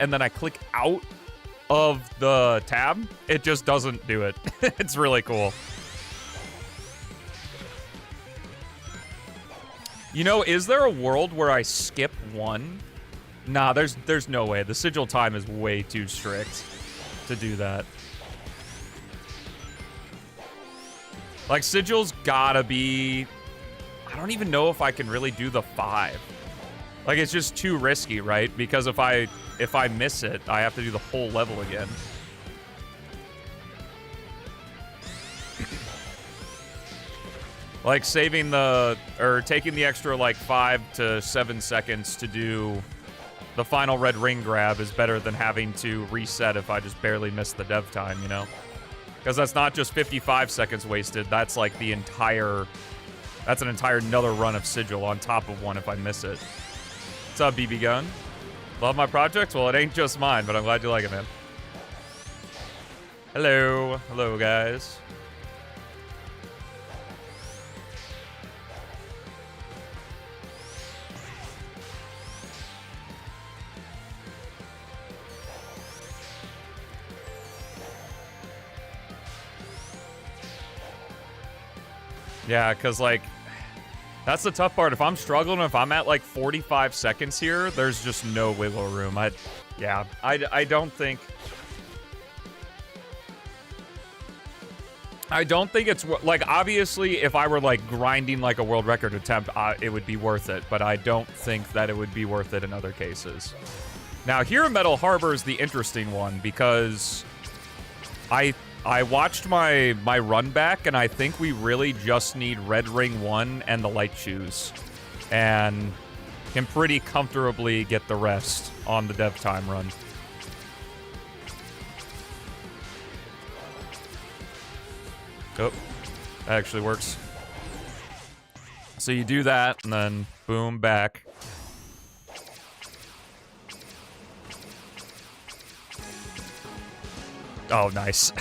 and then I click out of the tab, it just doesn't do it. It's really cool. You know, is there a world where I skip one? Nah, there's no way. The sigil time is way too strict to do that. Like, sigil's gotta be... I don't even know if I can really do the 5. Like, it's just too risky, right? Because if I miss it, I have to do the whole level again. Like, saving the... or taking the extra, like, 5 to 7 seconds to do the final red ring grab is better than having to reset if I just barely miss the dev time, you know? Because that's not just 55 seconds wasted, that's like the entire... that's an entire another run of sigil on top of one if I miss it. What's up, BB Gun? Love my project? Well, it ain't just mine, but I'm glad you like it, man. Hello. Hello, guys. Yeah, because, like, that's the tough part. If I'm struggling, if I'm at, like, 45 seconds here, there's just no wiggle room. I don't think... I don't think it's... like, obviously, if I were, like, grinding, like, a world record attempt, it would be worth it. But I don't think that it would be worth it in other cases. Now, here in Metal Harbor is the interesting one, because I watched my run back, and I think we really just need Red Ring 1 and the light shoes. And can pretty comfortably get the rest on the dev time run. Oh, that actually works. So you do that, and then boom, back. Oh, nice.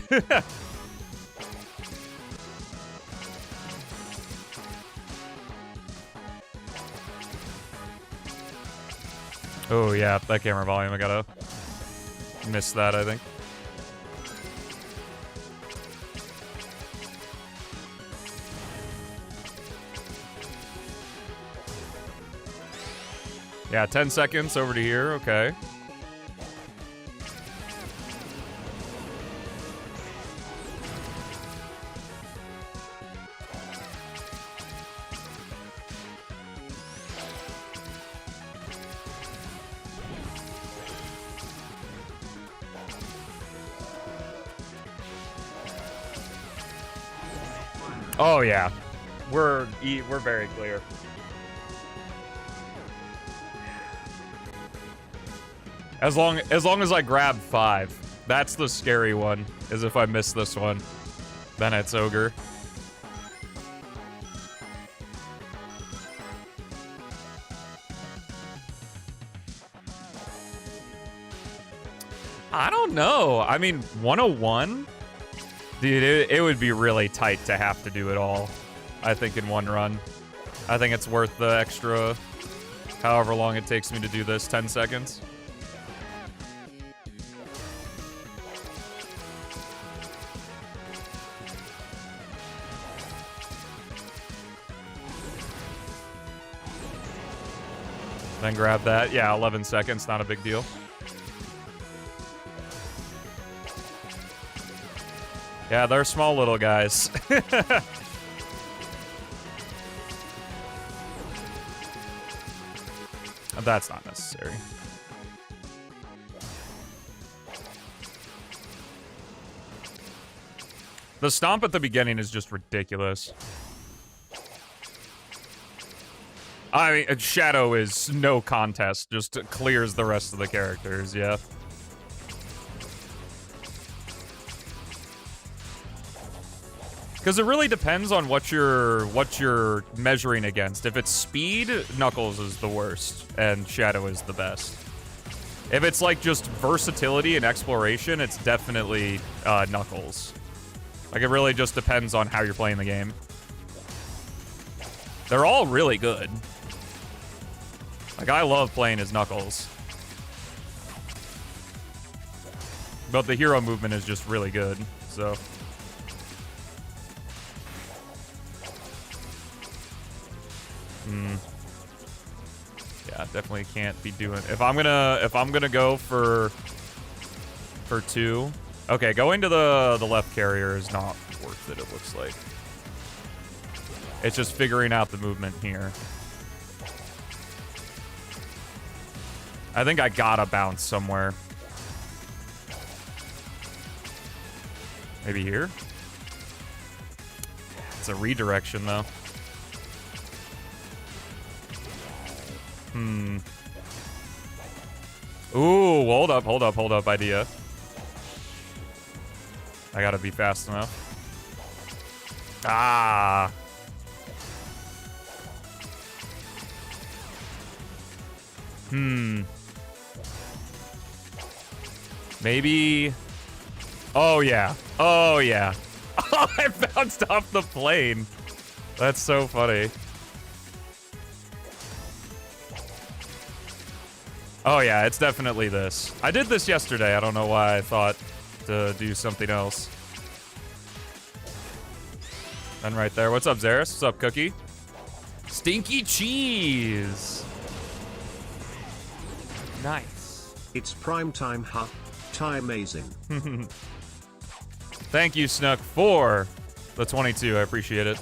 Oh, yeah, that camera volume, I gotta miss that, I think. Yeah, 10 seconds over to here, okay. Oh yeah, we're very clear. As long as I grab 5, that's the scary one. Is if I miss this one, then it's ogre. I don't know. I mean, 101. Dude, it would be really tight to have to do it all, I think, in one run. I think it's worth the extra, however long it takes me to do this, 10 seconds. Then grab that. Yeah, 11 seconds, not a big deal. Yeah, they're small little guys. That's not necessary. The stomp at the beginning is just ridiculous. I mean, Shadow is no contest, just clears the rest of the characters, yeah. Because it really depends on what you're measuring against. If it's speed, Knuckles is the worst, and Shadow is the best. If it's like just versatility and exploration, it's definitely Knuckles. Like, it really just depends on how you're playing the game. They're all really good. Like, I love playing as Knuckles. But the hero movement is just really good, so. Yeah, definitely can't be doing. If I'm gonna go for 2. Okay, going to the left carrier is not worth it, it looks like. It's just figuring out the movement here. I think I gotta bounce somewhere. Maybe here? It's a redirection, though. Ooh, hold up, idea. I gotta be fast enough. Ah! Maybe... Oh, yeah. Oh, yeah. Oh, I bounced off the plane. That's so funny. Oh, yeah, it's definitely this. I did this yesterday. I don't know why I thought to do something else. And right there. What's up, Zaris? What's up, Cookie? Stinky cheese. Nice. It's prime time, huh? Time-azing. Thank you, Snook, for the 22. I appreciate it.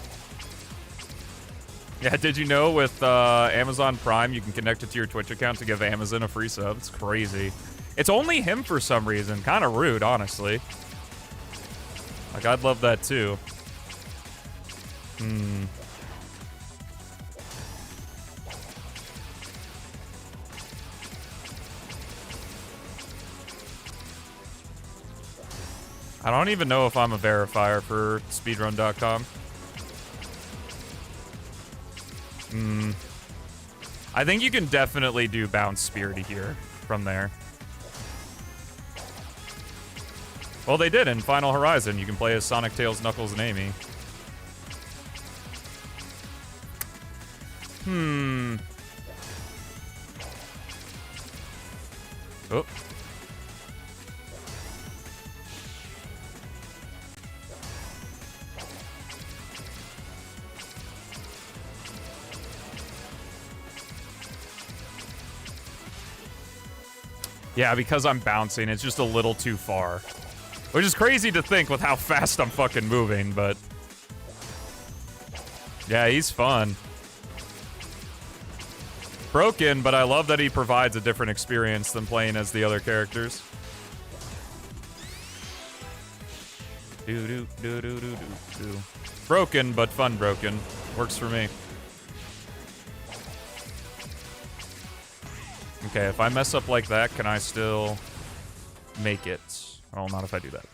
Yeah, did you know with Amazon Prime, you can connect it to your Twitch account to give Amazon a free sub? It's crazy. It's only him for some reason. Kind of rude, honestly. Like, I'd love that, too. I don't even know if I'm a verifier for speedrun.com. I think you can definitely do bounce spear to here from there. Well, they did in Final Horizon. You can play as Sonic, Tails, Knuckles, and Amy. Oh. Yeah, because I'm bouncing, it's just a little too far. Which is crazy to think with how fast I'm fucking moving, but... Yeah, he's fun. Broken, but I love that he provides a different experience than playing as the other characters. Broken, but fun broken. Works for me. Okay, if I mess up like that, can I still make it? Oh, not if I do that.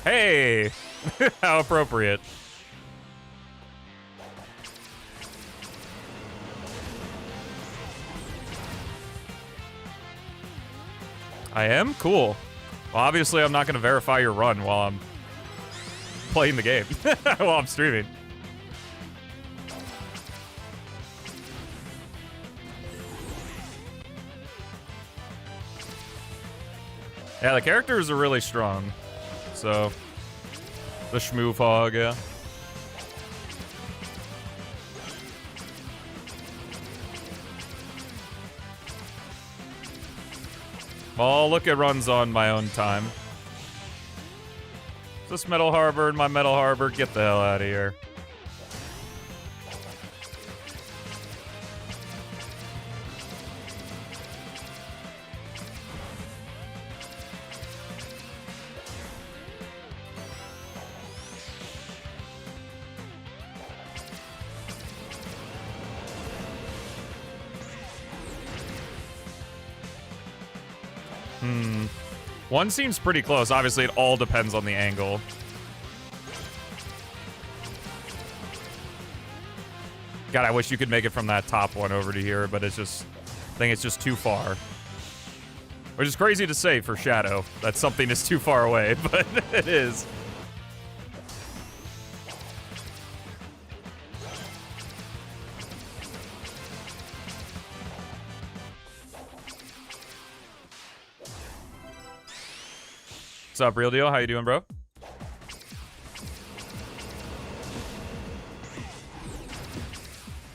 Hey! How appropriate. I am? Cool. Well, obviously, I'm not going to verify your run while I'm playing the game. While I'm streaming. Yeah, the characters are really strong. So, the Schmoove Hog, yeah. I'll look at runs on my own time. Is this Metal Harbor and my Metal Harbor? Get the hell out of here. One seems pretty close. Obviously, it all depends on the angle. God, I wish you could make it from that top one over to here, but it's just... I think it's just too far. Which is crazy to say for Shadow, that something is too far away, but it is. What's up, Real Deal? How you doing, bro?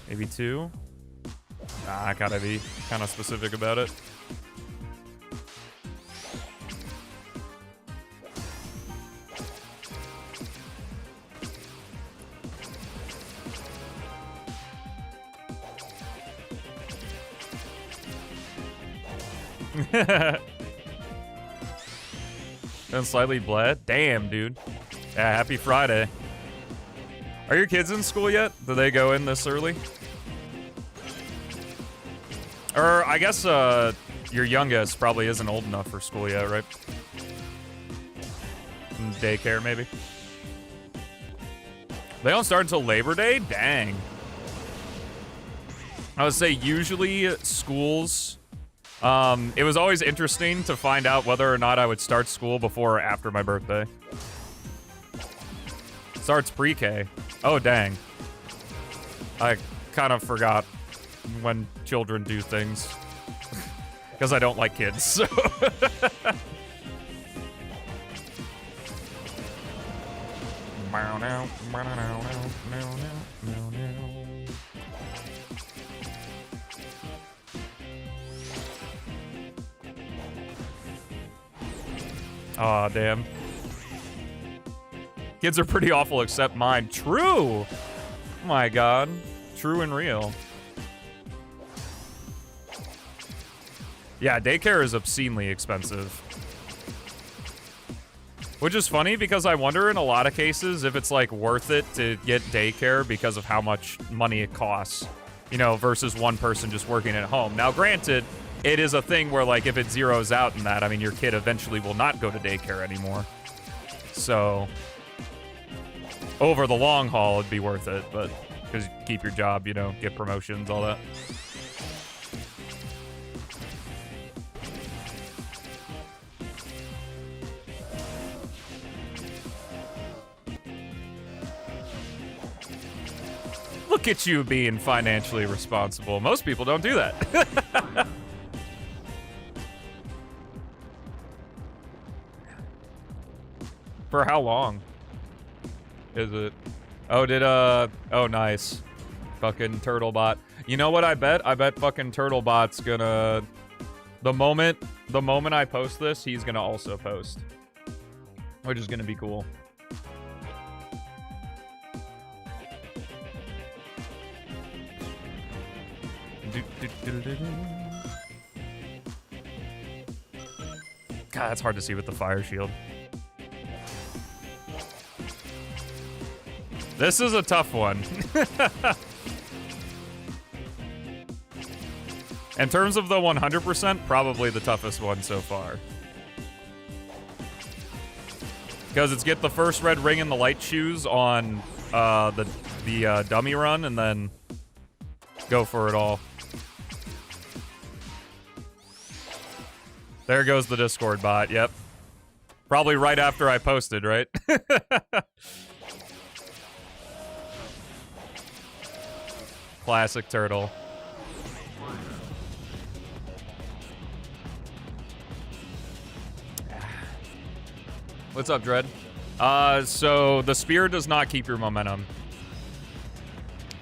Maybe 2? Nah, I gotta be kind of specific about it. And slightly bled. Damn, dude. Yeah, happy Friday. Are your kids in school yet? Do they go in this early? Or I guess your youngest probably isn't old enough for school yet, right? Daycare, maybe. They don't start until Labor Day? Dang. I would say usually schools... it was always interesting to find out whether or not I would start school before or after my birthday. Starts pre-K. Oh, dang. I kind of forgot when children do things. Because I don't like kids, so... Aw, damn. Kids are pretty awful except mine. True! Oh my god. True and real. Yeah, daycare is obscenely expensive. Which is funny because I wonder in a lot of cases if it's like worth it to get daycare because of how much money it costs. You know, versus one person just working at home. Now, granted, it is a thing where, like, if it zeroes out in that, I mean, your kid eventually will not go to daycare anymore. So, over the long haul, it'd be worth it, but because you keep your job, you know, get promotions, all that. Look at you being financially responsible. Most people don't do that. For how long is it? Oh, oh, nice. Fucking Turtlebot. You know what I bet? I bet fucking Turtlebot's gonna... The moment I post this, he's gonna also post. Which is gonna be cool. God, that's hard to see with the fire shield. This is a tough one. In terms of the 100%, probably the toughest one so far. Because it's get the first red ring in the light shoes on the dummy run, and then go for it all. There goes the Discord bot, yep. Probably right after I posted, right? Classic turtle. What's up, Dread? So the spear does not keep your momentum.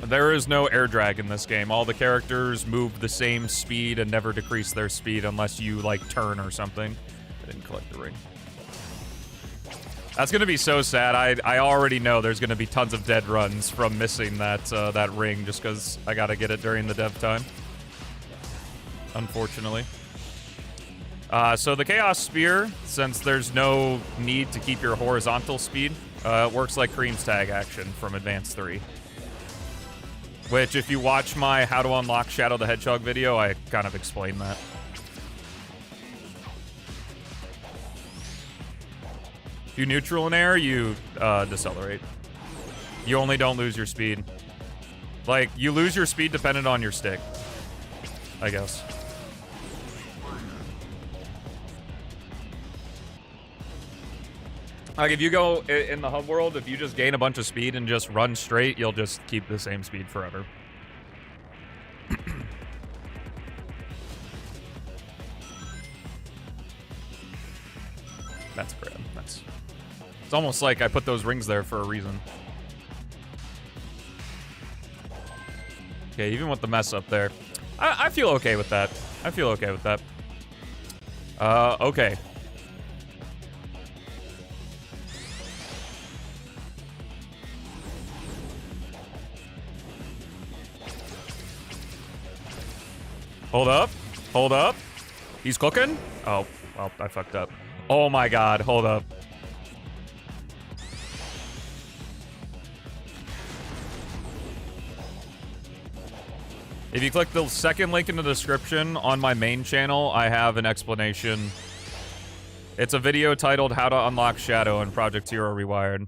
There is no air drag in this game. All the characters move the same speed and never decrease their speed unless you, like, turn or something. I didn't collect the ring. That's gonna be so sad. I already know there's gonna be tons of dead runs from missing that ring just because I gotta get it during the dev time. Unfortunately. So the Chaos Spear, since there's no need to keep your horizontal speed, it works like Cream's tag action from Advance 3. Which, if you watch my How to Unlock Shadow the Hedgehog video, I kind of explain that. If you neutral in air, you decelerate. You only don't lose your speed. Like, you lose your speed dependent on your stick, I guess. Like, if you go in the hub world, if you just gain a bunch of speed and just run straight, you'll just keep the same speed forever. That's crap. it. It's almost like I put those rings there for a reason. Okay, even with the mess up there. I feel okay with that. I feel okay with that. Okay. Hold up. Hold up. He's cooking? Oh, well, I fucked up. Oh my god, hold up. If you click the second link in the description on my main channel, I have an explanation. It's a video titled How to Unlock Shadow in Project Zero Rewired.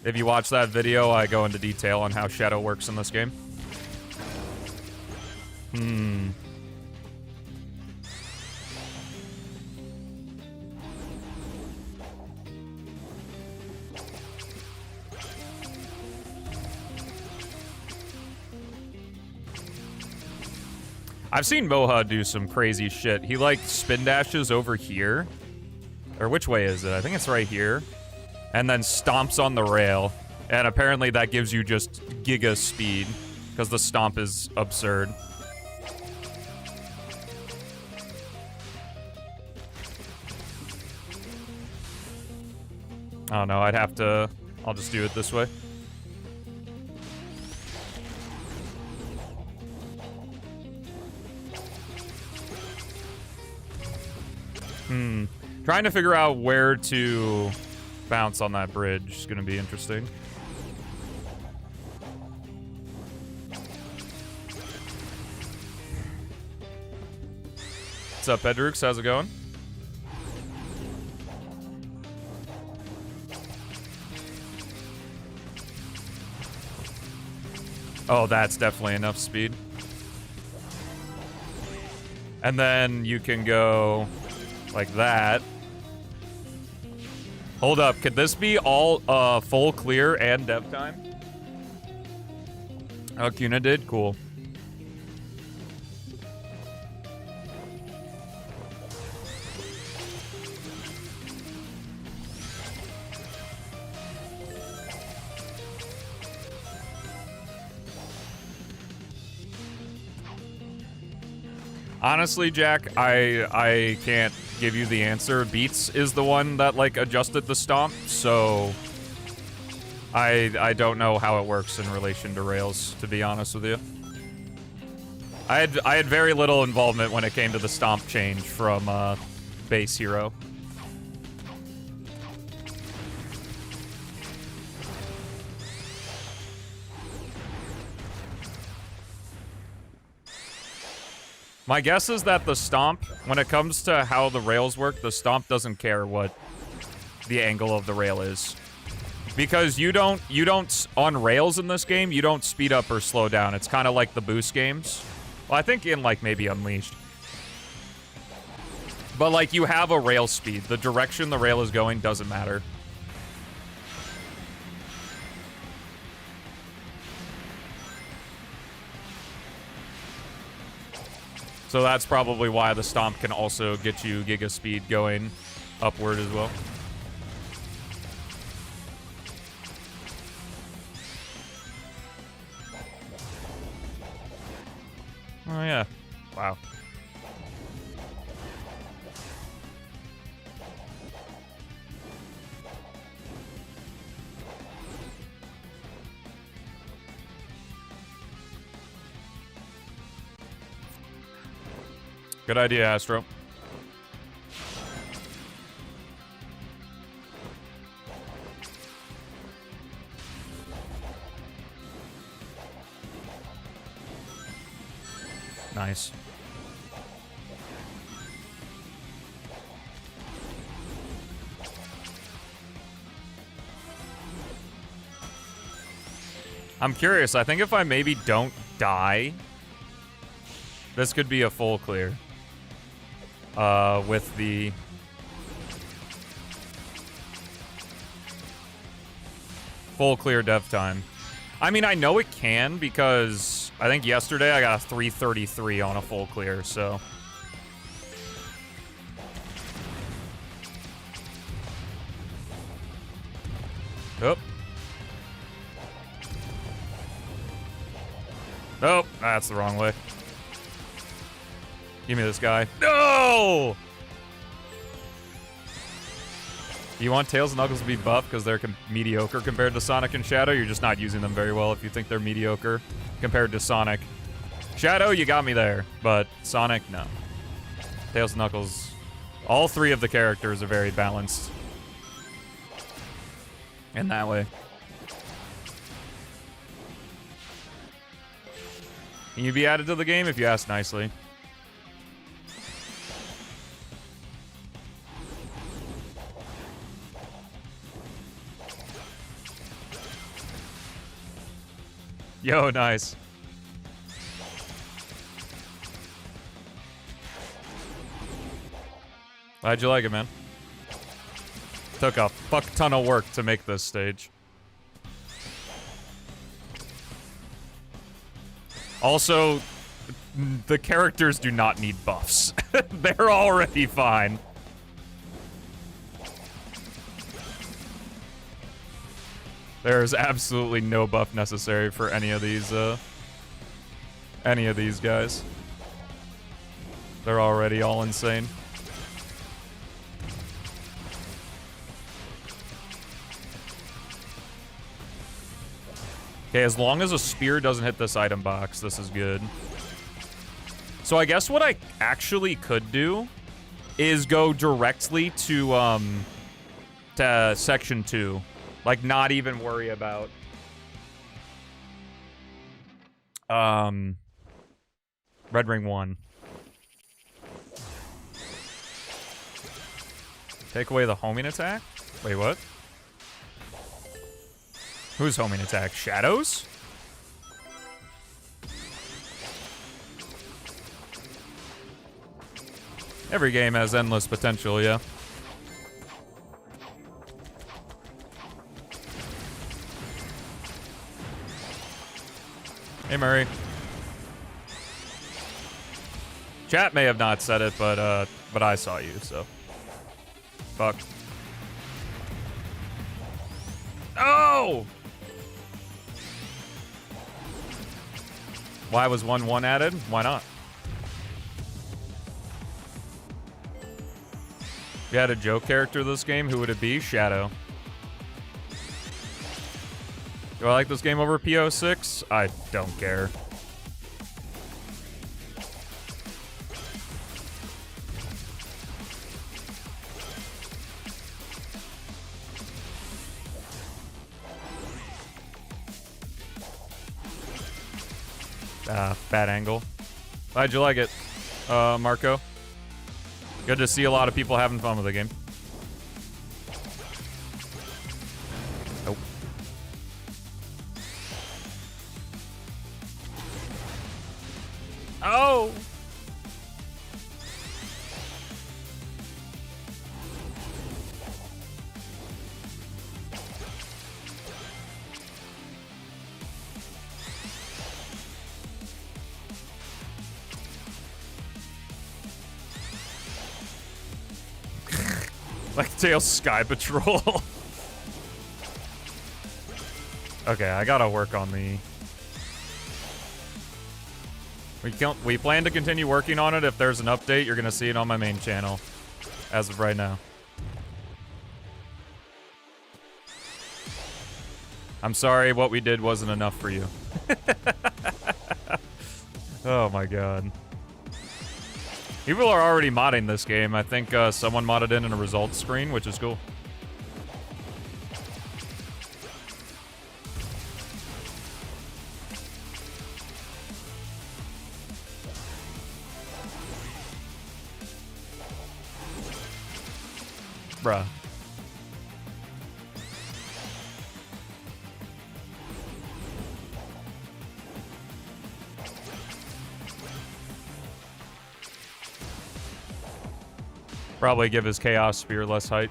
If you watch that video, I go into detail on how Shadow works in this game. I've seen Moha do some crazy shit. He, like, spin dashes over here. Or which way is it? I think it's right here. And then stomps on the rail. And apparently that gives you just giga speed. Because the stomp is absurd. I don't know, I'd have to... I'll just do it this way. Trying to figure out where to bounce on that bridge is gonna be interesting. What's up, Pedrux? How's it going? Oh, that's definitely enough speed. And then you can go like that. Hold up, could this be all full clear and dev time? Oh, Kuna did? Cool. Honestly, Jack, I can't give you the answer. Beats is the one that, like, adjusted the stomp, so I don't know how it works in relation to Rails, to be honest with you. I had very little involvement when it came to the stomp change from base hero. My guess is that the stomp, when it comes to how the rails work, the stomp doesn't care what the angle of the rail is. Because you don't, on rails in this game, you don't speed up or slow down. It's kind of like the boost games. Well, I think in, like, maybe Unleashed. But, like, you have a rail speed. The direction the rail is going doesn't matter. So that's probably why the stomp can also get you giga speed going upward as well. Oh yeah. Wow. Good idea, Astro. Nice. I'm curious. I think if I maybe don't die, this could be a full clear. With the... full clear dev time. I mean, I know it can because I think yesterday I got a 333 on a full clear, so... Oh. Oh, that's the wrong way. Give me this guy. No! You want Tails and Knuckles to be buffed because they're mediocre compared to Sonic and Shadow? You're just not using them very well if you think they're mediocre compared to Sonic. Shadow, you got me there, but Sonic, no. Tails and Knuckles, all three of the characters are very balanced in that way. Can you be added to the game if you ask nicely? Yo, nice. How'd you like it, man? Took a fuck ton of work to make this stage. Also, the characters do not need buffs. They're already fine. There's absolutely no buff necessary for any of these guys. They're already all insane. Okay, as long as a spear doesn't hit this item box, this is good. So I guess what I actually could do is go directly to section 2. Like, not even worry about Red Ring 1. Take away the homing attack? Wait, what? Who's homing attack? Shadows? Every game has endless potential, yeah. Hey, Murray. Chat may have not said it, but I saw you, so. Fuck. Oh! Why was 1-1 added? Why not? If you had a joke character this game, who would it be? Shadow. Do I like this game over PO6? I don't care. Bad angle. How'd you like it, Marco? Good to see a lot of people having fun with the game. Nope. Oh! Like Tails Sky Patrol. Okay, I gotta work on the... We plan to continue working on it. If there's an update, you're gonna see it on my main channel. As of right now. I'm sorry, what we did wasn't enough for you. Oh my god. People are already modding this game. I think someone modded in a results screen, which is cool. Bruh. Probably give his Chaos Spear less height.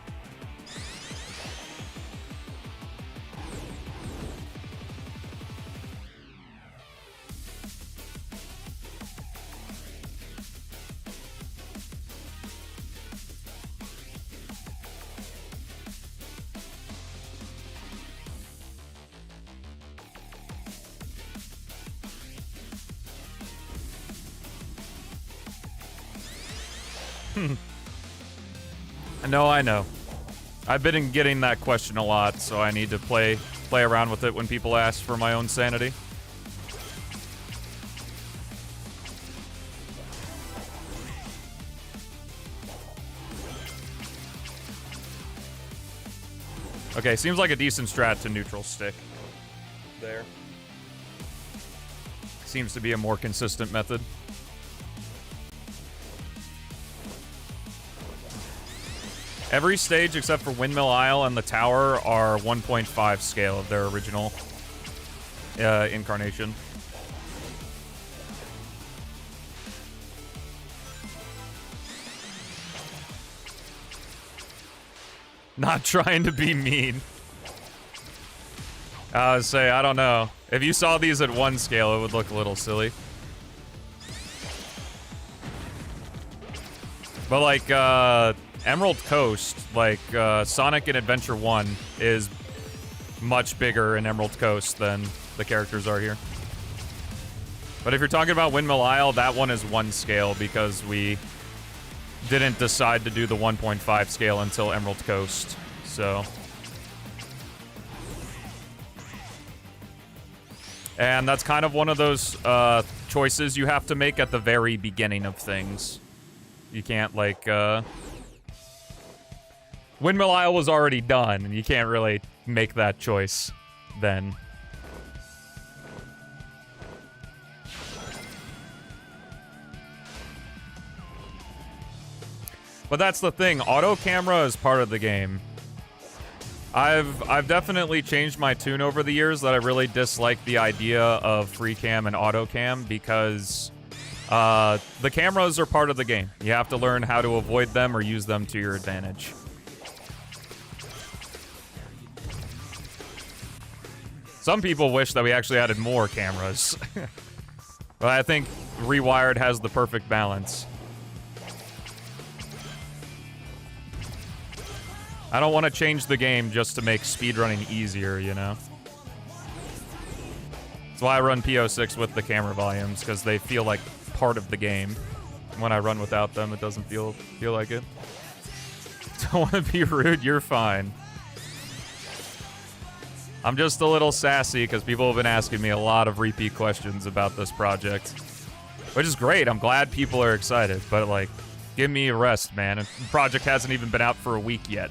No, I know. I've been getting that question a lot, so I need to play around with it when people ask for my own sanity. Okay, seems like a decent strat to neutral stick. There. Seems to be a more consistent method. Every stage except for Windmill Isle and the tower are 1.5 scale of their original incarnation. Not trying to be mean. I would say, I don't know. If you saw these at 1 scale, it would look a little silly. But like, Emerald Coast, like, Sonic and Adventure 1 is much bigger in Emerald Coast than the characters are here. But if you're talking about Windmill Isle, that one is 1 scale because we didn't decide to do the 1.5 scale until Emerald Coast, so. And that's kind of one of those choices you have to make at the very beginning of things. You can't, like, Windmill Isle was already done, and you can't really make that choice then. But that's the thing, auto camera is part of the game. I've definitely changed my tune over the years that I really dislike the idea of free cam and auto cam because the cameras are part of the game. You have to learn how to avoid them or use them to your advantage. Some people wish that we actually added more cameras. But I think Rewired has the perfect balance. I don't want to change the game just to make speedrunning easier, you know? That's why I run PO6 with the camera volumes, because they feel like part of the game. When I run without them, it doesn't feel like it. Don't want to be rude, you're fine. I'm just a little sassy because people have been asking me a lot of repeat questions about this project. Which is great, I'm glad people are excited, but like, give me a rest, man. The project hasn't even been out for a week yet.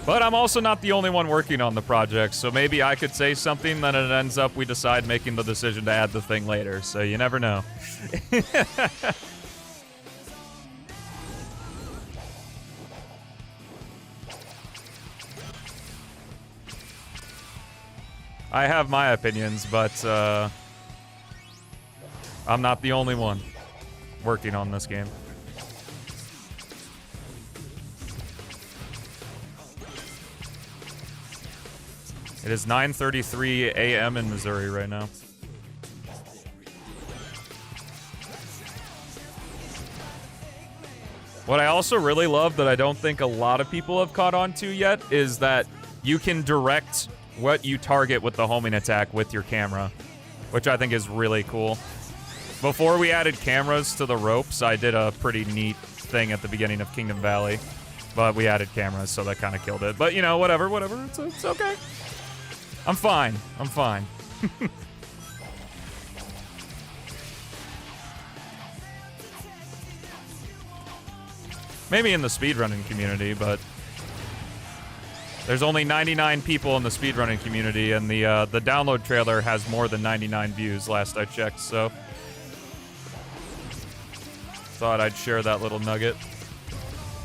But I'm also not the only one working on the project, so maybe I could say something, then it ends up we decide making the decision to add the thing later, so you never know. I have my opinions, but I'm not the only one working on this game. It is 9:33 a.m. in Missouri right now. What I also really love that I don't think a lot of people have caught on to yet is that you can direct what you target with the homing attack with your camera, which I think is really cool. Before we added cameras to the ropes, I did a pretty neat thing at the beginning of Kingdom Valley, but we added cameras, so that kind of killed it. But, you know, whatever, it's okay. I'm fine. Maybe in the speedrunning community, but there's only 99 people in the speedrunning community, and the download trailer has more than 99 views last I checked, so thought I'd share that little nugget.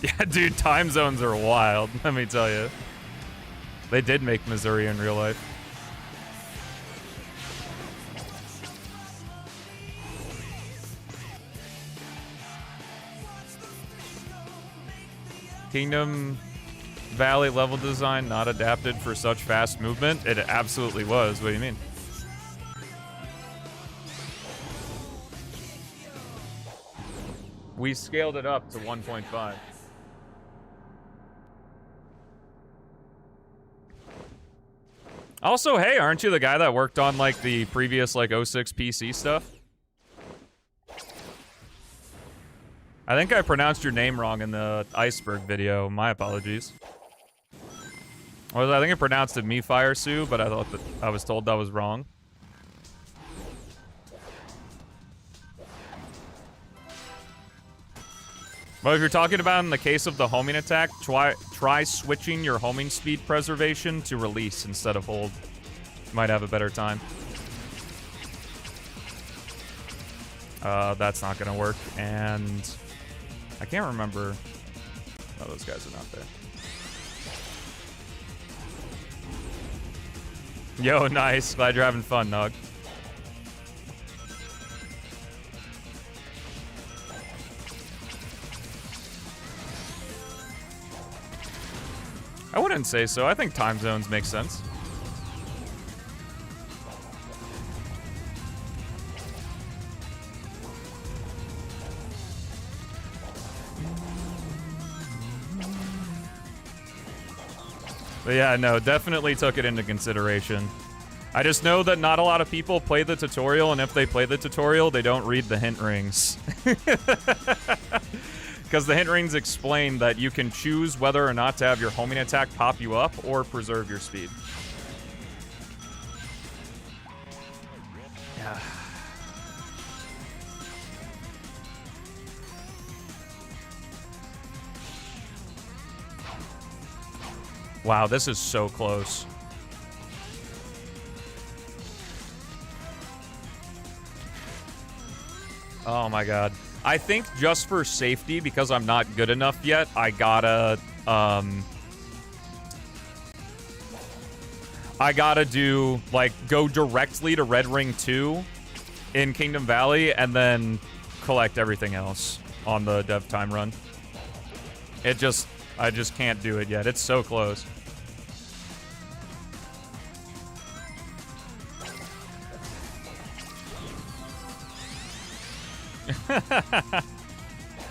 Yeah, dude, time zones are wild, let me tell you. They did make Missouri in real life. Kingdom Valley level design not adapted for such fast movement? It absolutely was. What do you mean? We scaled it up to 1.5. Also, hey, aren't you the guy that worked on, like, the previous, like, 06 PC stuff? I think I pronounced your name wrong in the iceberg video. My apologies. Well, I think I pronounced it Fire Sue, but I thought that I was told that was wrong. But if you're talking about in the case of the homing attack, try switching your homing speed preservation to release instead of hold. You might have a better time. That's not gonna work, and I can't remember. Oh, those guys are not there. Yo, nice. Glad you're having fun, Nog. I wouldn't say so. I think time zones make sense. But yeah, no, definitely took it into consideration. I just know that not a lot of people play the tutorial, and if they play the tutorial, they don't read the hint rings. Because the hint rings explain that you can choose whether or not to have your homing attack pop you up or preserve your speed. Yeah. Wow, this is so close. Oh my god. I think just for safety, because I'm not good enough yet, I gotta do, like, go directly to Red Ring 2 in Kingdom Valley, and then collect everything else on the dev time run. I just can't do it yet. It's so close.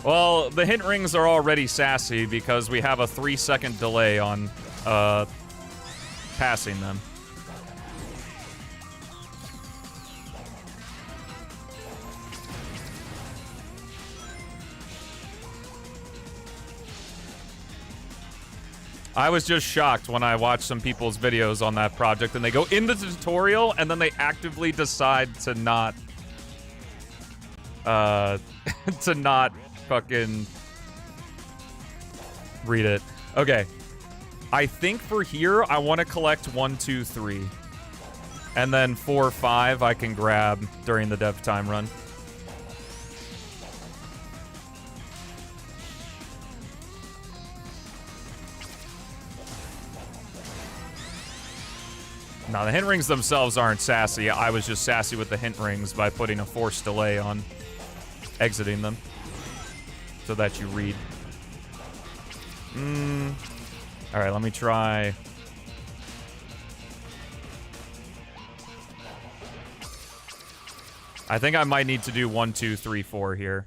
Well, the hint rings are already sassy because we have a 3-second delay on passing them. I was just shocked when I watched some people's videos on that project and they go in the tutorial and then they actively decide to not to not fucking read it. Okay. I think for here, I want to collect 1, 2, 3. And then 4, 5 I can grab during the dev time run. Now, the hint rings themselves aren't sassy. I was just sassy with the hint rings by putting a forced delay on exiting them so that you read. Alright, let me try. I think I might need to do 1, 2, 3, 4 here.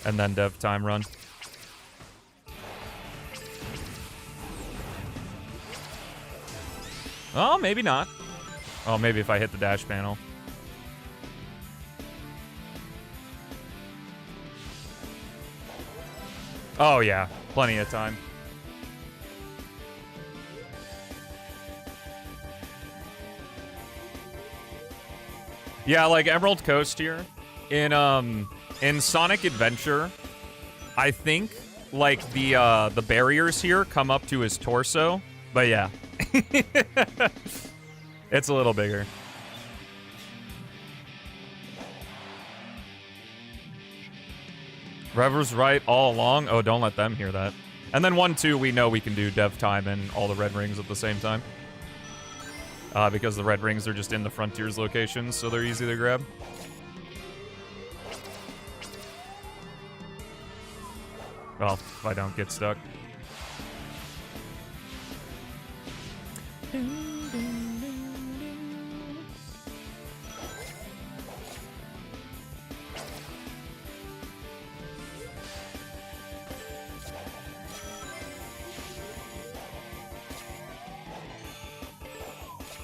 And then dev time run. Oh, maybe not. Oh, maybe if I hit the dash panel. Oh, yeah. Plenty of time. Yeah, like Emerald Coast here. In Sonic Adventure, I think, like, the barriers here come up to his torso. But yeah. It's a little bigger. Rever's right all along. Oh, don't let them hear that. And then 1, 2, we know we can do dev time and all the red rings at the same time. Because the red rings are just in the Frontiers locations, so they're easy to grab. Well, if I don't get stuck.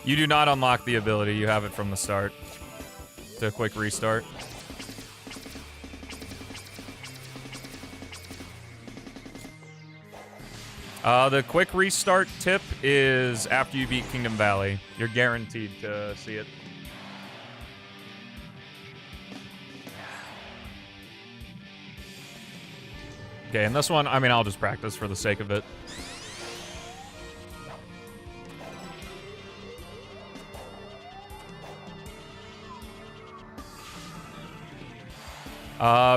You do not unlock the ability. You have it from the start. To quick restart. The quick restart tip is after you beat Kingdom Valley. You're guaranteed to see it. Okay, and this one, I mean, I'll just practice for the sake of it.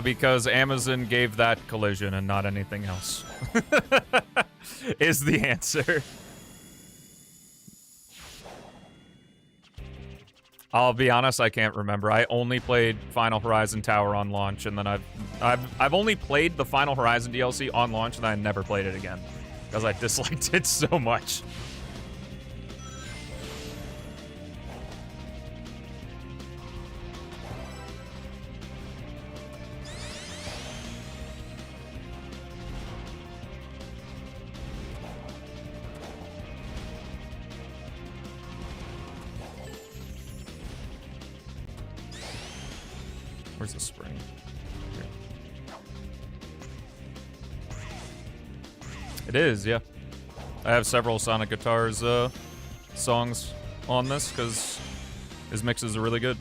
Because Amazon gave that collision and not anything else. Is the answer. I'll be honest, I can't remember. I only played Final Horizon Tower on launch, and then I've only played the Final Horizon DLC on launch, and I never played it again because I disliked it so much. Where's the spring? Here. It is, yeah. I have several Sonic Guitars songs on this because his mixes are really good.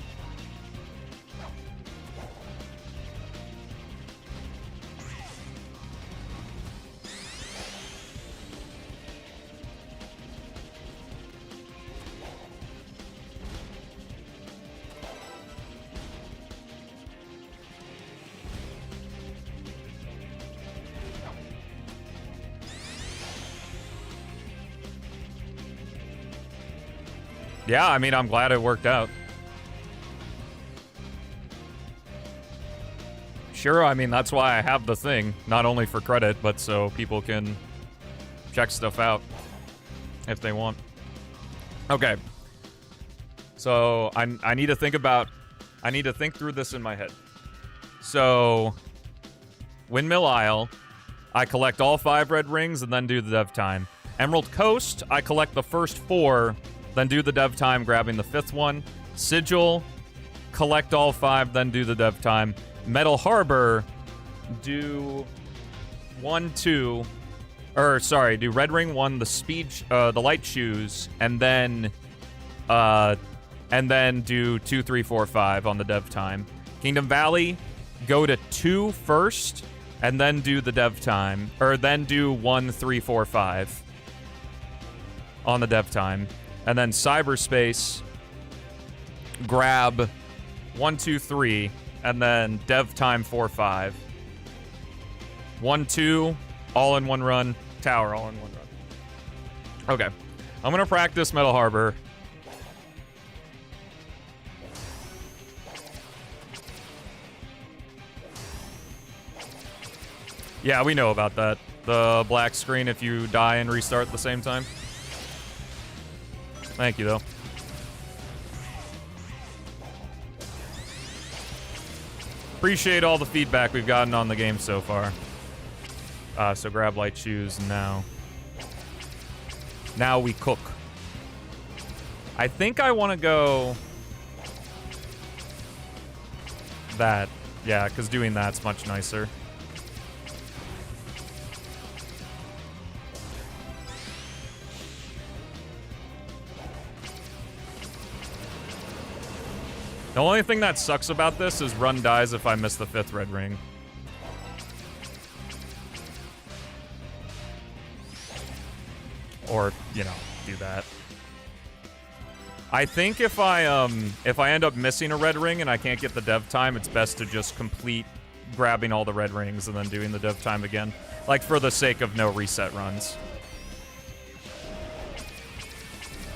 Yeah, I mean, I'm glad it worked out. Sure, I mean, that's why I have the thing. Not only for credit, but so people can check stuff out if they want. Okay. So, I need to think about... I need to think through this in my head. So, Windmill Isle, I collect all 5 red rings and then do the dev time. Emerald Coast, I collect the first 4... then do the dev time, grabbing the 5th one. Sigil, collect all 5, then do the dev time. Metal Harbor, do 1, 2, or sorry, do Red Ring 1, the light shoes, and then do 2, 3, 4, 5 on the dev time. Kingdom Valley, go to 2 first, and then do the dev time, or then do 1, 3, 4, 5 on the dev time. And then cyberspace, grab 1, 2, 3, and then dev time 4, 5. 1, 2, all in one run. Tower, all in one run. Okay. I'm gonna practice Metal Harbor. Yeah, we know about that. The black screen if you die and restart at the same time. Thank you, though. Appreciate all the feedback we've gotten on the game so far. So grab light shoes now. Now we cook. I think I want to go... that. Yeah, because doing that's much nicer. The only thing that sucks about this is run dies if I miss the 5th red ring. Or, you know, do that. I think if I end up missing a red ring and I can't get the dev time, it's best to just complete grabbing all the red rings and then doing the dev time again. Like, for the sake of no reset runs.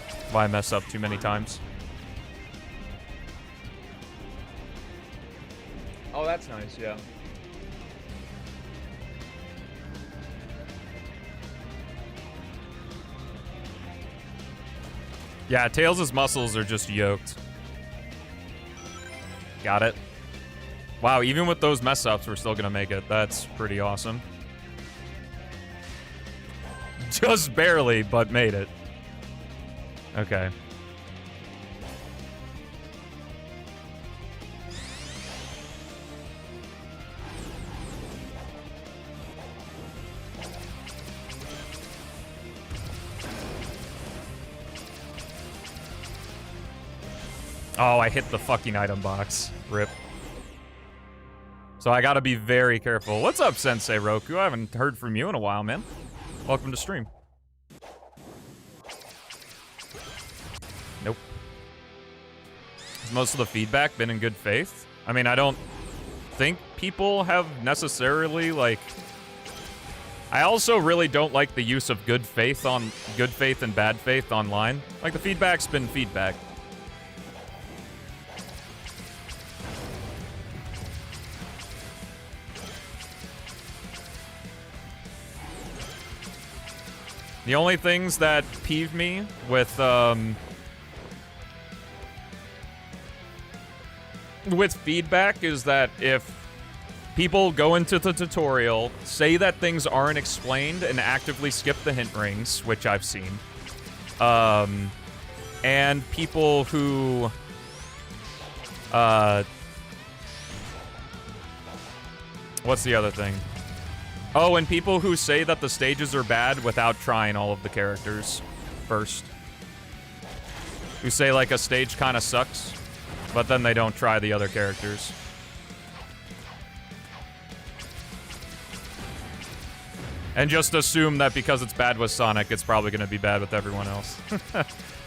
If I mess up too many times. Oh, that's nice, yeah. Yeah, Tails' muscles are just yoked. Got it. Wow, even with those mess-ups, we're still gonna make it. That's pretty awesome. Just barely, but made it. Okay. Oh, I hit the fucking item box. Rip. So I gotta be very careful. What's up, Sensei Roku? I haven't heard from you in a while, man. Welcome to stream. Nope. Has most of the feedback been in good faith? I mean, I don't think people have necessarily, like... I also really don't like the use of good faith and bad faith online. Like, the feedback's been feedback. The only things that peeve me with feedback is that if people go into the tutorial, say that things aren't explained, and actively skip the hint rings, which I've seen, and people who, what's the other thing? Oh, and people who say that the stages are bad without trying all of the characters first. Who say, like, a stage kind of sucks, but then they don't try the other characters. And just assume that because it's bad with Sonic, it's probably going to be bad with everyone else.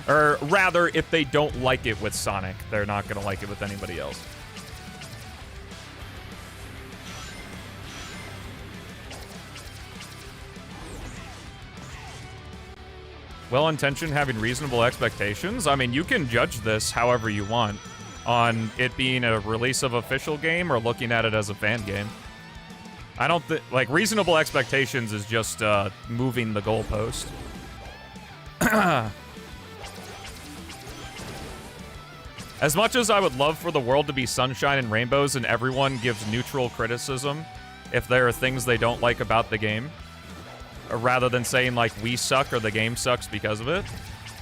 Or rather, if they don't like it with Sonic, they're not going to like it with anybody else. Well-intentioned, having reasonable expectations? I mean, you can judge this however you want on it being a release of official game or looking at it as a fan game. I don't think, like, reasonable expectations is just moving the goalpost. As much as I would love for the world to be sunshine and rainbows and everyone gives neutral criticism if there are things they don't like about the game, rather than saying, like, we suck or the game sucks because of it.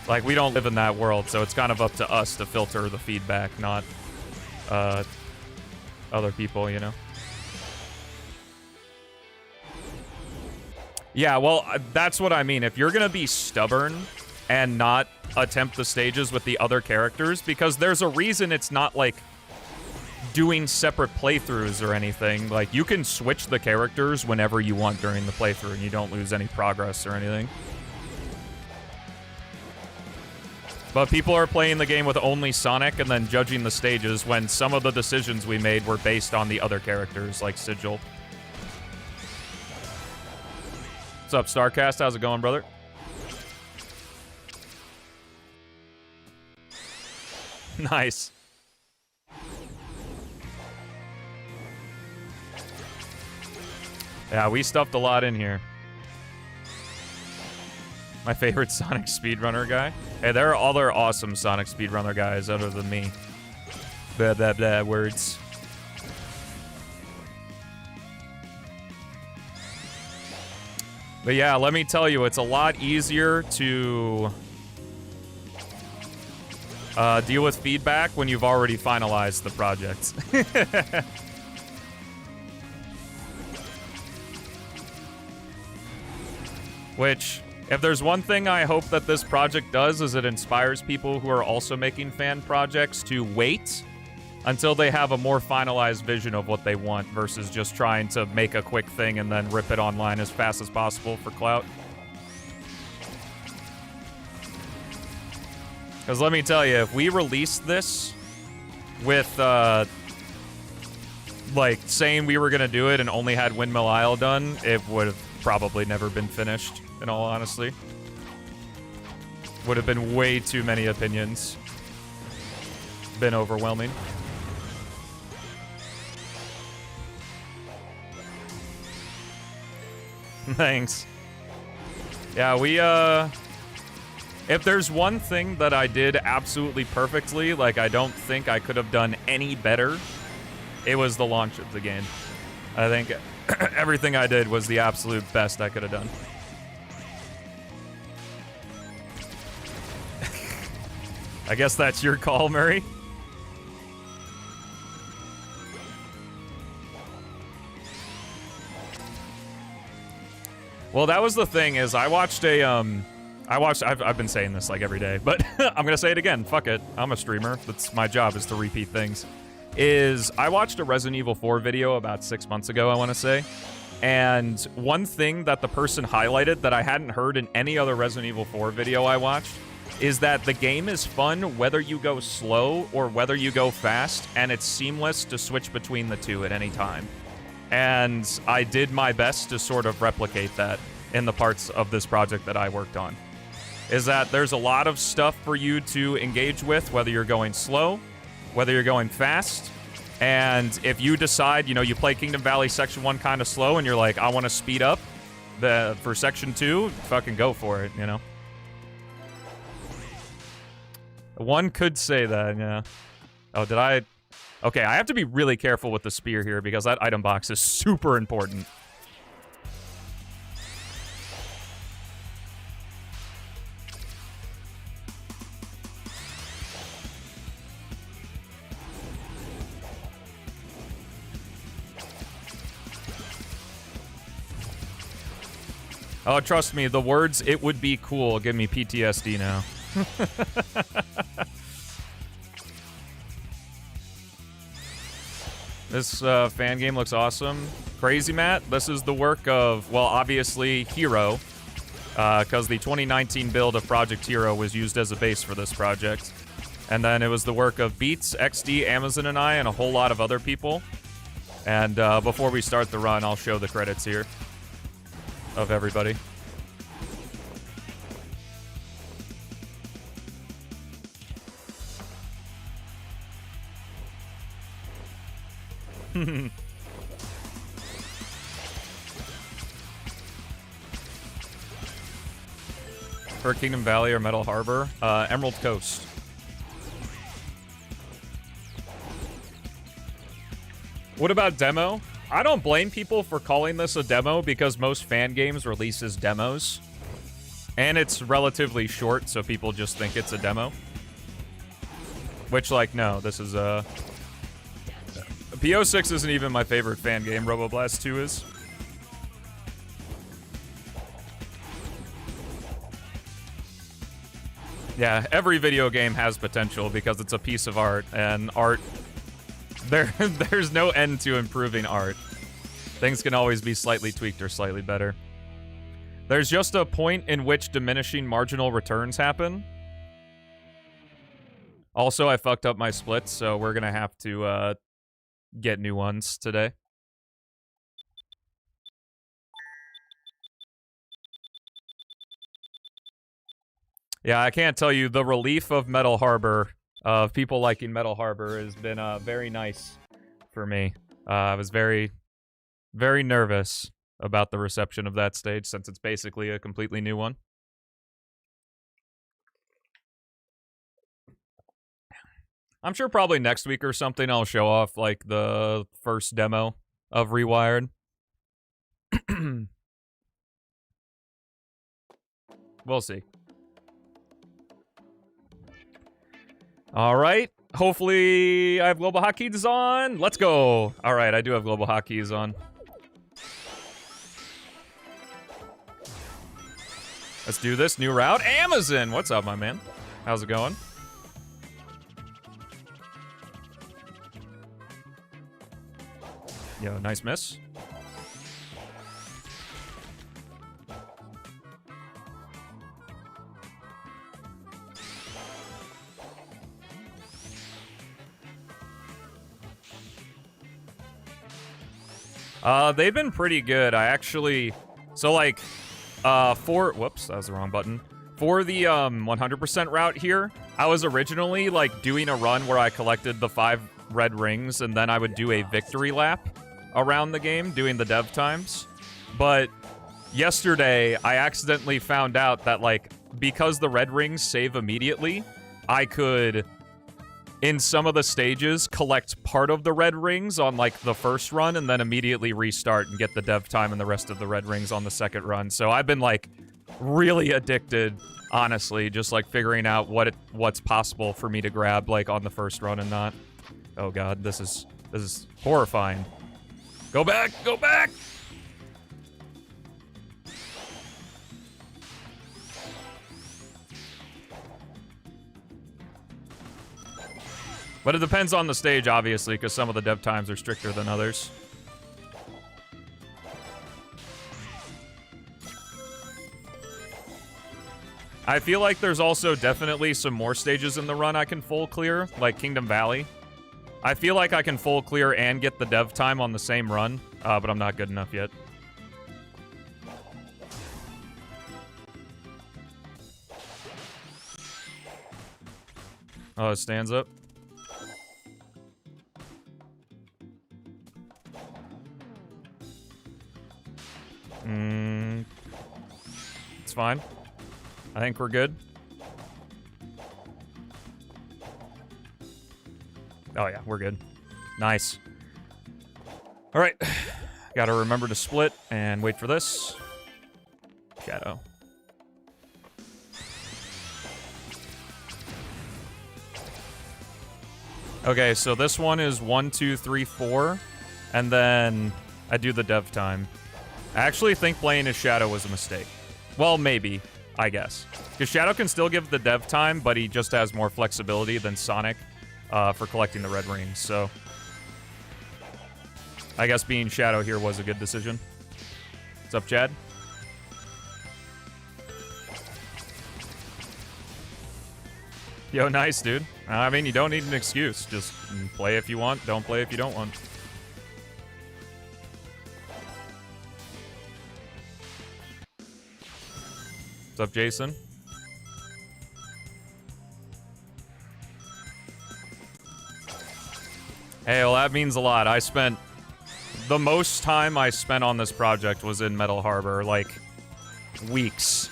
Like, we don't live in that world, so it's kind of up to us to filter the feedback, not other people, you know? Yeah, well, that's what I mean. If you're gonna be stubborn and not attempt the stages with the other characters, because there's a reason it's not, like, doing separate playthroughs or anything. Like, you can switch the characters whenever you want during the playthrough and you don't lose any progress or anything. But people are playing the game with only Sonic and then judging the stages when some of the decisions we made were based on the other characters, like Sigil. What's up, Starcast? How's it going, brother? Nice. Yeah, we stuffed a lot in here. My favorite Sonic speedrunner guy. Hey, there are other awesome Sonic speedrunner guys other than me. Blah, blah, blah, words. But yeah, let me tell you, it's a lot easier to deal with feedback when you've already finalized the project. Which, if there's one thing I hope that this project does, is it inspires people who are also making fan projects to wait until they have a more finalized vision of what they want versus just trying to make a quick thing and then rip it online as fast as possible for clout. Because let me tell you, if we released this with, like, saying we were going to do it and only had Windmill Isle done, it would have probably never been finished, in all honesty. Would have been way too many opinions. Been overwhelming. Thanks. Yeah, we, if there's one thing that I did absolutely perfectly, like, I don't think I could have done any better, it was the launch of the game. I think everything I did was the absolute best I could have done. I guess that's your call, Murray. Well, that was the thing, is I watched a I've been saying this like every day, but I'm gonna say it again. Fuck it. I'm a streamer. That's my job, is to repeat things. I watched a Resident Evil 4 video about 6 months ago, I want to say. And one thing that the person highlighted that I hadn't heard in any other Resident Evil 4 video I watched is that the game is fun whether you go slow or whether you go fast, and it's seamless to switch between the two at any time. And I did my best to sort of replicate that in the parts of this project that I worked on. Is that there's a lot of stuff for you to engage with, whether you're going slow, whether you're going fast. And if you decide, you know, you play Kingdom Valley Section 1 kind of slow and you're like, I want to speed up for Section 2, fucking go for it, you know? One could say that, yeah. Oh, did I? Okay, I have to be really careful with the spear here because that item box is super important. Oh, trust me, the words, "it would be cool," give me PTSD now. This fan game looks awesome. Crazy Matt, this is the work of, well, obviously, Hero, because the 2019 build of Project Hero was used as a base for this project. And then it was the work of Beats, XD, Amazon and I, and a whole lot of other people. And before we start the run, I'll show the credits here of everybody. For Kingdom Valley or Metal Harbor, Emerald Coast. What about demo? I don't blame people for calling this a demo because most fan games releases demos. And it's relatively short, so people just think it's a demo. Which, like, no, this is a... PO6 isn't even my favorite fan game, Roboblast 2 is. Yeah, every video game has potential because it's a piece of art, and art... There's no end to improving art. Things can always be slightly tweaked or slightly better. There's just a point in which diminishing marginal returns happen. Also, I fucked up my splits, so we're gonna have to get new ones today. Yeah, I can't tell you, the relief of Metal Harbor, of people liking Metal Harbor, has been very nice for me. I was very, very nervous about the reception of that stage since it's basically a completely new one. I'm sure probably next week or something I'll show off, like, the first demo of Rewired. We'll see. Alright. Hopefully I have global hotkeys on. Let's go. Alright, I do have global hotkeys on. Let's do this. New route. Amazon! What's up, my man? How's it going? Yo, nice miss. They've been pretty good. I actually... So, like, whoops, that was the wrong button. For the, 100% route here, I was originally, like, doing a run where I collected the 5 red rings, and then I would do a victory lap around the game, doing the dev times. But yesterday, I accidentally found out that, like, because the red rings save immediately, I could... in some of the stages, collect part of the red rings on, like, the first run and then immediately restart and get the dev time and the rest of the red rings on the second run. So I've been, like, really addicted, honestly, just, like, figuring out what's possible for me to grab, like, on the first run and not. Oh, God, this is horrifying. Go back! Go back! But it depends on the stage, obviously, because some of the dev times are stricter than others. I feel like there's also definitely some more stages in the run I can full clear, like Kingdom Valley. I feel like I can full clear and get the dev time on the same run, but I'm not good enough yet. Oh, it stands up. It's fine. I think we're good. Oh yeah, we're good. Nice. All right. Gotta remember to split and wait for this. Shadow. Okay, so this one is 1, 2, 3, 4, and then I do the dev time. I actually think playing as Shadow was a mistake. Well, maybe, I guess. Because Shadow can still give the dev time, but he just has more flexibility than Sonic for collecting the red rings, so... I guess being Shadow here was a good decision. What's up, Chad? Yo, nice, dude. I mean, you don't need an excuse. Just play if you want, don't play if you don't want. What's up, Jason? Hey, well, that means a lot. I spent... The most time I spent on this project was in Metal Harbor, like, weeks.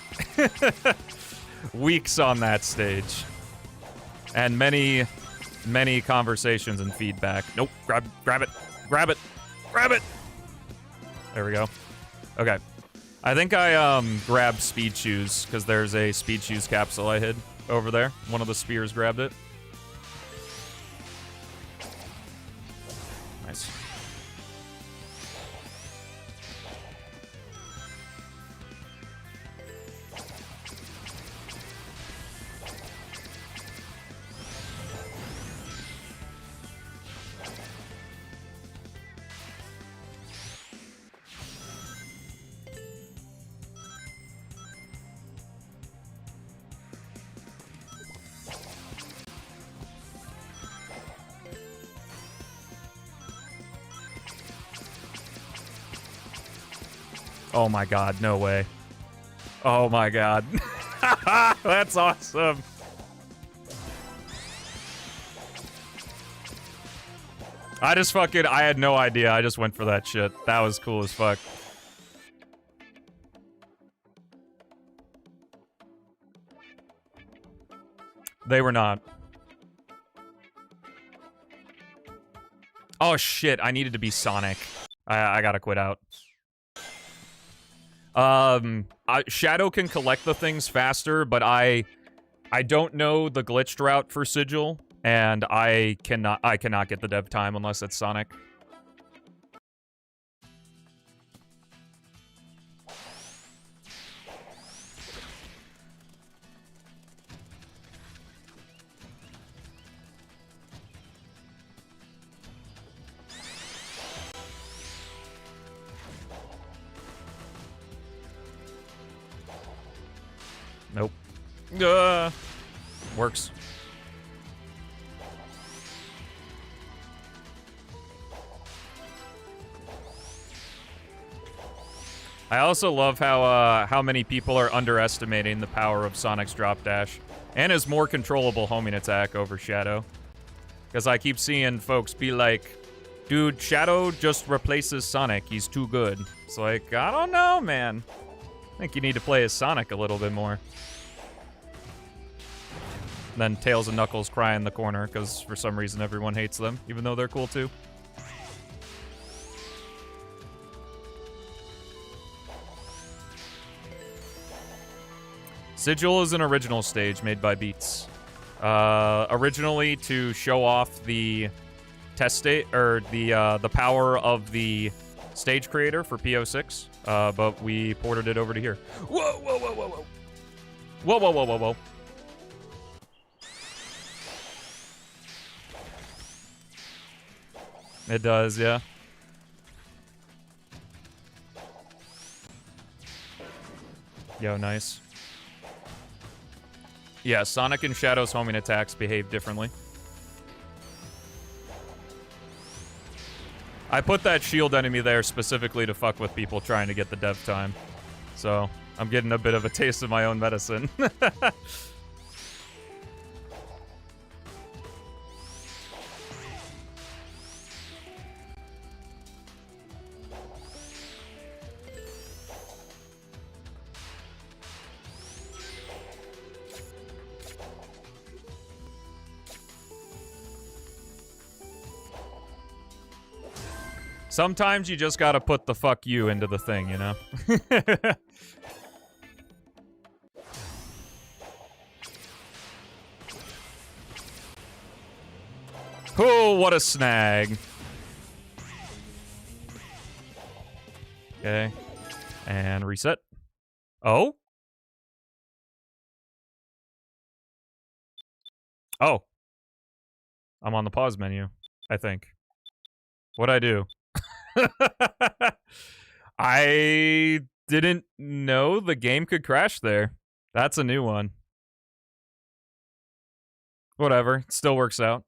Weeks on that stage. And many, many conversations and feedback. Nope, grab it, grab it, grab it! There we go. Okay. I think I, grabbed Speed Shoes, because there's a Speed Shoes capsule I hid over there. One of the spears grabbed it. Nice. Oh my god, no way. Oh my god. That's awesome. I had no idea. I just went for that shit. That was cool as fuck. They were not. Oh shit, I needed to be Sonic. I gotta quit out. Shadow can collect the things faster, but I don't know the glitched route for Sigil, and I cannot get the dev time unless it's Sonic. Nope. Works. I also love how many people are underestimating the power of Sonic's drop dash and his more controllable homing attack over Shadow. Because I keep seeing folks be like, dude, Shadow just replaces Sonic. He's too good. It's like, I don't know, man. I think you need to play as Sonic a little bit more. And then Tails and Knuckles cry in the corner, because for some reason everyone hates them, even though they're cool too. Sigil is an original stage made by Beats. Originally to show off the test state, or the power of the stage creator for PO6, but we ported it over to here. Whoa, whoa, whoa, whoa, whoa. Whoa, whoa, whoa, whoa, whoa. It does, yeah. Yo, nice. Yeah, Sonic and Shadow's homing attacks behave differently. I put that shield enemy there specifically to fuck with people trying to get the dev time. So, I'm getting a bit of a taste of my own medicine. Sometimes you just gotta put the fuck you into the thing, you know? Oh, what a snag. Okay. And reset. Oh? Oh. I'm on the pause menu, I think. What'd I do? I didn't know the game could crash there. That's a new one. Whatever. It still works out.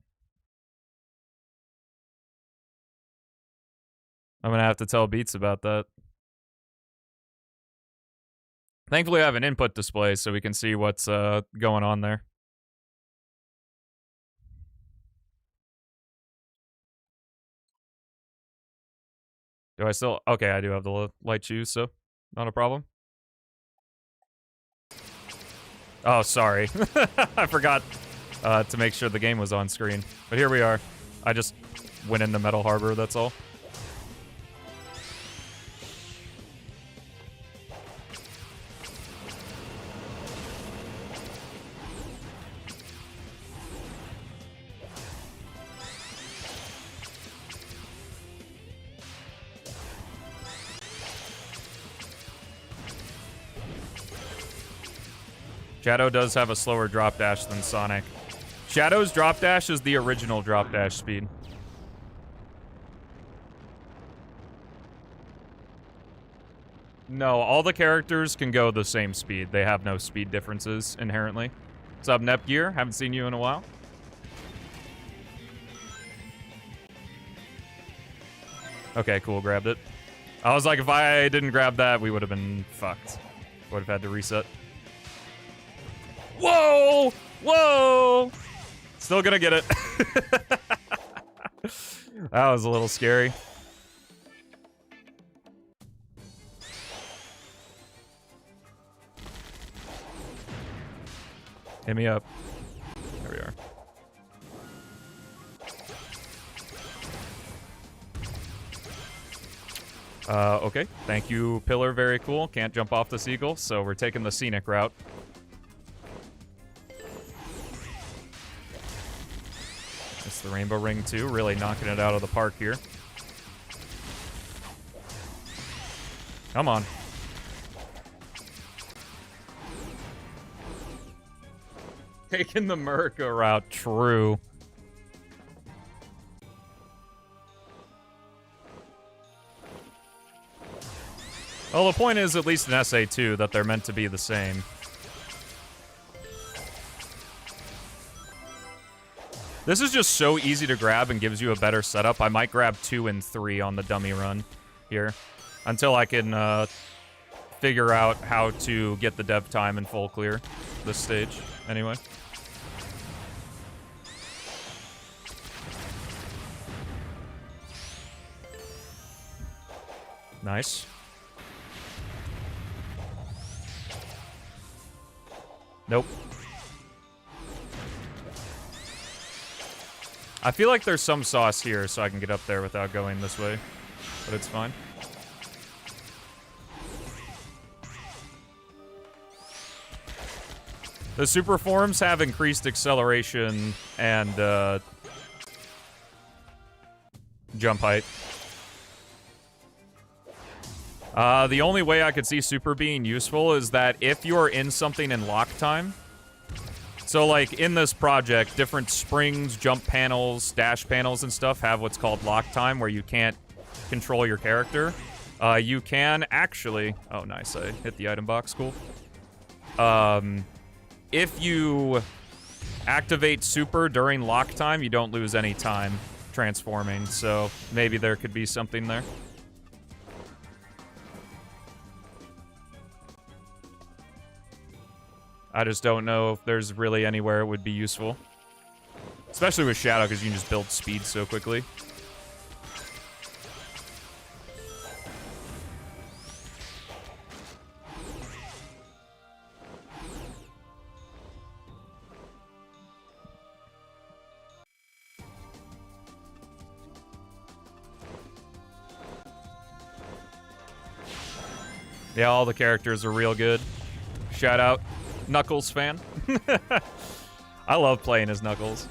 I'm gonna have to tell Beats about that. Thankfully, I have an input display so we can see what's going on there. Do I still... Okay, I do have the light shoes, so not a problem. Oh, sorry. I forgot to make sure the game was on screen. But here we are. I just went into Metal Harbor, that's all. Shadow does have a slower drop dash than Sonic. Shadow's drop dash is the original drop dash speed. No, all the characters can go the same speed. They have no speed differences inherently. What's up, Nepgear? Haven't seen you in a while. Okay, cool, grabbed it. I was like, if I didn't grab that, we would have been fucked. Would have had to reset. Whoa! Whoa! Still gonna get it. That was a little scary. Hit me up. There we are. Okay. Thank you, Pillar. Very cool. Can't jump off the seagull, so we're taking the scenic route. It's the Rainbow Ring, too. Really knocking it out of the park here. Come on. Taking the America route. True. Well, the point is, at least in SA2, that they're meant to be the same. This is just so easy to grab and gives you a better setup. I might grab 2 and 3 on the dummy run here. Until I can figure out how to get the dev time in full clear this stage, anyway. Nice. Nope. I feel like there's some sauce here, so I can get up there without going this way. But it's fine. The super forms have increased acceleration and jump height. The only way I could see super being useful is that if you're in something in lock time, So, like, in this project, different springs, jump panels, dash panels, and stuff have what's called lock time, where you can't control your character. You can actually... Oh, nice. I hit the item box. Cool. If you activate super during lock time, you don't lose any time transforming, so maybe there could be something there. I just don't know if there's really anywhere it would be useful. Especially with Shadow, because you can just build speed so quickly. Yeah, all the characters are real good. Shout out, Knuckles fan. I love playing as Knuckles.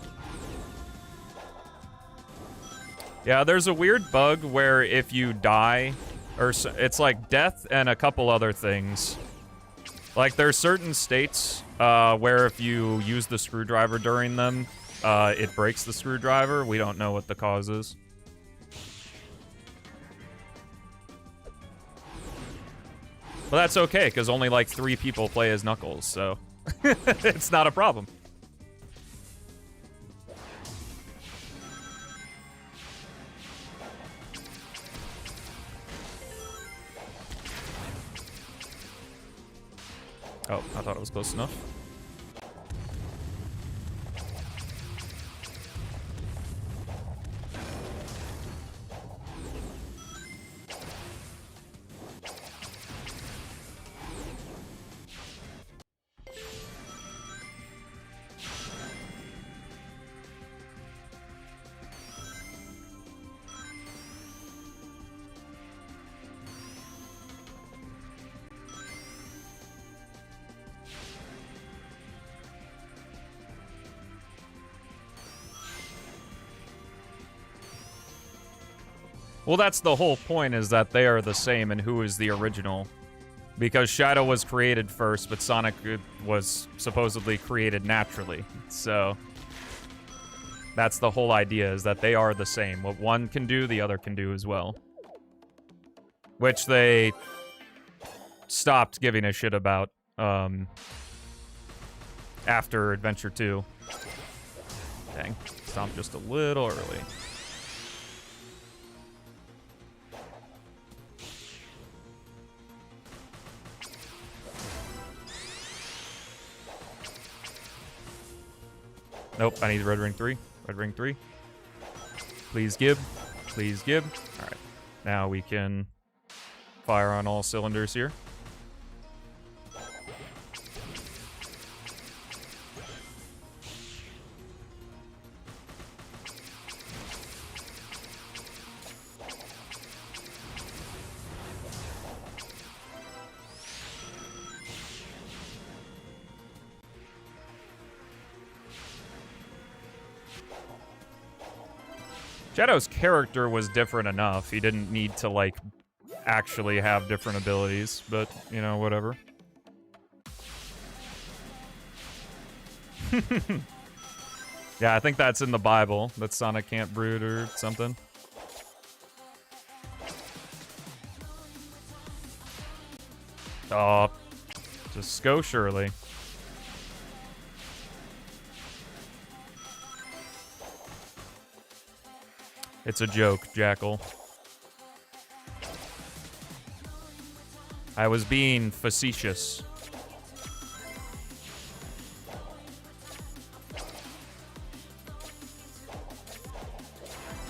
Yeah, there's a weird bug where if you die, or it's like death and a couple other things. Like there's certain states where if you use the screwdriver during them, it breaks the screwdriver. We don't know what the cause is. Well, that's okay, because only like 3 people play as Knuckles, so it's not a problem. Oh, I thought it was close enough. Well, that's the whole point, is that they are the same and who is the original. Because Shadow was created first, but Sonic was supposedly created naturally. So, that's the whole idea, is that they are the same. What one can do, the other can do as well. Which they stopped giving a shit about after Adventure 2. Dang, stomped just a little early. Nope, I need red ring 3. Red ring 3. Please give. Please give. Alright. Now we can fire on all cylinders here. Shadow's character was different enough. He didn't need to, like, actually have different abilities, but, you know, whatever. Yeah, I think that's in the Bible, that Sonic can't brood or something. Oh, just go Shirley. It's a joke, Jackal. I was being facetious.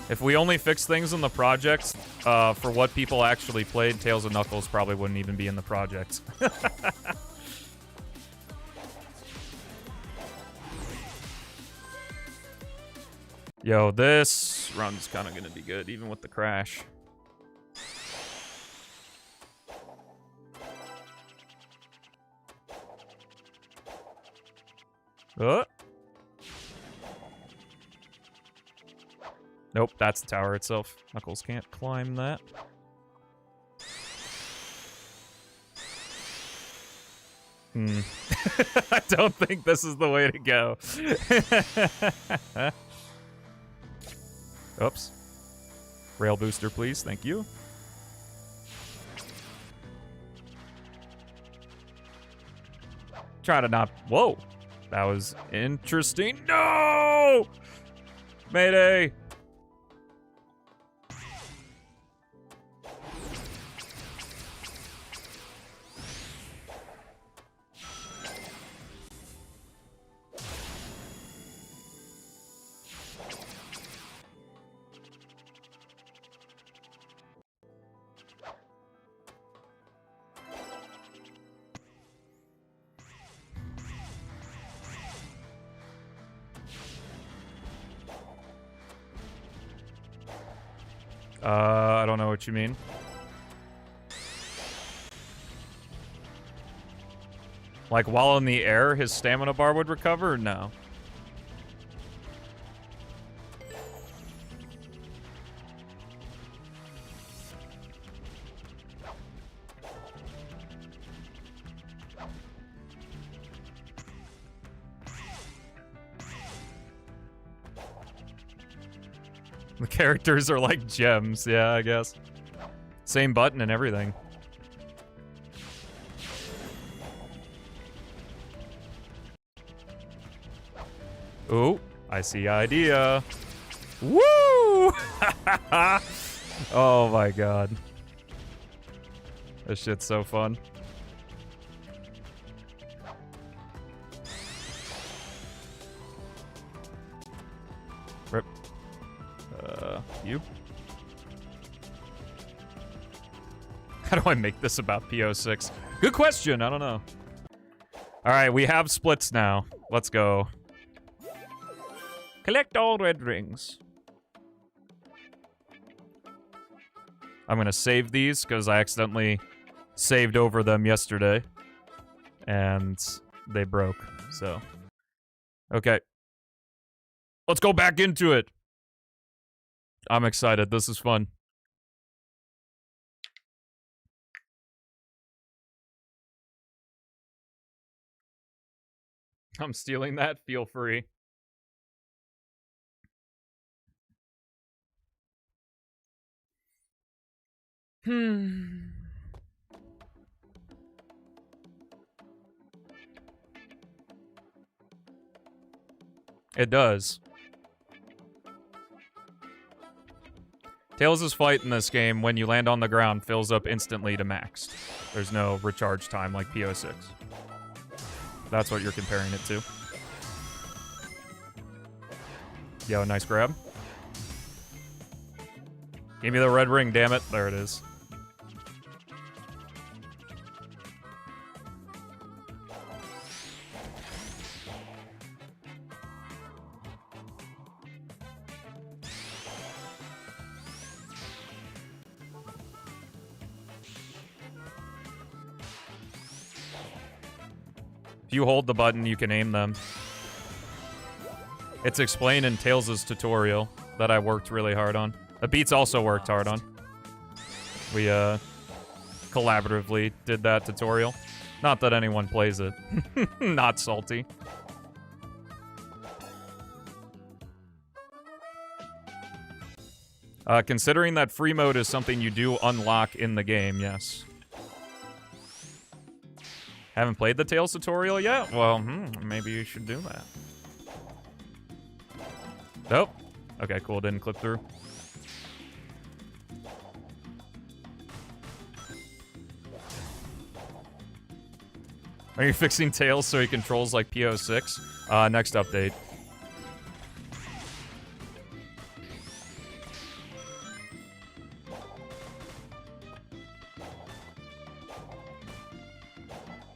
If we only fix things in the projects for what people actually played, Tails and Knuckles probably wouldn't even be in the project. Yo, this run's kind of gonna be good, even with the crash. Nope, that's the tower itself. Knuckles can't climb that. I don't think this is the way to go. Oops. Rail booster, please. Thank you. Try to not... Whoa. That was interesting. No! Mayday! I don't know what you mean. Like, while in the air, his stamina bar would recover, or no? The characters are like gems, yeah, I guess. Same button and everything. Ooh, I see idea. Woo! Oh my god. This shit's so fun. Rip. You? How do I make this about PO6? Good question, I don't know. Alright, we have splits now. Let's go. Collect all red rings. I'm gonna save these, because I accidentally saved over them yesterday. And they broke, so. Okay. Let's go back into it. I'm excited. This is fun. I'm stealing that. Feel free. It does. Tails' fight in this game, when you land on the ground, fills up instantly to max. There's no recharge time like PO6. That's what you're comparing it to. Yo, nice grab. Give me the red ring, damn it. There it is. If you hold the button, you can aim them. It's explained in Tails' tutorial that I worked really hard on. The Beats also worked hard on. We, collaboratively did that tutorial. Not that anyone plays it. Not salty. Considering that free mode is something you do unlock in the game, yes. Haven't played the Tails tutorial yet? Well, maybe you should do that. Nope. Okay, cool. Didn't clip through. Are you fixing Tails so he controls like PO6? Next update.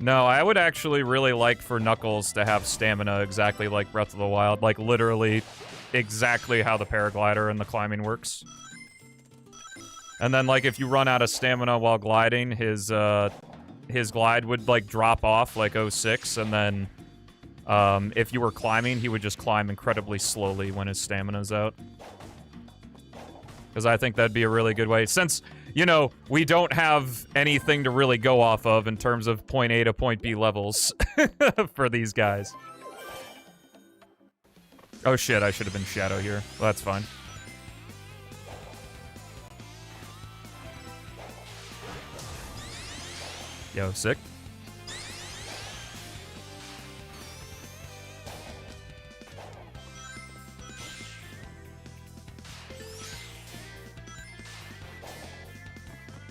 No, I would actually really like for Knuckles to have stamina exactly like Breath of the Wild. Like, literally exactly how the paraglider and the climbing works. And then, like, if you run out of stamina while gliding, his glide would, like, drop off like 06, and then, if you were climbing, he would just climb incredibly slowly when his stamina's out. Because I think that'd be a really good way. Since, you know, we don't have anything to really go off of in terms of point A to point B levels for these guys. Oh shit, I should have been Shadow here. Well, that's fine. Yo, sick.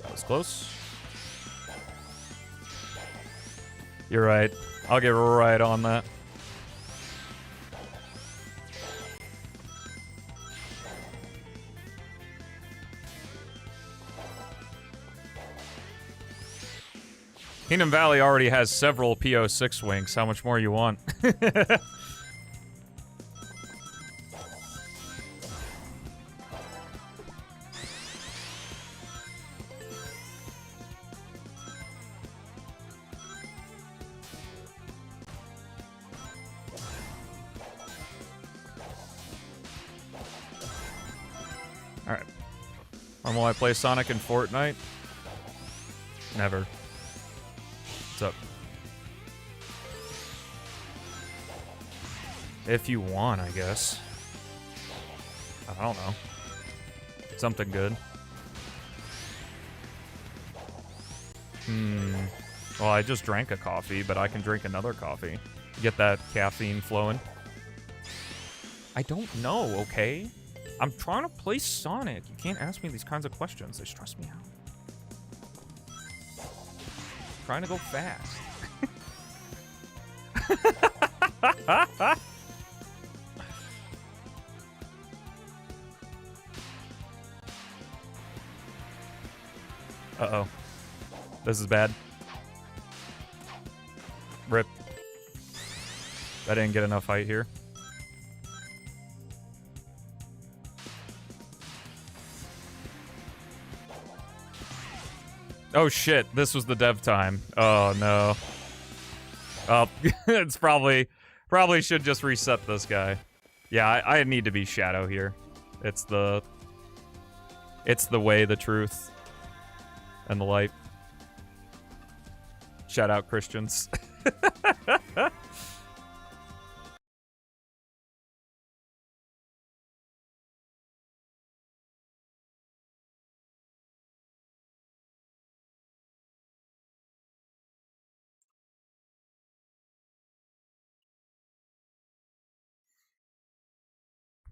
That was close. You're right. I'll get right on that. Kingdom Valley already has several PO6 winks. How much more you want? Alright. When will I play Sonic in Fortnite? Never. What's up? If you want, I guess. I don't know. Something good. Well, I just drank a coffee, but I can drink another coffee. Get that caffeine flowing. I don't know, okay? I'm trying to play Sonic. You can't ask me these kinds of questions. They stress me out. Trying to go fast. Uh-oh. This is bad. Rip. I didn't get enough height here. Oh shit, this was the dev time. Oh no. Oh, it's probably should just reset this guy. Yeah, I need to be Shadow here. It's the way, the truth, and the light. Shout out Christians.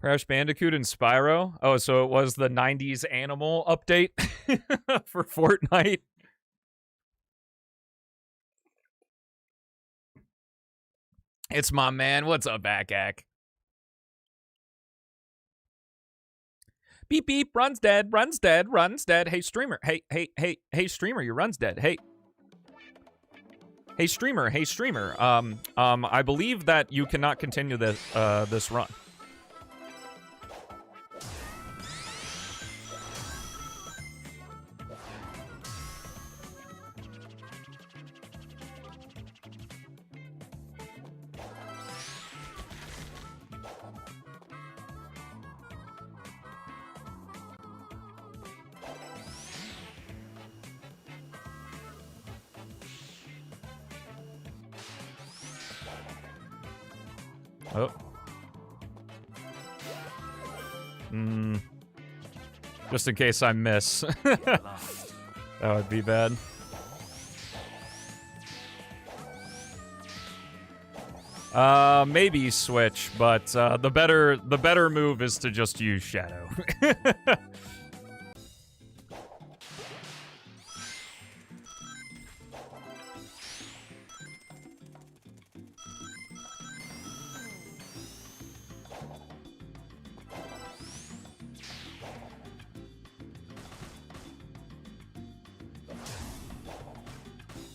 Crash Bandicoot and Spyro? Oh, so it was the 90s animal update for Fortnite? It's my man. What's up, Akak? Beep beep, run's dead, run's dead, run's dead. Hey, streamer. Hey, streamer, your run's dead. Hey, streamer, hey, streamer. I believe that you cannot continue this, this run. Oh. Just in case I miss. That would be bad. Maybe switch, but the better move is to just use Shadow.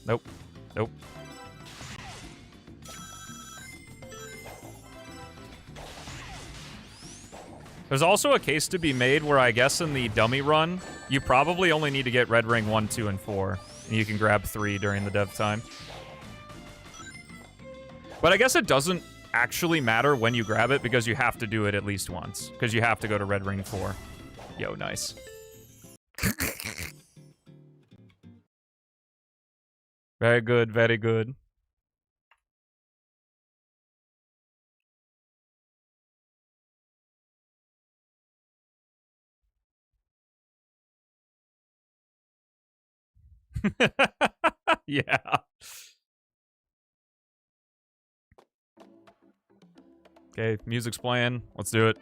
Nope. Nope. There's also a case to be made where I guess in the dummy run, you probably only need to get Red Ring 1, 2, and 4. And you can grab 3 during the dev time. But I guess it doesn't actually matter when you grab it because you have to do it at least once. Because you have to go to Red Ring 4. Yo, nice. Very good, very good. Yeah. Okay, music's playing. Let's do it.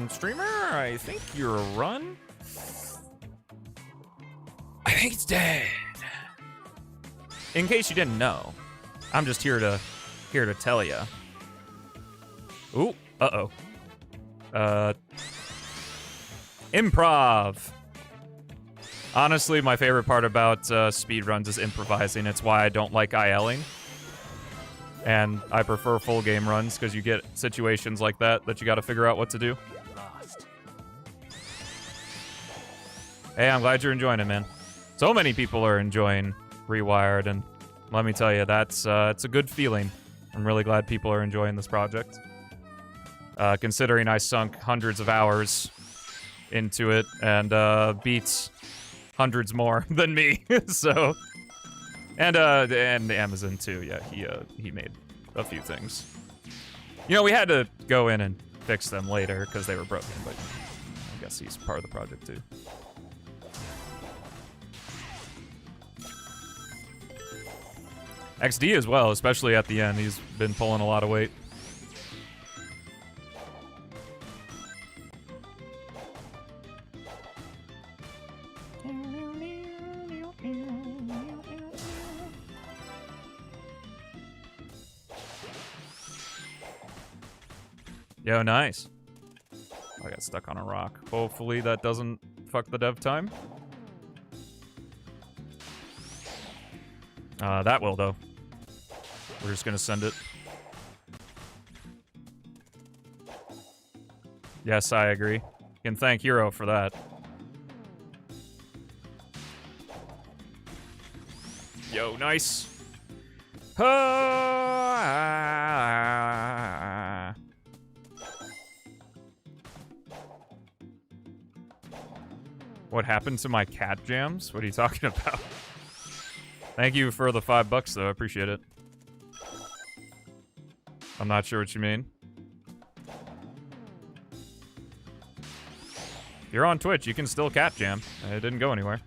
Streamer, I think you're a run. I think it's dead. In case you didn't know, I'm just here to tell ya. Ooh, uh-oh. Improv. Honestly, my favorite part about speedruns is improvising. It's why I don't like ILing. And I prefer full game runs, because you get situations like that you gotta figure out what to do. Hey, I'm glad you're enjoying it, man. So many people are enjoying Rewired, and let me tell you, it's a good feeling. I'm really glad people are enjoying this project. Considering I sunk hundreds of hours into it, and beats hundreds more than me, so... And Amazon too, yeah, he made a few things. You know, we had to go in and fix them later, because they were broken, but I guess he's part of the project too. XD as well, especially at the end. He's been pulling a lot of weight. Yo, nice. I got stuck on a rock. Hopefully that doesn't fuck the dev time. That will, though. We're just gonna send it. Yes, I agree. You can thank Hero for that. Yo, nice. What happened to my cat jams? What are you talking about? Thank you for the $5, though. I appreciate it. I'm not sure what you mean. If you're on Twitch, you can still cat jam. It didn't go anywhere.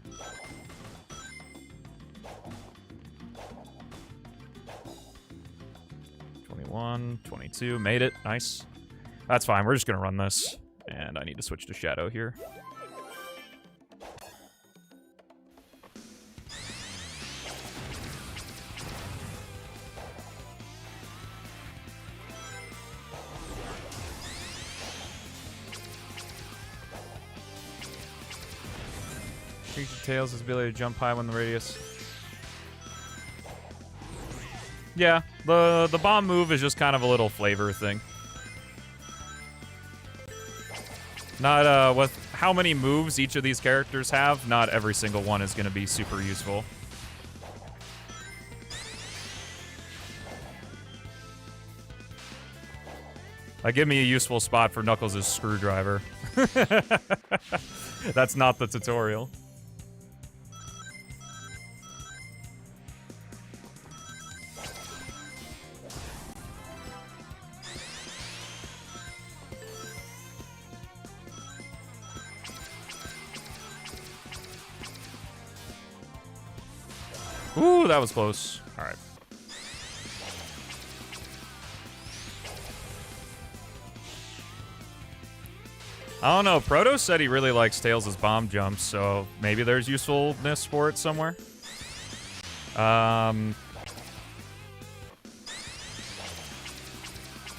$21, $22, made it. Nice. That's fine. We're just gonna run this. And I need to switch to Shadow here. Tails' ability to jump high when the radius. Yeah, the bomb move is just kind of a little flavor thing. Not, with how many moves each of these characters have, not every single one is going to be super useful. Give me a useful spot for Knuckles' screwdriver. That's not the tutorial. Ooh, that was close. All right. I don't know. Proto said he really likes Tails' bomb jumps, so maybe there's usefulness for it somewhere.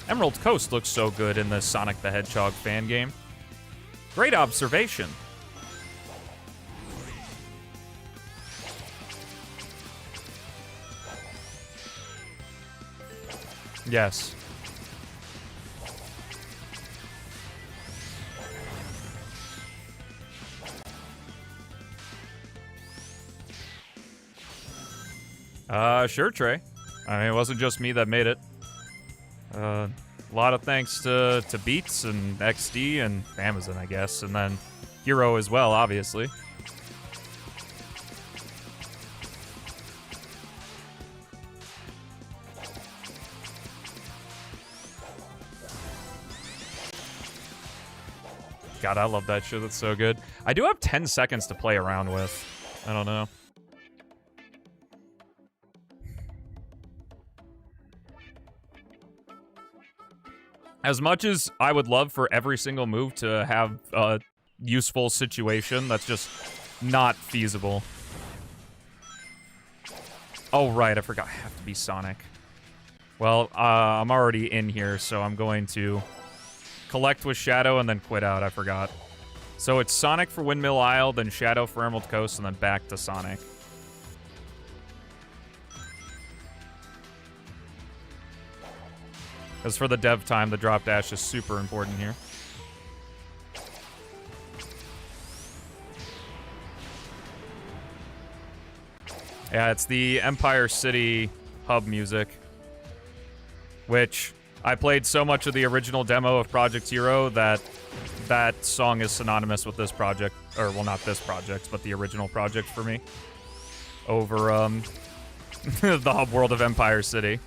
Emerald Coast looks so good in the Sonic the Hedgehog fan game. Great observation. Yes. Sure, Trey. I mean, it wasn't just me that made it. A lot of thanks to Beats and XD and Amazon, I guess, and then Hero as well, obviously. God, I love that shit. That's so good. I do have 10 seconds to play around with. I don't know. As much as I would love for every single move to have a useful situation, that's just not feasible. Oh, right, I forgot I have to be Sonic. Well, I'm already in here, so I'm going to collect with Shadow and then quit out, I forgot. So it's Sonic for Windmill Isle, then Shadow for Emerald Coast, and then back to Sonic. As for the dev time, the drop dash is super important here. Yeah, it's the Empire City hub music, which I played so much of the original demo of Project Zero that that song is synonymous with this project, or well, not this project, but the original project for me. Over the hub world of Empire City.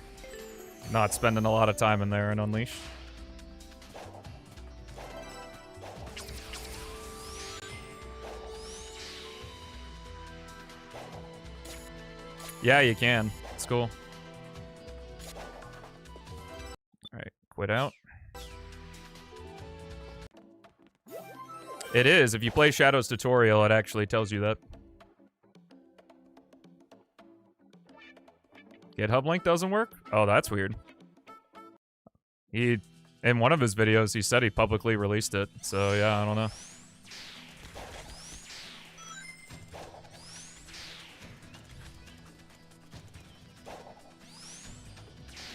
Not spending a lot of time in there in Unleashed. Yeah, you can. It's cool. Alright, quit out. It is. If you play Shadow's tutorial, it actually tells you that. GitHub link doesn't work? Oh, that's weird. In one of his videos, he said he publicly released it. So, yeah, I don't know.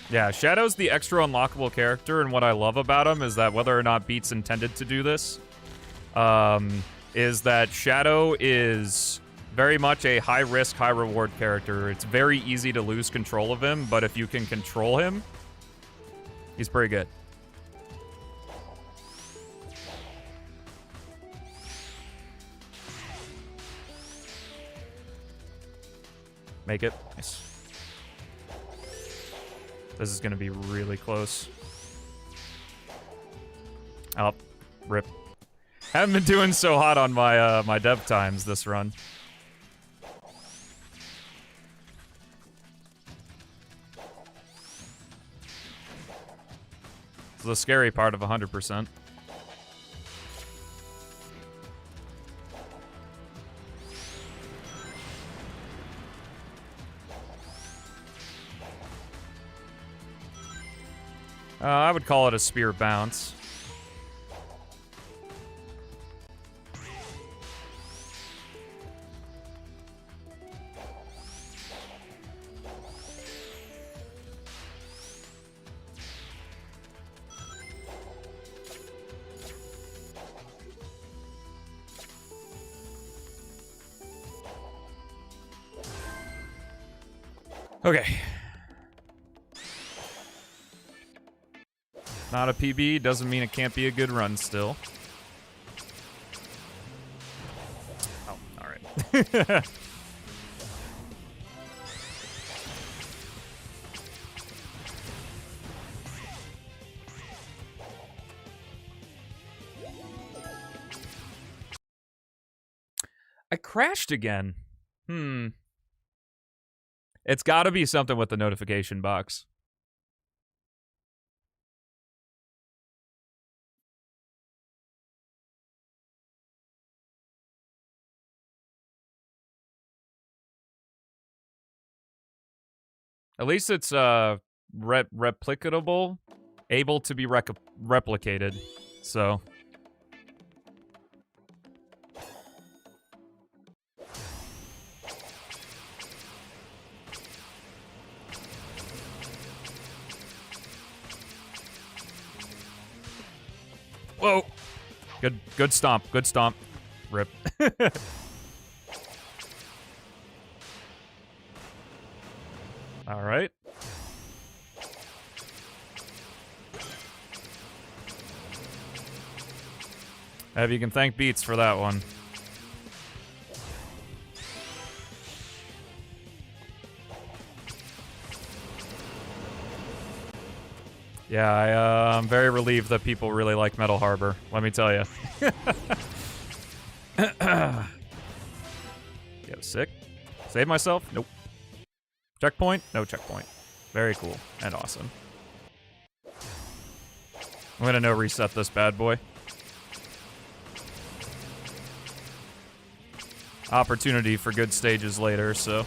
Yeah, Shadow's the extra unlockable character, and what I love about him is that whether or not Beats intended to do this, is that Shadow is very much a high-risk, high-reward character. It's very easy to lose control of him, but if you can control him, he's pretty good. Make it. Nice. This is going to be really close. Oh, rip. Haven't been doing so hot on my my dev times this run. It's the scary part of 100%. I would call it a spear bounce. Okay. Not a PB doesn't mean it can't be a good run still. Oh, alright. I crashed again. It's gotta be something with the notification box. At least it's replicatable, able to be replicated. So whoa. Good stomp. Good stomp. Rip. All right. Have you can thank Beats for that one. Yeah, I'm very relieved that people really like Metal Harbor. Let me tell you. Get sick. Save myself? Nope. Checkpoint? No checkpoint. Very cool and awesome. I'm gonna no reset this bad boy. Opportunity for good stages later, so.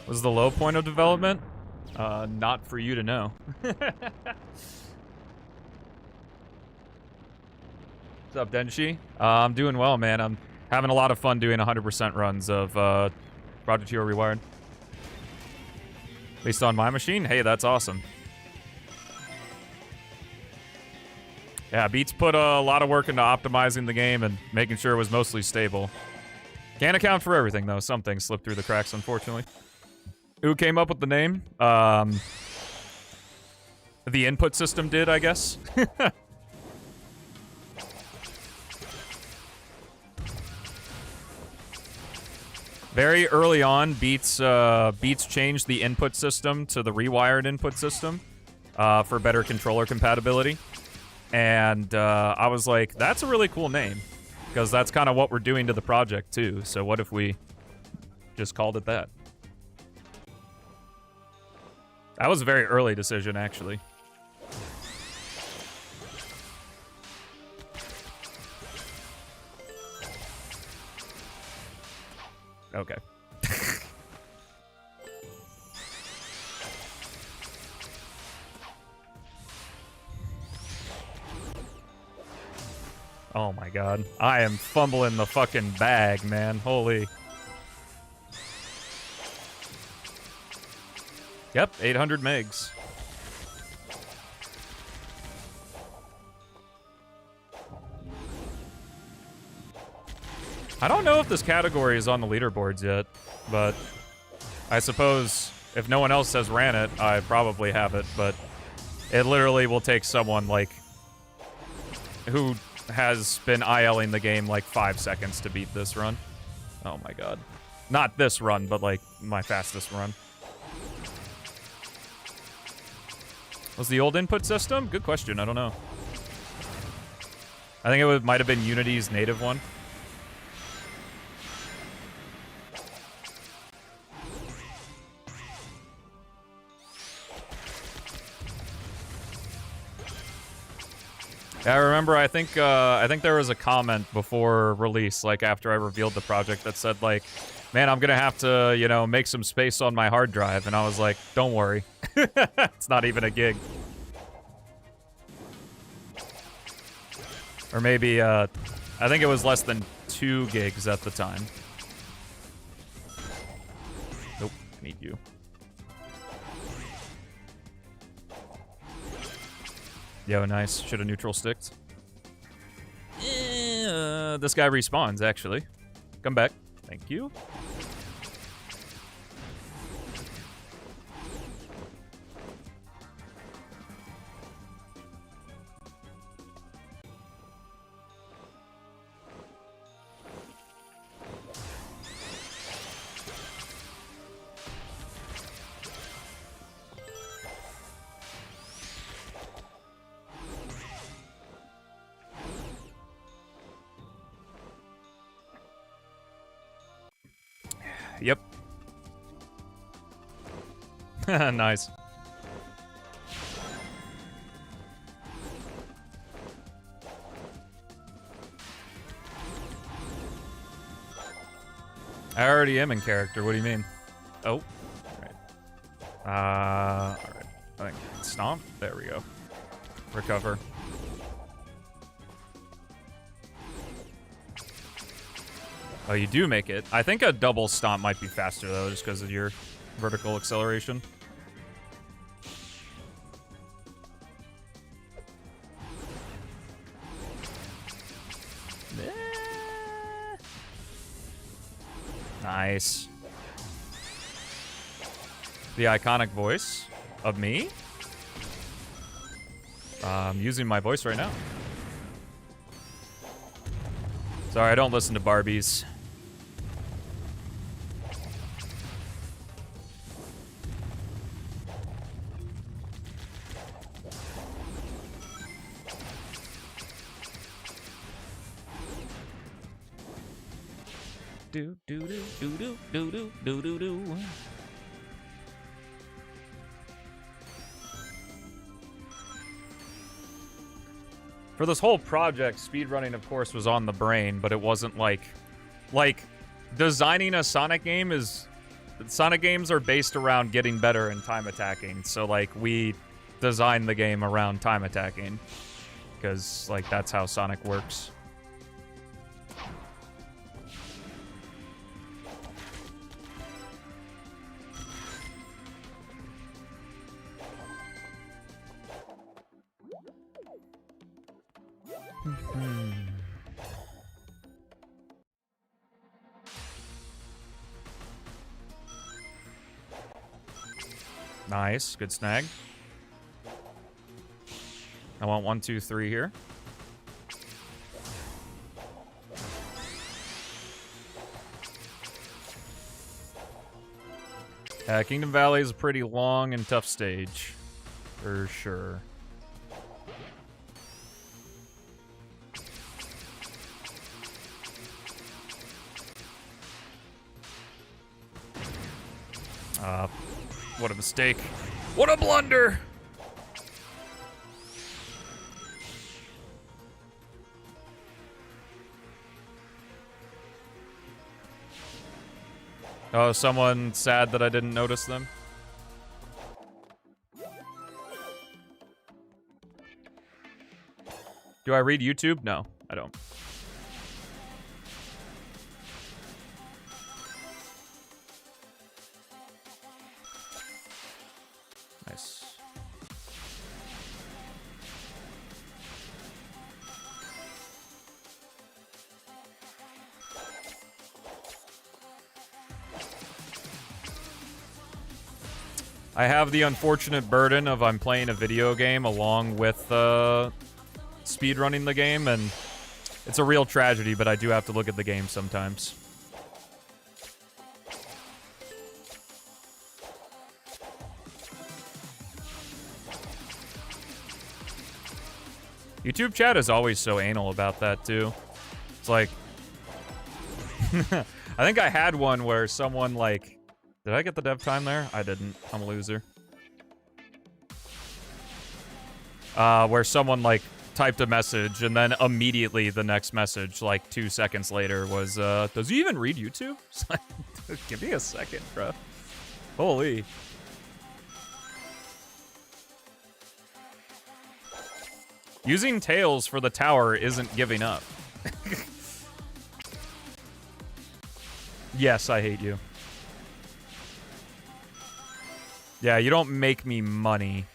Was the low point of development? Not for you to know. What's up, Denshi? I'm doing well, man. I'm having a lot of fun doing 100% runs of Project Hero Rewired. At least on my machine? Hey, that's awesome. Yeah, Beats put a lot of work into optimizing the game and making sure it was mostly stable. Can't account for everything, though. Some things slip through the cracks, unfortunately. Who came up with the name? The input system did, I guess. Very early on, Beats changed the input system to the Rewired input system for better controller compatibility. And I was like, that's a really cool name. Because that's kind of what we're doing to the project, too. So what if we just called it that? That was a very early decision, actually. Okay. Oh my god. I am fumbling the fucking bag, man. Holy. Yep, 800 megs. I don't know if this category is on the leaderboards yet, but I suppose if no one else has ran it, I probably have it, but it literally will take someone, like, who has been ILing the game, like, 5 seconds to beat this run. Oh my god. Not this run, but, like, my fastest run. Was the old input system? Good question, I don't know. I think it might have been Unity's native one. Yeah, I remember, I think there was a comment before release, like after I revealed the project, that said like, man, I'm gonna have to, you know, make some space on my hard drive, and I was like, don't worry. It's not even a gig. Or maybe, I think it was less than 2 gigs at the time. Nope, need you. Yo, nice. Should have neutral sticked. This guy respawns, actually. Come back. Thank you. Yep. Nice. I already am in character. What do you mean? Oh. Alright. Alright. I think stomp. There we go. Recover. Oh, you do make it. I think a double stomp might be faster, though, just because of your vertical acceleration. Nice. The iconic voice of me. I'm using my voice right now. Sorry, I don't listen to Barbies. Do do do do do do do do do do. For this whole project, speedrunning, of course, was on the brain, but it wasn't like designing a Sonic game is... Sonic games are based around getting better in time attacking, so, like, we designed the game around time attacking, because, like, that's how Sonic works. Nice, good snag. I want 1, 2, 3 here. Kingdom Valley is a pretty long and tough stage, for sure. What a mistake. What a blunder! Oh, someone sad that I didn't notice them? Do I read YouTube? No, I don't. Nice. I have the unfortunate burden of I'm playing a video game along with speedrunning the game, and it's a real tragedy, but I do have to look at the game sometimes. YouTube chat is always so anal about that, too. It's like... I think I had one where someone, like... Did I get the dev time there? I didn't. I'm a loser. Where someone, like, typed a message, and then immediately the next message, like 2 seconds later, was, does he even read YouTube? It's like, give me a second, bro. Holy. Using tails for the tower isn't giving up. Yes, I hate you. Yeah, you don't make me money.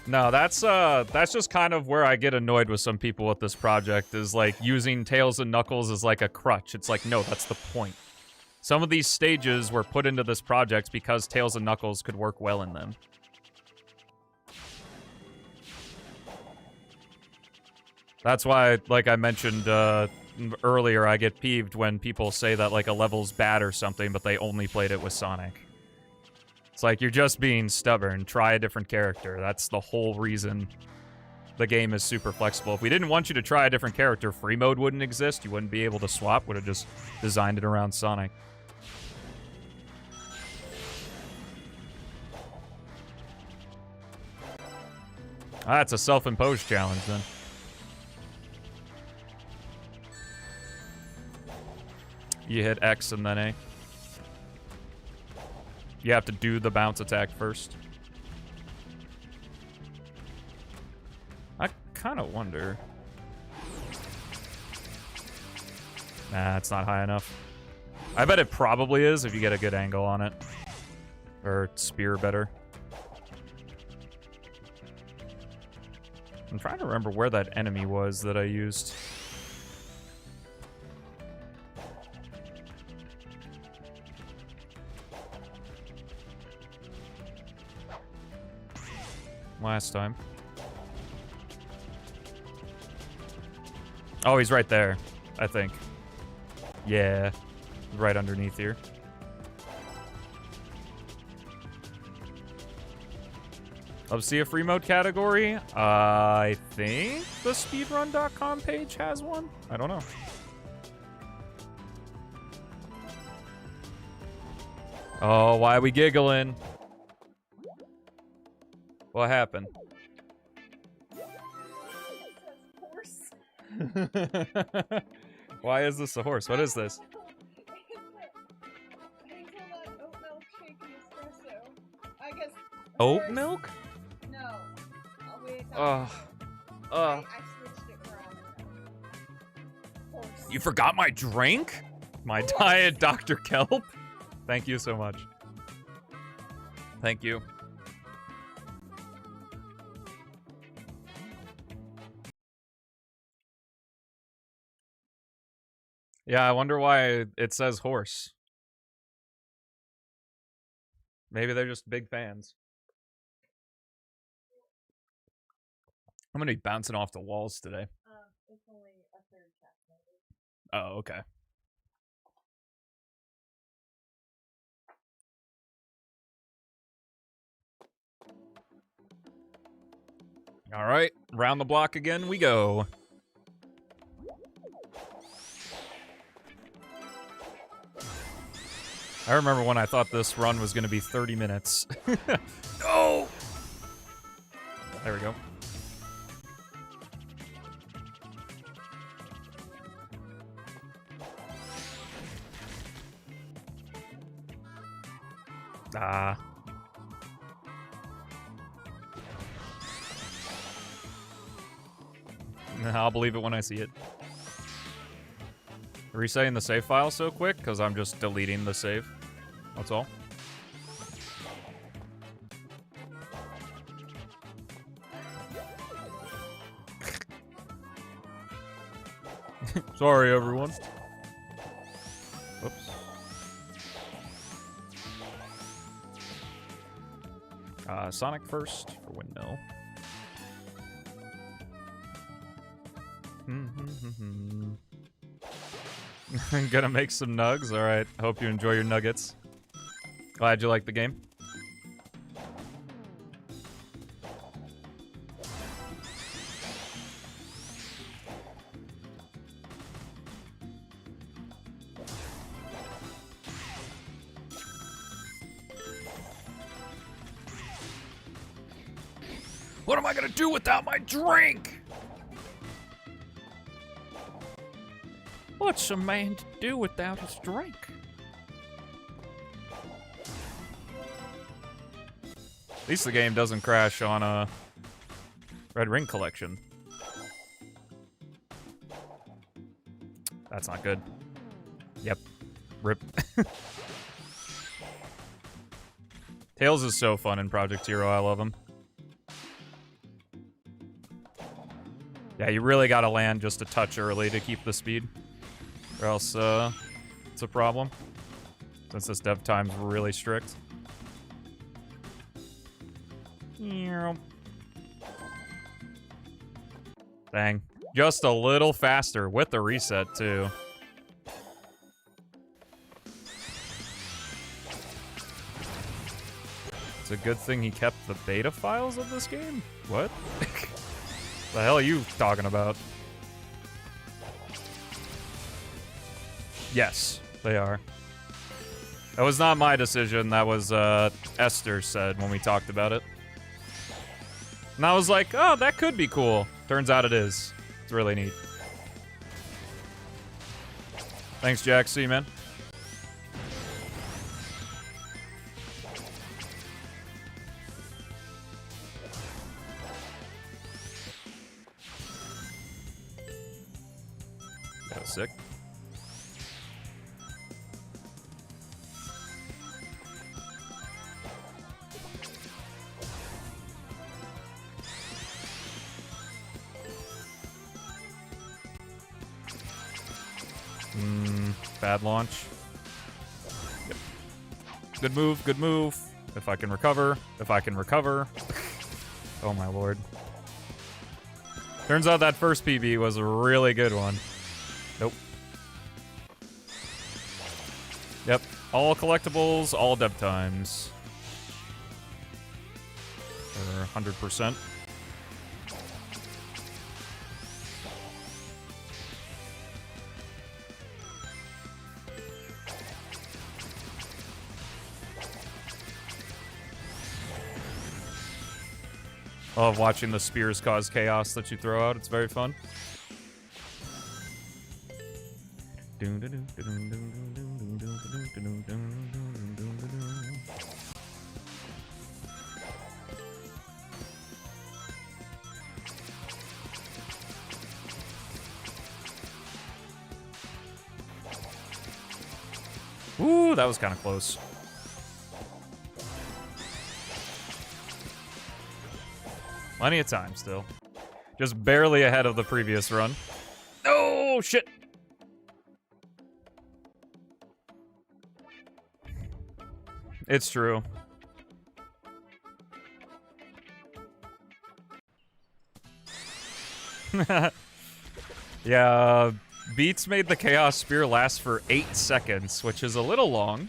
No, that's just kind of where I get annoyed with some people with this project, is like using Tails and Knuckles as like a crutch. It's like, no, that's the point. Some of these stages were put into this project because Tails and Knuckles could work well in them. That's why, like I mentioned earlier, I get peeved when people say that like a level's bad or something, but they only played it with Sonic. It's like, you're just being stubborn. Try a different character. That's the whole reason the game is super flexible. If we didn't want you to try a different character, free mode wouldn't exist. You wouldn't be able to swap. Would have just designed it around Sonic. Ah, that's a self-imposed challenge then. You hit X and then A. You have to do the bounce attack first. I kind of wonder. Nah, it's not high enough. I bet it probably is if you get a good angle on it. Or spear better. I'm trying to remember where that enemy was that I used. Last time. Oh, he's right there, I think. Yeah, right underneath here. Let's see a free mode category. I think the speedrun.com page has one. I don't know. Oh, why are we giggling? What happened? Why is this a horse? What is this? Oat milk? No. I switched it for horse. You forgot my drink? My diet Dr. Kelp? Thank you so much. Thank you. Yeah, I wonder why it says horse. Maybe they're just big fans. I'm gonna be bouncing off the walls today. It's only a third chapter. Oh, okay. All right, round the block again we go. I remember when I thought this run was going to be 30 minutes. No! There we go. Ah. I'll believe it when I see it. Resetting the save file so quick because I'm just deleting the save. That's all. Sorry, everyone. Whoops. Sonic first for windmill. I'm gonna make some nugs. Alright, hope you enjoy your nuggets. Glad you like the game. What am I gonna do without my drink? What's a man to do without his drink? At least the game doesn't crash on a Red Ring Collection. That's not good. Yep. Rip. Tails is so fun in Project Zero. I love him. Yeah, you really gotta land just a touch early to keep the speed. Or else, it's a problem. Since this dev time's really strict. Dang. Just a little faster with the reset, too. It's a good thing he kept the beta files of this game? What? The hell are you talking about? Yes, they are. That was not my decision. That was, Esther said when we talked about it. And I was like, oh, that could be cool. Turns out it is. It's really neat. Thanks, Jack. See you, man. That was sick. Bad launch. Yep. Good move, good move. If I can recover, if I can recover. Oh my lord. Turns out that first PB was a really good one. Nope. Yep. All collectibles, all dev times. For 100%. I love watching the spears cause chaos that you throw out. It's very fun. Ooh, that was kind of close. Plenty of time still. Just barely ahead of the previous run. Oh, shit. It's true. Yeah, Beats made the Chaos Spear last for 8 seconds, which is a little long.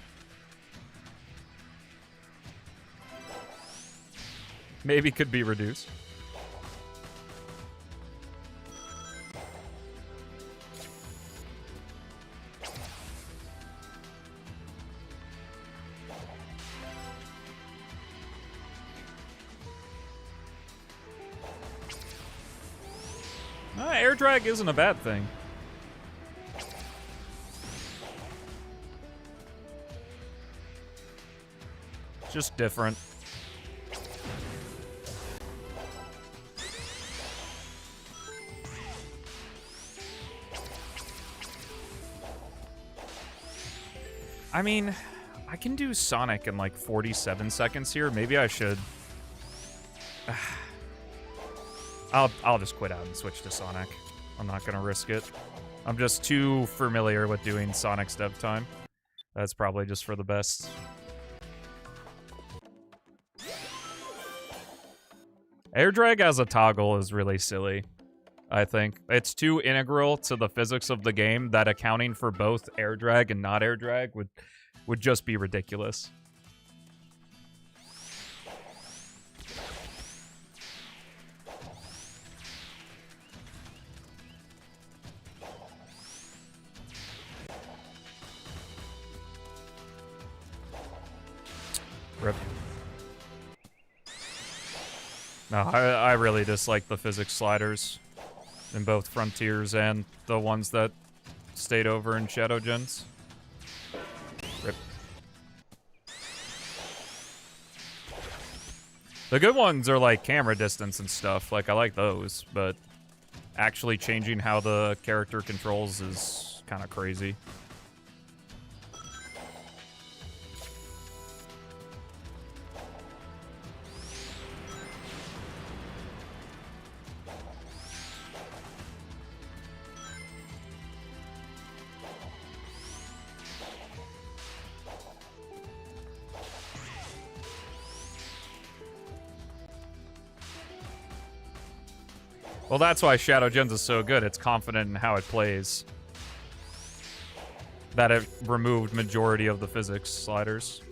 Maybe could be reduced. Air drag isn't a bad thing. It's just different. I mean, I can do Sonic in like 47 seconds here. Maybe I should. I'll just quit out and switch to Sonic. I'm not gonna risk it. I'm just too familiar with doing Sonic's dev time. That's probably just for the best. Air drag as a toggle is really silly, I think. It's too integral to the physics of the game that accounting for both air drag and not air drag would just be ridiculous. Rip. No, I really dislike the physics sliders in both Frontiers and the ones that stayed over in Shadow Gens. Rip. The good ones are like camera distance and stuff. Like, I like those, but actually changing how the character controls is kind of crazy. Well, that's why Shadow Gens is so good. It's confident in how it plays. That it removed majority of the physics sliders.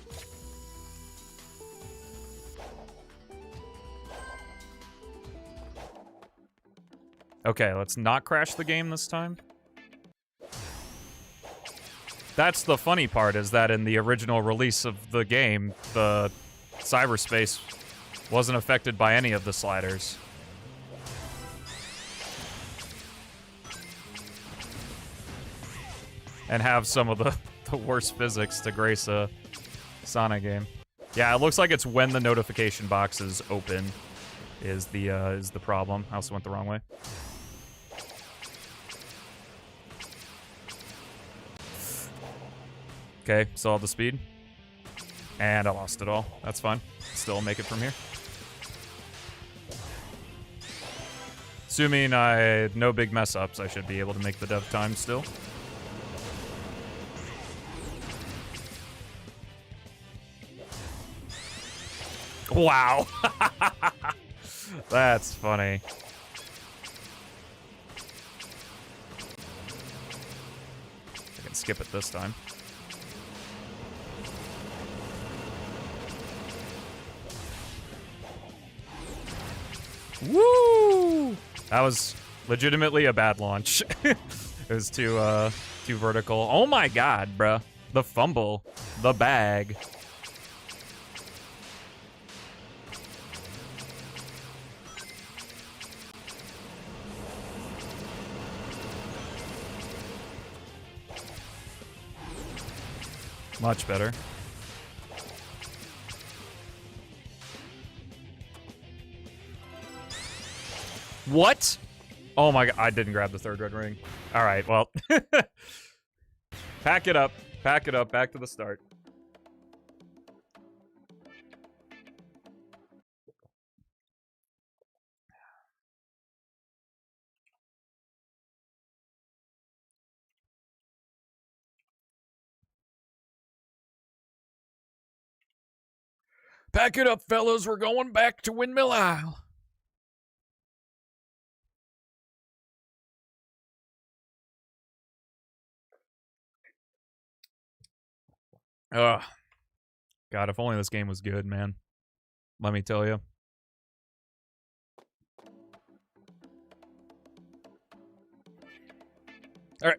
Okay, let's not crash the game this time. That's the funny part, is that in the original release of the game, the cyberspace Wasn't affected by any of the sliders. And have some of the worst physics to grace a Sonic game. Yeah, it looks like it's when the notification boxes open is the problem. I also went the wrong way. Okay, saw the speed. And I lost it all. That's fine. Still make it from here. Assuming I had no big mess ups, I should be able to make the dev time still. Wow. That's funny. I can skip it this time. Woo! That was legitimately a bad launch. It was too vertical. Oh my god, bruh. The fumble. The bag. Much better. What? Oh my god, I didn't grab the third red ring. All right, well. Pack it up. Pack it up. Back to the start. Pack it up, fellas. We're going back to Windmill Isle. Ugh. God, if only this game was good, man. Let me tell you. All right,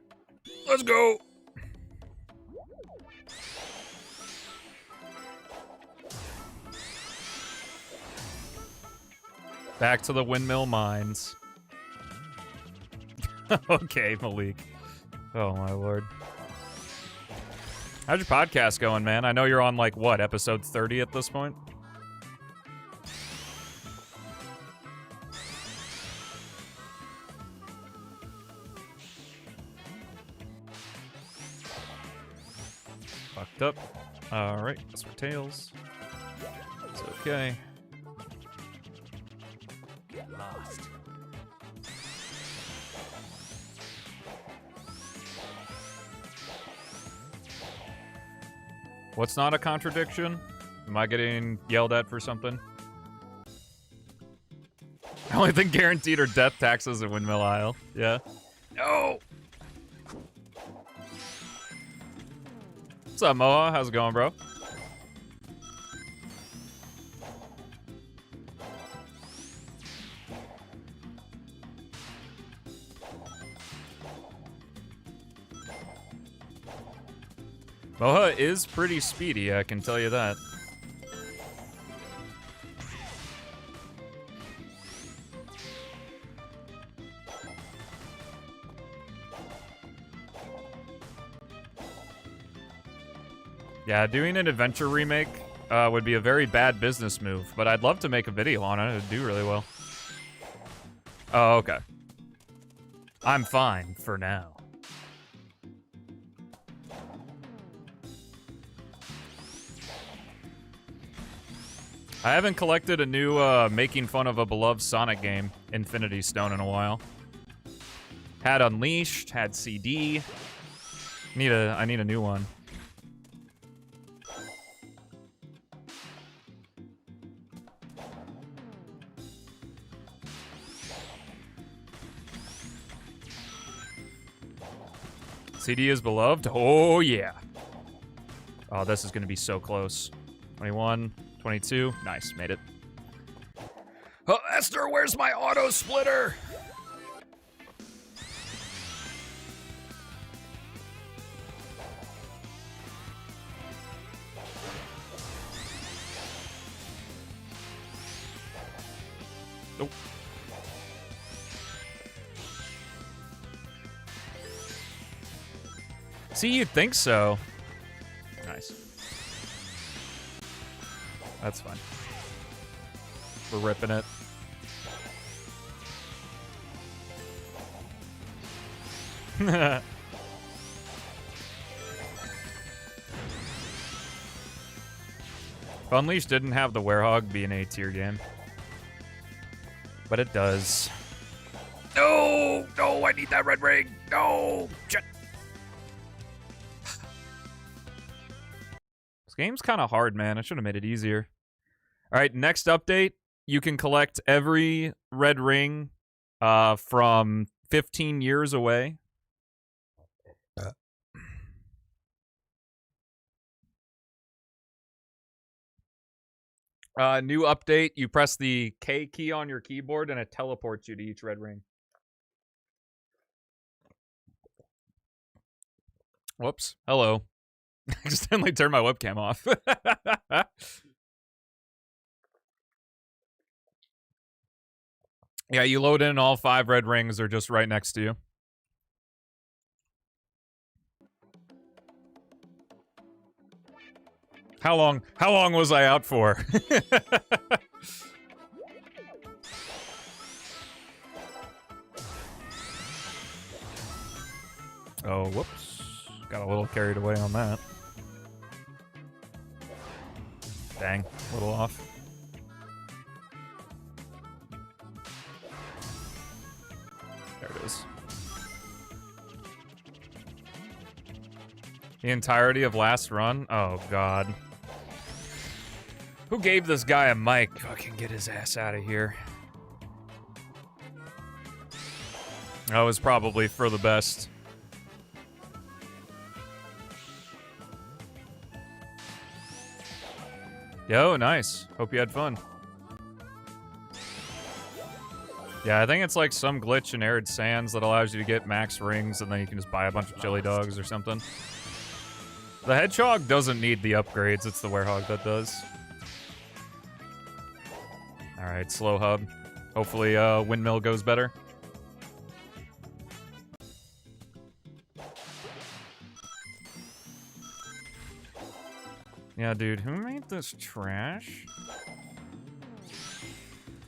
let's go. Back to the windmill mines. Okay, Malik. Oh, my lord. How's your podcast going, man? I know you're on, like, what, episode 30 at this point? Fucked up. Alright, that's for Tails. It's okay. Get lost. What's not a contradiction? Am I getting yelled at for something? The only thing guaranteed are death taxes at Windmill Isle. Yeah. No! What's up, Moa? How's it going, bro? Moha is pretty speedy, I can tell you that. Yeah, doing an adventure remake would be a very bad business move, but I'd love to make a video on it. It would do really well. Oh, okay. I'm fine for now. I haven't collected a new making fun of a beloved Sonic game, Infinity Stone, in a while. Had Unleashed, had CD. I need a new one. CD is beloved? Oh, yeah. Oh, this is going to be so close. 21, 22. Nice, made it. Oh, Esther, where's my auto splitter? Oh. See, you'd think so. Nice. That's fine. We're ripping it. If Unleashed didn't have the Werehog be an A-tier game. But it does. No! No, I need that red ring! No! Shit! This game's kind of hard, man. I should have made it easier. Alright, next update. You can collect every red ring from 15 years away. New update, you press the K key on your keyboard and it teleports you to each red ring. Whoops. Hello. I accidentally turned my webcam off. Yeah, you load in all 5 red rings are just right next to you. How long was I out for? Oh, whoops. Got a little carried away on that. Dang, a little off. There it is. The entirety of last run? Oh, God. Who gave this guy a mic? Fucking get his ass out of here. That was probably for the best. Yo, nice. Hope you had fun. Yeah, I think it's like some glitch in Arid Sands that allows you to get max rings and then you can just buy a bunch of chili dogs or something. The Hedgehog doesn't need the upgrades, it's the Werehog that does. Alright, slow hub. Hopefully Windmill goes better. Yeah, dude, who made this trash?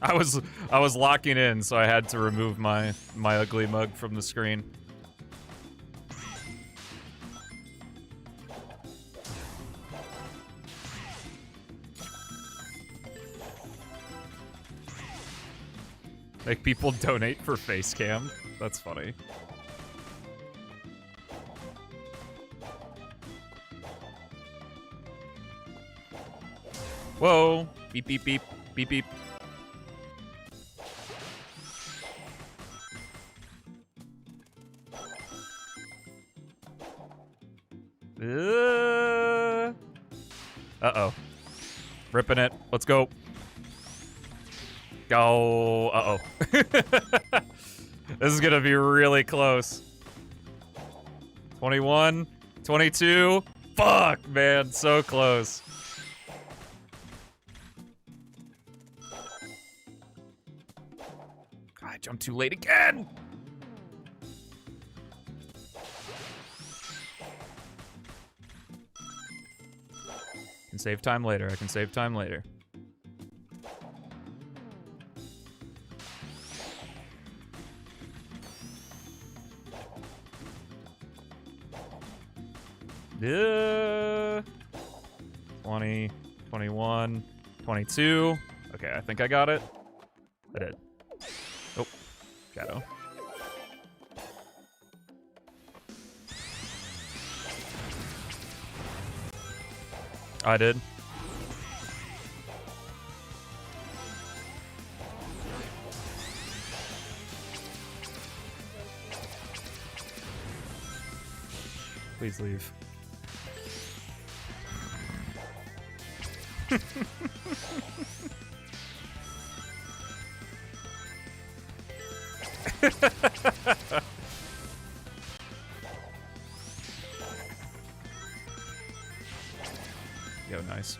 I was locking in, so I had to remove my ugly mug from the screen. Make people donate for face cam. That's funny. Whoa! Beep beep beep beep beep. Uh-oh. Ripping it. Let's go. Go. Uh-oh. This is gonna be really close. 21. 22. Fuck, man. So close. I jumped too late again. Can save time later. I can save time later. Yeah. 20, 21, 22. Okay, I think I got it. I did. Oh, shadow. I did. Please leave. Yo, nice.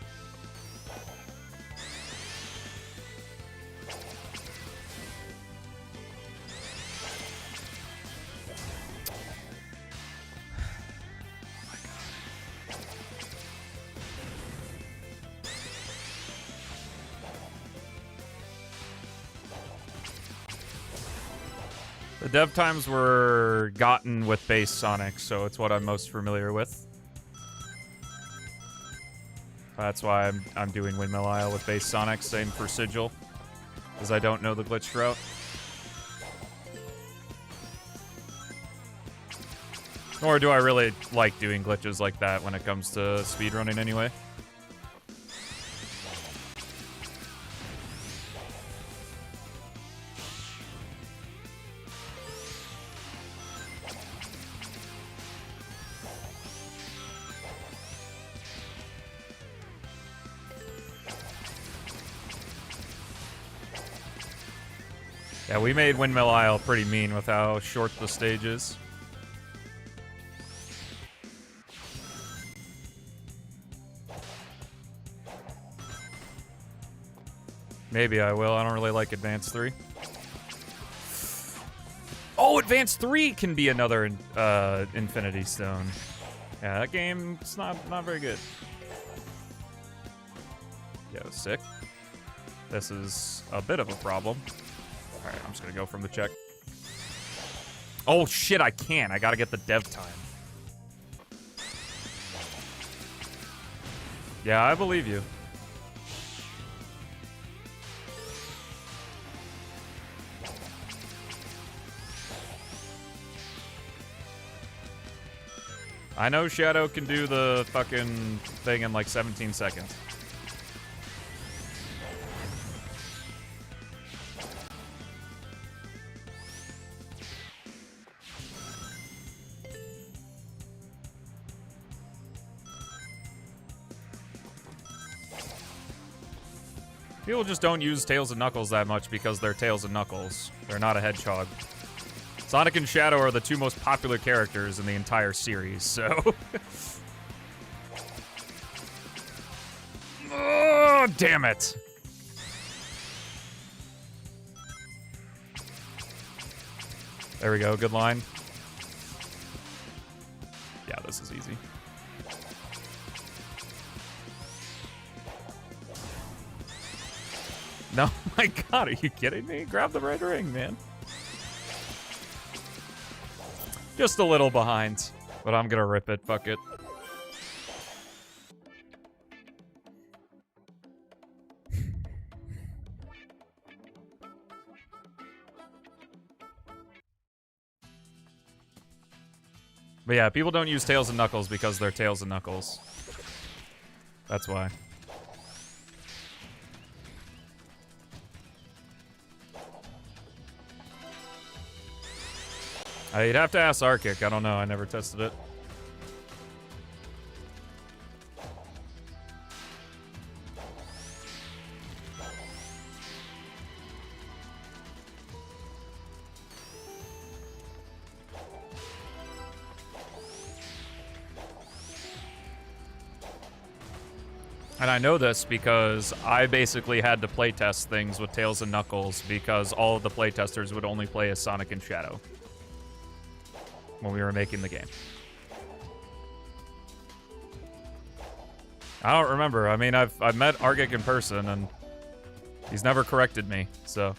The dev times were gotten with base Sonic, so it's what I'm most familiar with. That's why I'm doing Windmill Isle with base Sonic, same for Sigil, because I don't know the glitch route. Nor do I really like doing glitches like that when it comes to speedrunning anyway. Yeah, we made Windmill Isle pretty mean with how short the stage is. Maybe I will. I don't really like Advance 3. Oh, Advance 3 can be another Infinity Stone. Yeah, that game's not very good. Yo, sick. This is a bit of a problem. Alright, I'm just gonna go from the check. Oh shit, I can't. I gotta get the dev time. Yeah, I believe you. I know Shadow can do the fucking thing in like 17 seconds. People just don't use Tails and Knuckles that much because they're Tails and Knuckles. They're not a hedgehog. Sonic and Shadow are the two most popular characters in the entire series, so... Oh, damn it! There we go, good line. Yeah, this is easy. No, my god, are you kidding me? Grab the red ring, man. Just a little behind, but I'm gonna rip it, fuck it. But yeah, people don't use Tails and Knuckles because they're Tails and Knuckles. That's why. You'd have to ask Arkic. I don't know. I never tested it. And I know this because I basically had to playtest things with Tails and Knuckles because all of the playtesters would only play as Sonic and Shadow when we were making the game. I don't remember. I mean, I've met Argic in person, and he's never corrected me, so...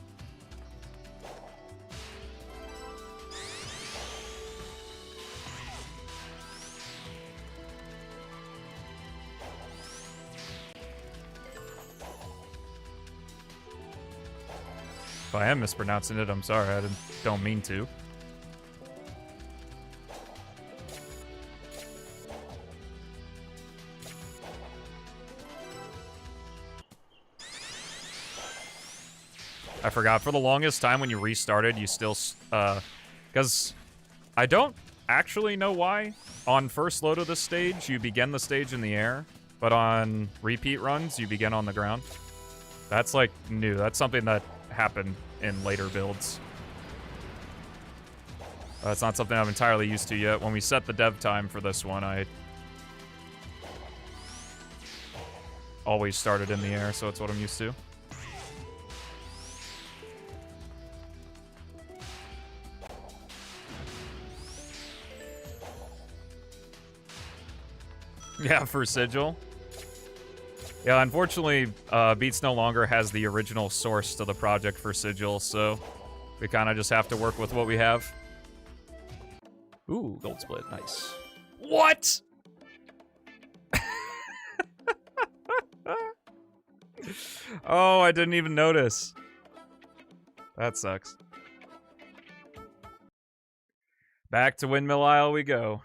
If I am mispronouncing it, I'm sorry. I don't mean to. I forgot, for the longest time when you restarted, you still, because I don't actually know why. On first load of this stage, you begin the stage in the air, but on repeat runs, you begin on the ground. That's, like, new. That's something that happened in later builds. It's not something I'm entirely used to yet. When we set the dev time for this one, I always started in the air, so it's what I'm used to. Yeah, for Sigil. Yeah, unfortunately, Beats no longer has the original source to the project for Sigil, so We kind of just have to work with what we have. Ooh, gold split. Nice. What? Oh, I didn't even notice. That sucks. Back to Windmill Isle we go.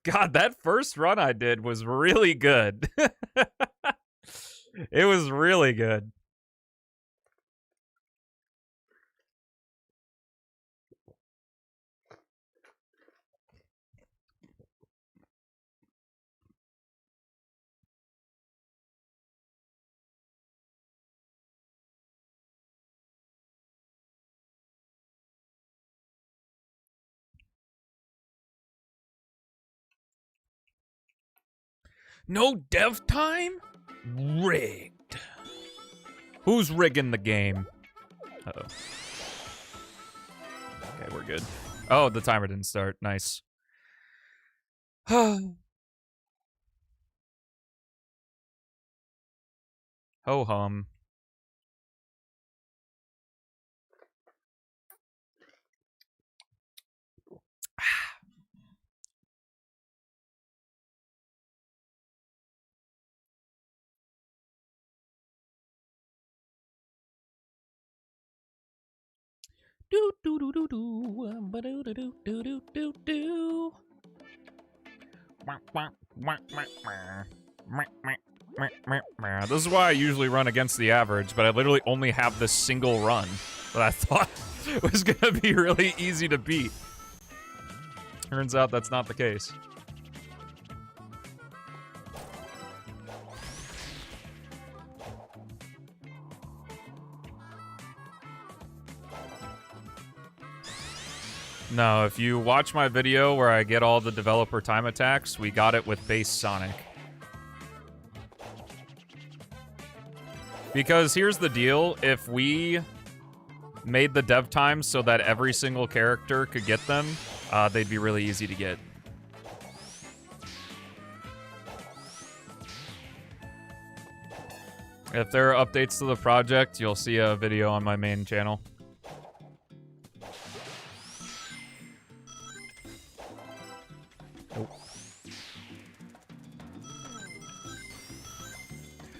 God, that first run I did was really good. It was really good. No dev time? Rigged. Who's rigging the game? Uh-oh. Okay, we're good. Oh, the timer didn't start. Nice. Ho hum. Do do do do do, ba do do do do do do do. This is why I usually run against the average, but I literally only have this single run that I thought was gonna be really easy to beat. Turns out that's not the case. No, if you watch my video where I get all the developer time attacks, we got it with base Sonic. Because here's the deal, if we made the dev times so that every single character could get them, they'd be really easy to get. If there are updates to the project, you'll see a video on my main channel.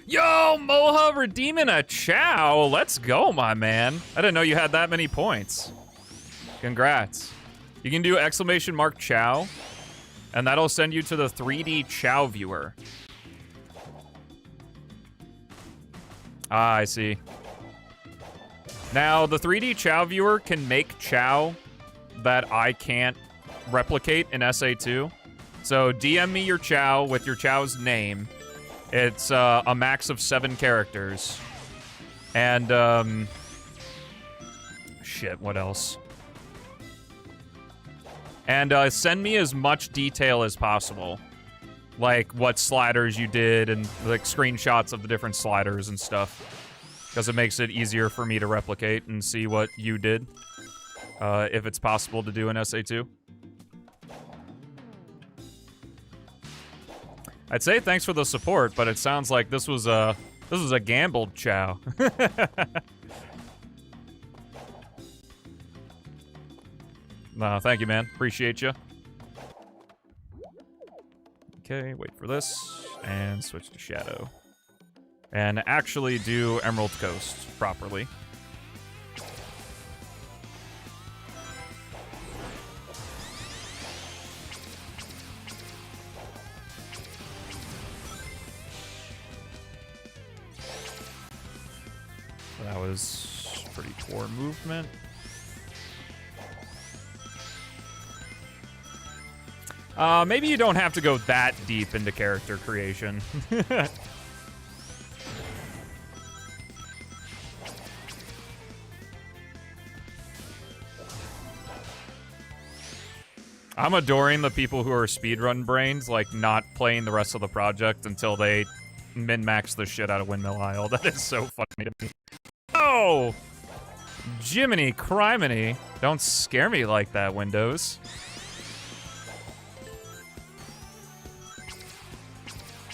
Yo, Moha redeeming a Chow. Let's go, my man. I didn't know you had that many points. Congrats. You can do ! Chow, and that'll send you to the 3D Chow viewer. Ah, I see. Now, the 3D Chow viewer can make Chow that I can't replicate in SA2. So DM me your Chow with your Chow's name. It's a max of 7 characters. And, shit, what else? And send me as much detail as possible. Like what sliders you did and like screenshots of the different sliders and stuff. Because it makes it easier for me to replicate and see what you did. If it's possible to do in SA2. I'd say thanks for the support, but it sounds like this was a gambled Chow. No, thank you, man. Appreciate you. Okay, wait for this, and switch to Shadow. And actually do Emerald Coast properly. That was pretty poor movement. Maybe you don't have to go that deep into character creation. I'm adoring the people who are speedrun brains, like not playing the rest of the project until they min-max the shit out of Windmill Isle. That is so funny to me. Oh! Jiminy criminy. Don't scare me like that, Windows.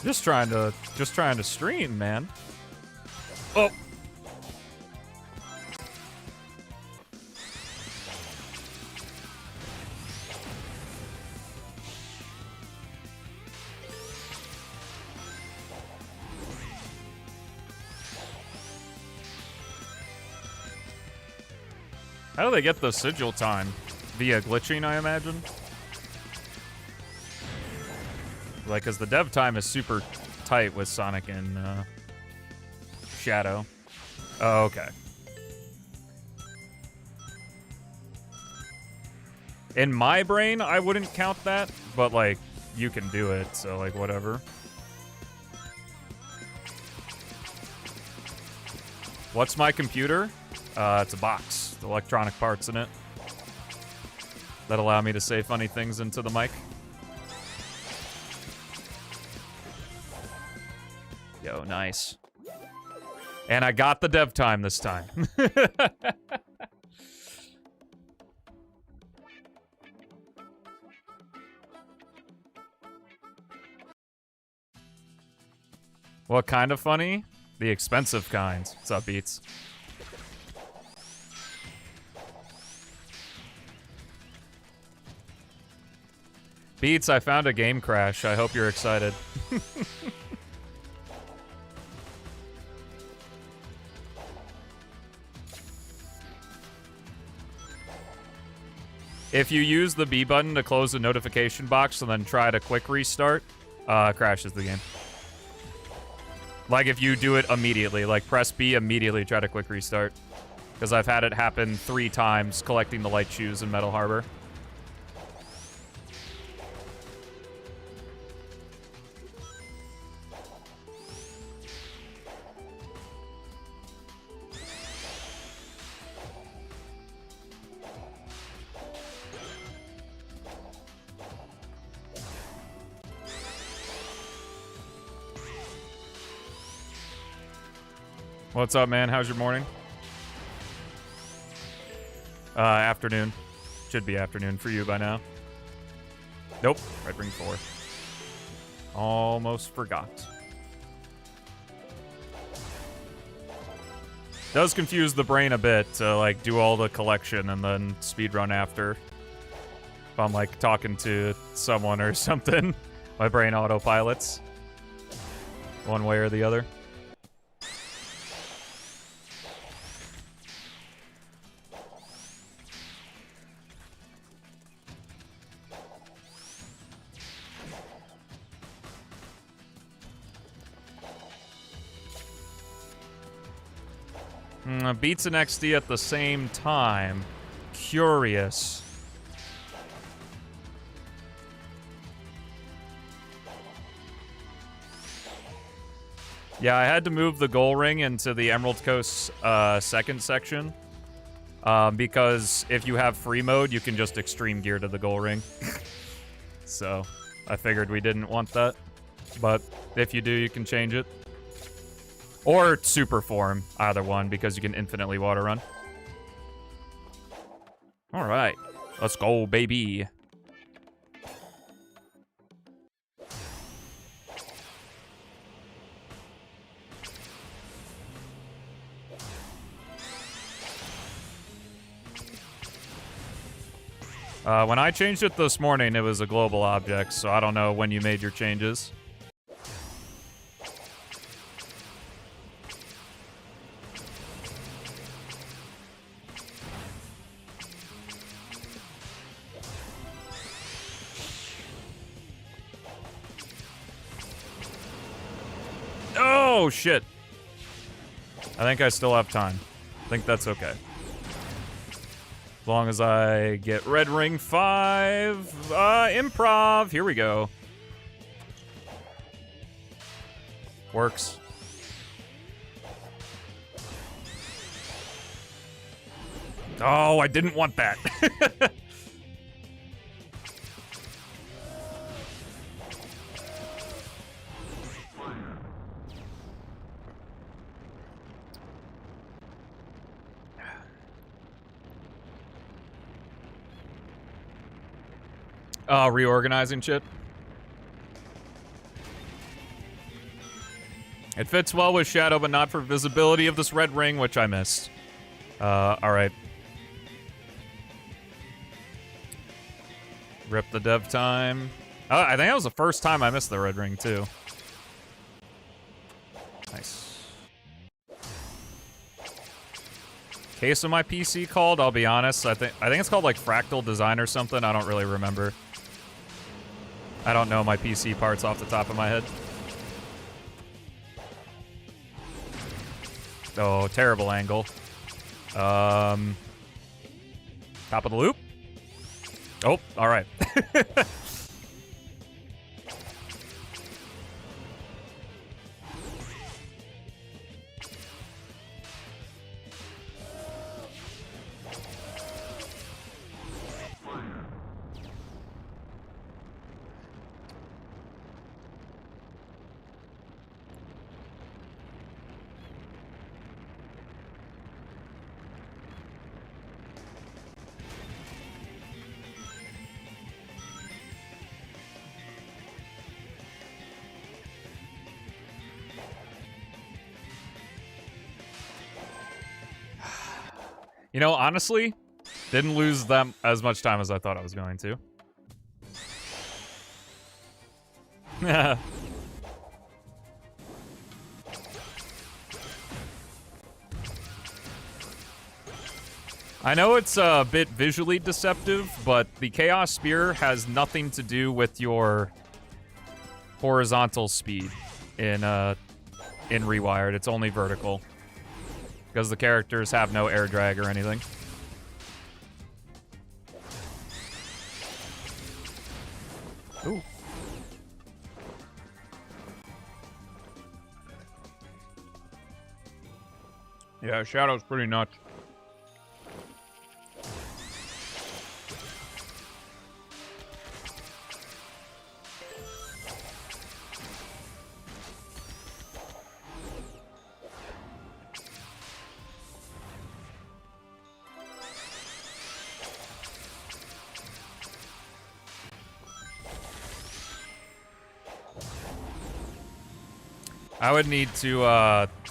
Just trying to stream, man. Oh! How do they get the sigil time? Via glitching, I imagine? Like, because the dev time is super tight with Sonic and Shadow. Oh, okay. In my brain, I wouldn't count that, but, like, you can do it, so, like, whatever. What's my computer? It's a box with electronic parts in it that allow me to say funny things into the mic. Yo, nice. And I got the dev time this time. What kind of funny? The expensive kind. What's up, Beats? Beats, I found a game crash. I hope you're excited. If you use the B button to close the notification box and then try to quick restart, crashes the game. Like if you do it immediately, like press B immediately, try to quick restart. Because I've had it happen 3 times collecting the light shoes in Metal Harbor. What's up, man? How's your morning? Afternoon. Should be afternoon for you by now. Nope. Red Ring 4. Almost forgot. Does confuse the brain a bit to, like, do all the collection and then speedrun after. If I'm, like, talking to someone or something. My brain autopilots. One way or the other. Beats and XD at the same time. Curious. Yeah, I had to move the goal ring into the Emerald Coast second section. Because if you have free mode, you can just extreme gear to the goal ring. So, I figured we didn't want that. But if you do, you can change it. Or super form, either one, because you can infinitely water run. Alright, let's go, baby. When I changed it this morning, it was a global object, so I don't know when you made your changes. Oh, shit. I think I still have time. I think that's okay. As long as I get Red Ring 5. Improv. Here we go. Works. Oh, I didn't want that. Reorganizing shit. It fits well with Shadow, but not for visibility of this red ring, which I missed. Alright. Rip the dev time. I think that was the first time I missed the red ring, too. Nice. case of my PC called? I'll be honest. I think it's called like Fractal Design or something. I don't really remember. I don't know my PC parts off the top of my head. Oh, terrible angle. Top of the loop. Oh, all right. You know, honestly, didn't lose them as much time as I thought I was going to. I know it's a bit visually deceptive, but the Chaos Spear has nothing to do with your horizontal speed in Rewired. It's only vertical. Because the characters have no air drag or anything. Ooh. Yeah, Shadow's pretty nuts. I would need to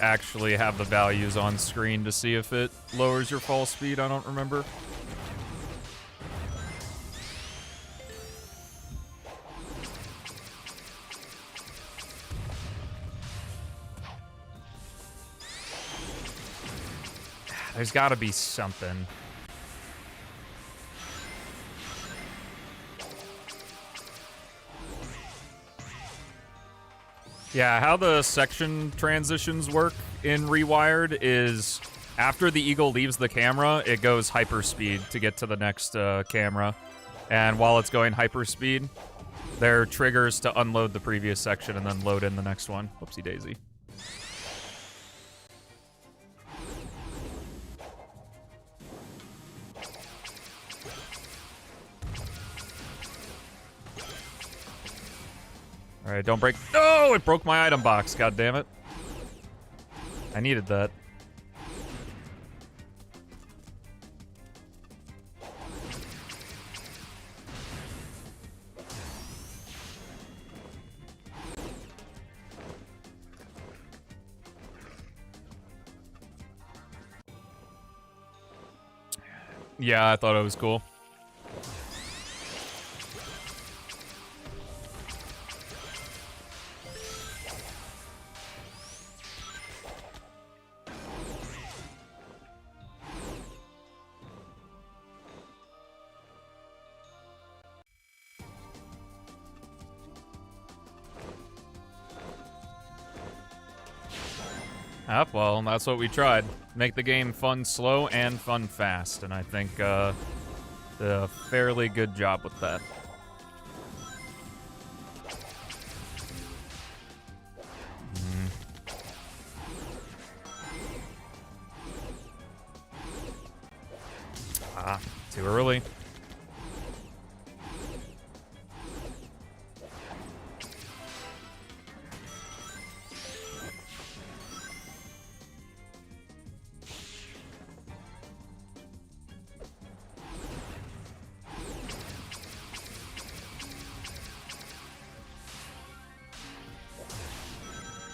actually have the values on screen to see if it lowers your fall speed. I don't remember. There's got to be something. Yeah, how the section transitions work in Rewired is after the eagle leaves the camera, it goes hyperspeed to get to the next camera. And while it's going hyperspeed, there are triggers to unload the previous section and then load in the next one. Whoopsie daisy. All right, don't break. No, it broke my item box. God damn it. I needed that. Yeah, I thought it was cool. Ah, well, that's what we tried. Make the game fun slow and fun fast, and I think did a fairly good job with that. Ah, too early.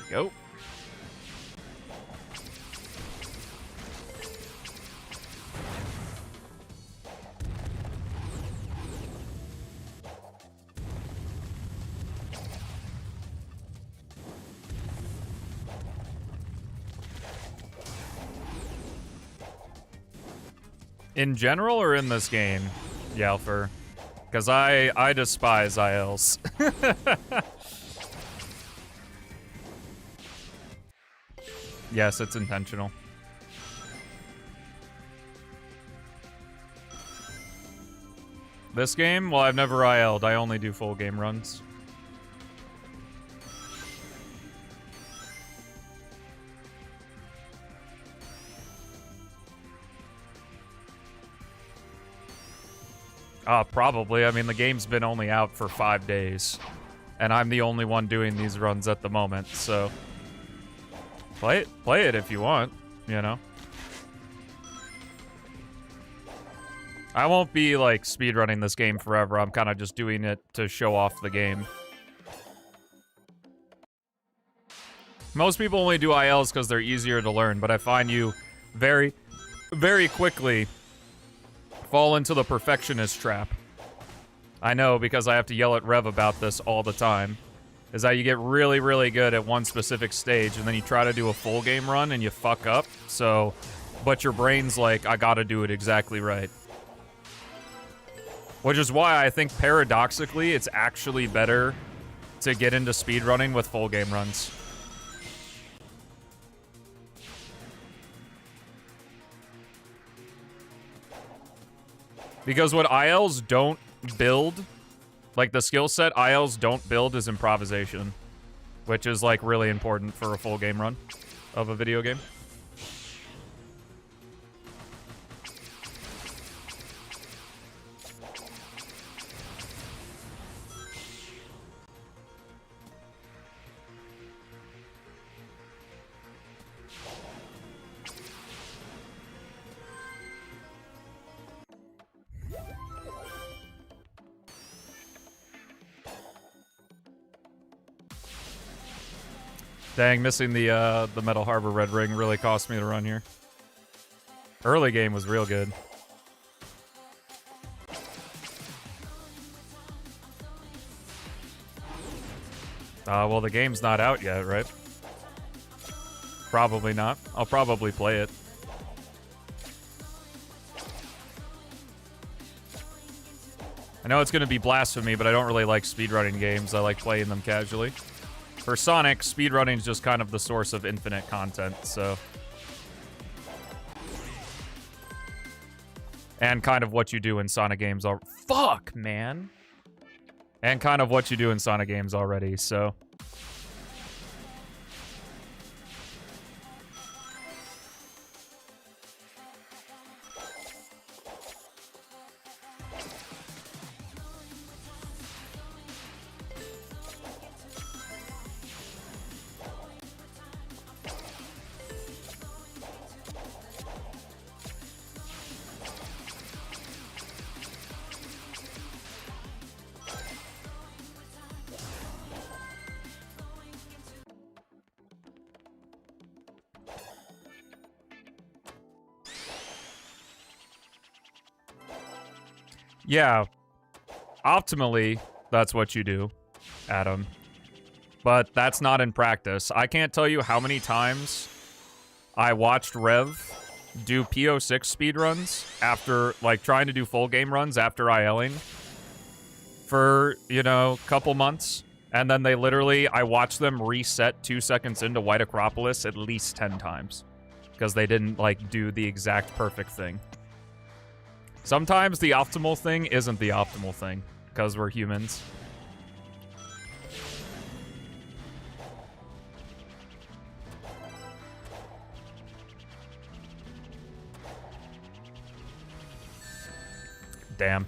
Go. In general or in this game, Yalfer? Because I despise ILs. Yes, it's intentional. This game? Well, I've never IL'd. I only do full game runs. Probably. I mean, the game's been only out for 5 days. And I'm the only one doing these runs at the moment, so... Play it if you want, you know? I won't be, like, speedrunning this game forever. I'm kind of just doing it to show off the game. Most people only do ILs because they're easier to learn, but I find you very, very quickly fall into the perfectionist trap. I know, because I have to yell at Rev about this all the time. Is that you get really, really good at one specific stage, and then you try to do a full game run, and you fuck up, so... But your brain's like, I gotta do it exactly right. Which is why I think, paradoxically, it's actually better to get into speedrunning with full game runs. Because what ILs don't build, like the skill set ILs don't build, is improvisation. Which is like really important for a full game run of a video game. Dang, missing the Metal Harbor Red Ring really cost me to run here. Early game was real good. Well, the game's not out yet, right? Probably not. I'll probably play it. I know it's gonna be blasphemy, but I don't really like speedrunning games. I like playing them casually. For Sonic, speedrunning is just kind of the source of infinite content, so... And kind of what you do in Sonic games are... Fuck, man! And kind of what you do in Sonic games already, so... Yeah, optimally, that's what you do, Adam. But that's not in practice. I can't tell you how many times I watched Rev do PO6 speedruns after, like, trying to do full game runs after ILing for, you know, a couple months. And then they literally, I watched them reset 2 seconds into White Acropolis at least 10 times. Because they didn't, like, do the exact perfect thing. Sometimes the optimal thing isn't the optimal thing, because we're humans. Damn.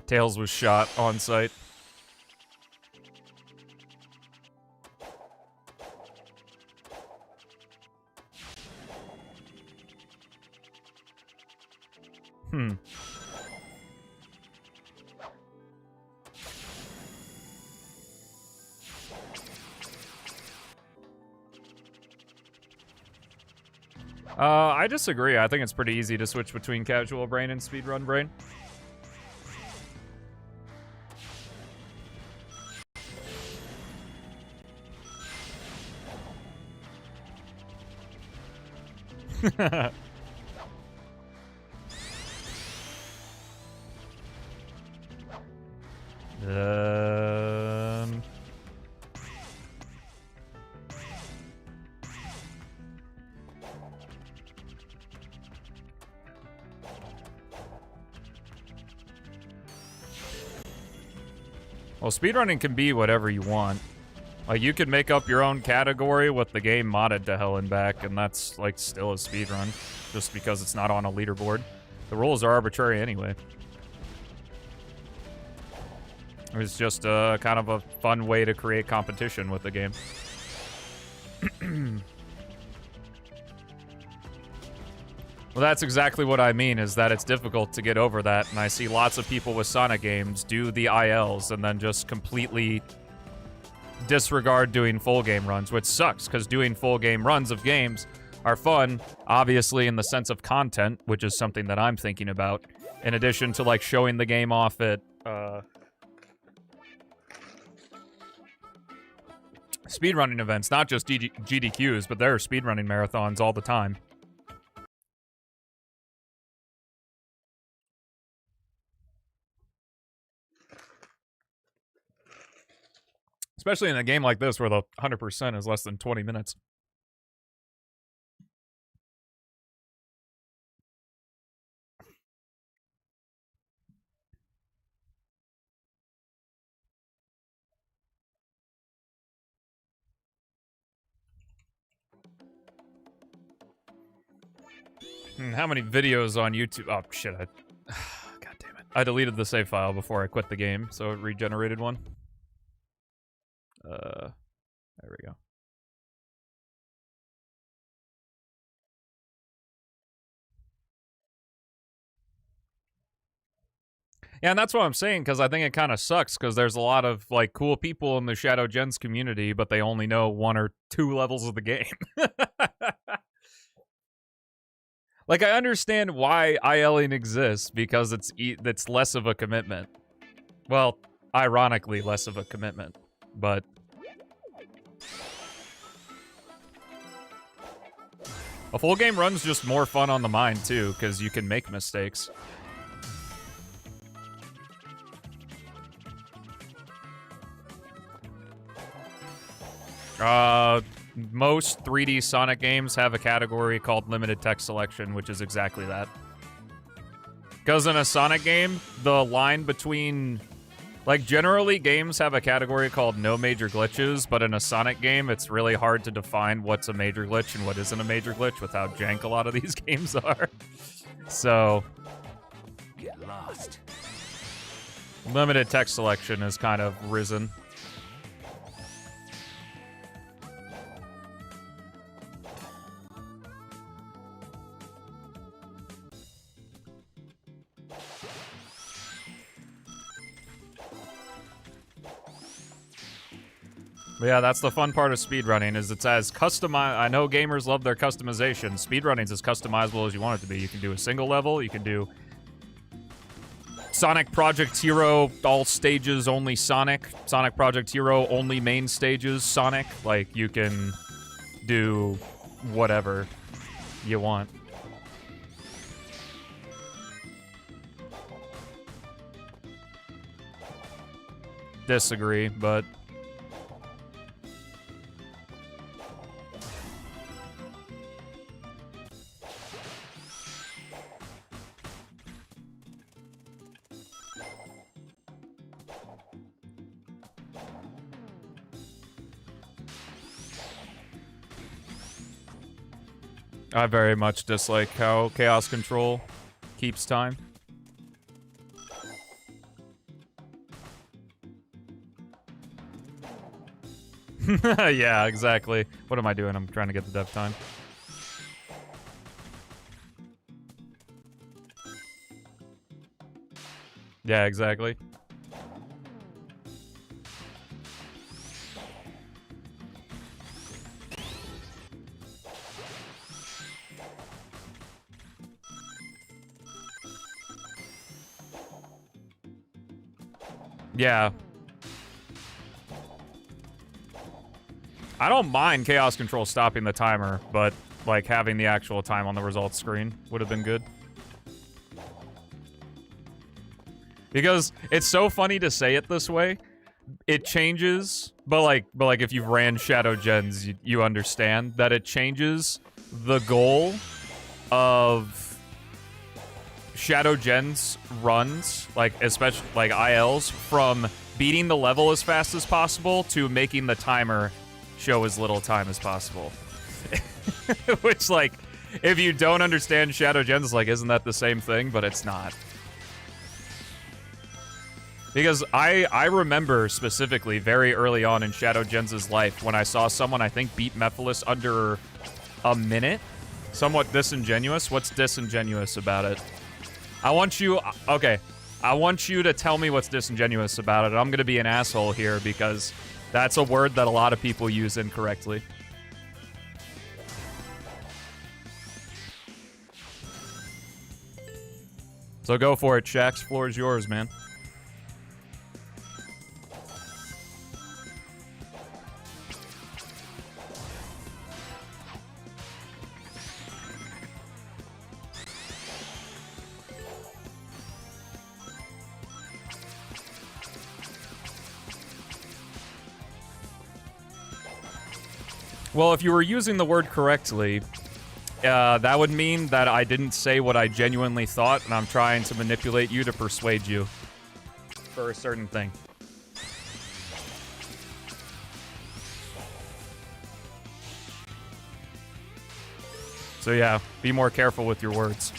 Tails was shot on site. I disagree. I think it's pretty easy to switch between casual brain and speedrun brain. Well, speedrunning can be whatever you want. Like, you could make up your own category with the game modded to hell and back, and that's, like, still a speedrun, just because it's not on a leaderboard. The rules are arbitrary anyway. It's just kind of a fun way to create competition with the game. Well, that's exactly what I mean, is that it's difficult to get over that, and I see lots of people with Sonic games do the ILs and then just completely disregard doing full game runs, which sucks, because doing full game runs of games are fun, obviously in the sense of content, which is something that I'm thinking about, in addition to, like, showing the game off at, speedrunning events, not just GDQs, but there are speedrunning marathons all the time. Especially in a game like this where the 100% is less than 20 minutes. How many videos on YouTube? Oh, shit. God damn it. I deleted the save file before I quit the game, so it regenerated one. There we go. Yeah, and that's what I'm saying, because I think it kind of sucks, because there's a lot of, like, cool people in the Shadow Gens community, but they only know 1 or 2 levels of the game. Like, I understand why ILing exists, because it's less of a commitment. Well, ironically, less of a commitment, but... a full game run's just more fun on the mind, too, because you can make mistakes. Most 3D Sonic games have a category called limited text selection, which is exactly that. Because in a Sonic game, the line between... like, generally, games have a category called no major glitches, but in a Sonic game, it's really hard to define what's a major glitch and what isn't a major glitch with how jank a lot of these games are. So... get lost. Limited text selection has kind of risen. But yeah, that's the fun part of speedrunning, is it's as customized. I know gamers love their customization. Speedrunning's as customizable as you want it to be. You can do a single level, you can do Sonic Project Hero, all stages only Sonic. Sonic Project Hero, only main stages Sonic. Like, you can do whatever you want. Disagree, but... I very much dislike how Chaos Control keeps time. Yeah, exactly. What am I doing? I'm trying to get the dev time. Yeah, exactly. Yeah. I don't mind Chaos Control stopping the timer, but, like, having the actual time on the results screen would have been good. Because it's so funny to say it this way. It changes, but like if you've ran Shadow Gens, you understand that it changes the goal of Shadow Gens runs, like, especially, like, ILs, from beating the level as fast as possible to making the timer show as little time as possible. Which, like, if you don't understand Shadow Gens, like, isn't that the same thing? But it's not. Because I remember specifically very early on in Shadow Gens' life when I saw someone, I think, beat Mephiles under a minute. Somewhat disingenuous. What's disingenuous about it? I want you... Okay. I want you to tell me what's disingenuous about it. I'm going to be an asshole here because that's a word that a lot of people use incorrectly. So go for it, Shax. Floor is yours, man. Well, if you were using the word correctly, that would mean that I didn't say what I genuinely thought, and I'm trying to manipulate you to persuade you for a certain thing. So yeah, be more careful with your words.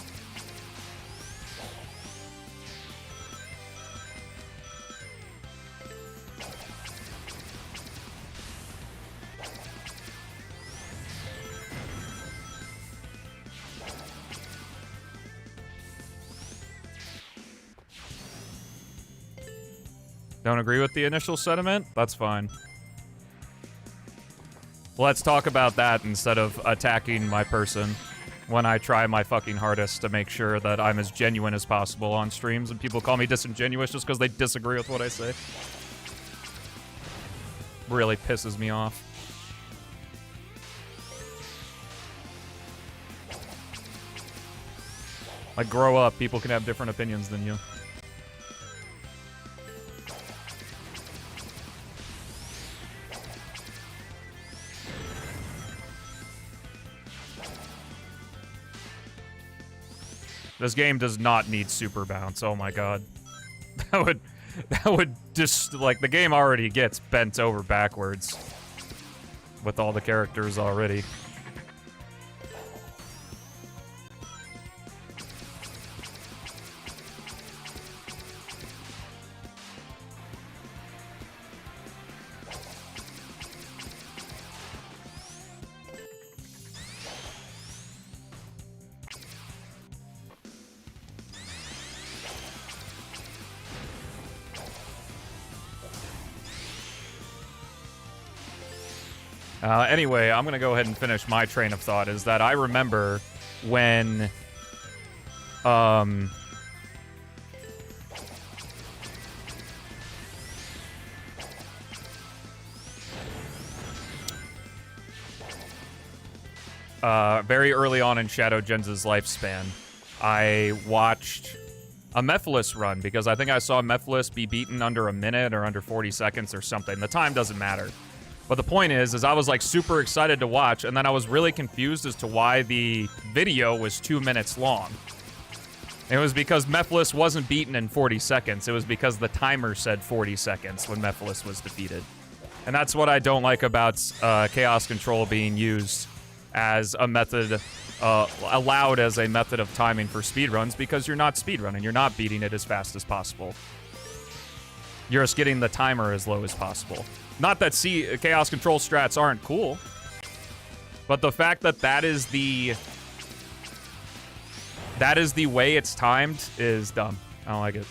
Don't agree with the initial sentiment? That's fine. Let's talk about that instead of attacking my person when I try my fucking hardest to make sure that I'm as genuine as possible on streams and people call me disingenuous just because they disagree with what I say. Really pisses me off. Like, grow up. People can have different opinions than you. This game does not need super bounce. Oh my god. That would just, like, the game already gets bent over backwards with all the characters already. Anyway, I'm gonna go ahead and finish my train of thought, is that I remember when, very early on in Shadow Gens' lifespan, I watched a Mephiles run, because I think I saw Mephiles be beaten under a minute or under 40 seconds or something. The time doesn't matter. But the point is I was, like, super excited to watch, and then I was really confused as to why the video was 2 minutes long. It was because Mephiles wasn't beaten in 40 seconds. It was because the timer said 40 seconds when Mephiles was defeated. And that's what I don't like about Chaos Control being used as a method, allowed as a method of timing for speedruns, because you're not speedrunning. You're not beating it as fast as possible. You're just getting the timer as low as possible. Not that Chaos Control strats aren't cool, but the fact that that is the way it's timed is dumb. I don't like it.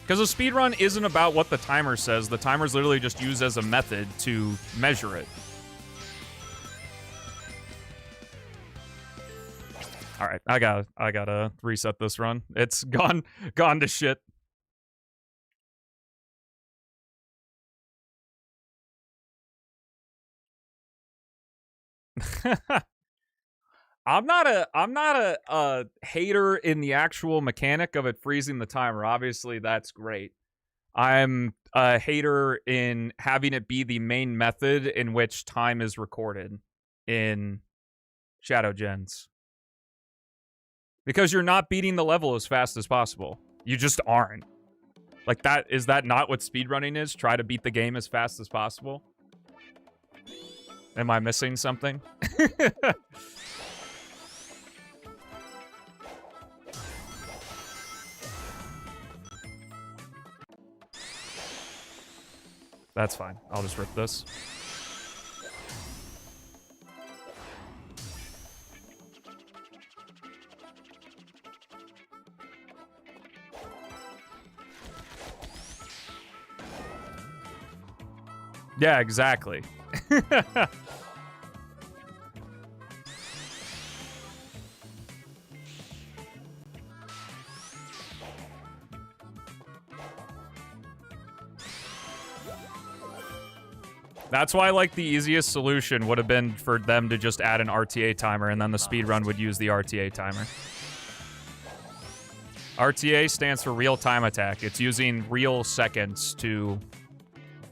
Because a speedrun isn't about what the timer says. The timer's literally just used as a method to measure it. All right, I gotta reset this run. It's gone to shit. I'm not a hater in the actual mechanic of it freezing the timer. Obviously, that's great. I'm a hater in having it be the main method in which time is recorded in Shadow Gens. Because you're not beating the level as fast as possible. You just aren't. Like, is that not what speedrunning is? Try to beat the game as fast as possible? Am I missing something? That's fine. I'll just rip this. Yeah, exactly. That's why, like, the easiest solution would have been for them to just add an RTA timer, and then the speedrun would use the RTA timer. RTA stands for real-time attack. It's using real seconds to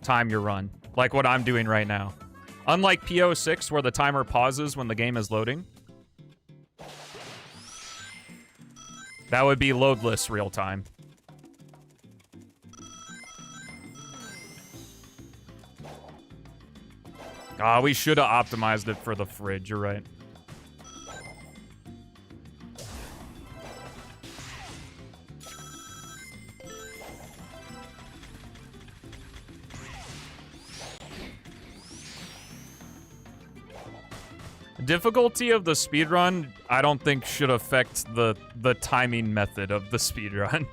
time your run, like what I'm doing right now. Unlike PO6, where the timer pauses when the game is loading. That would be loadless real-time. Ah, we should have optimized it for the fridge, you're right. Difficulty of the speedrun, I don't think should affect the timing method of the speedrun.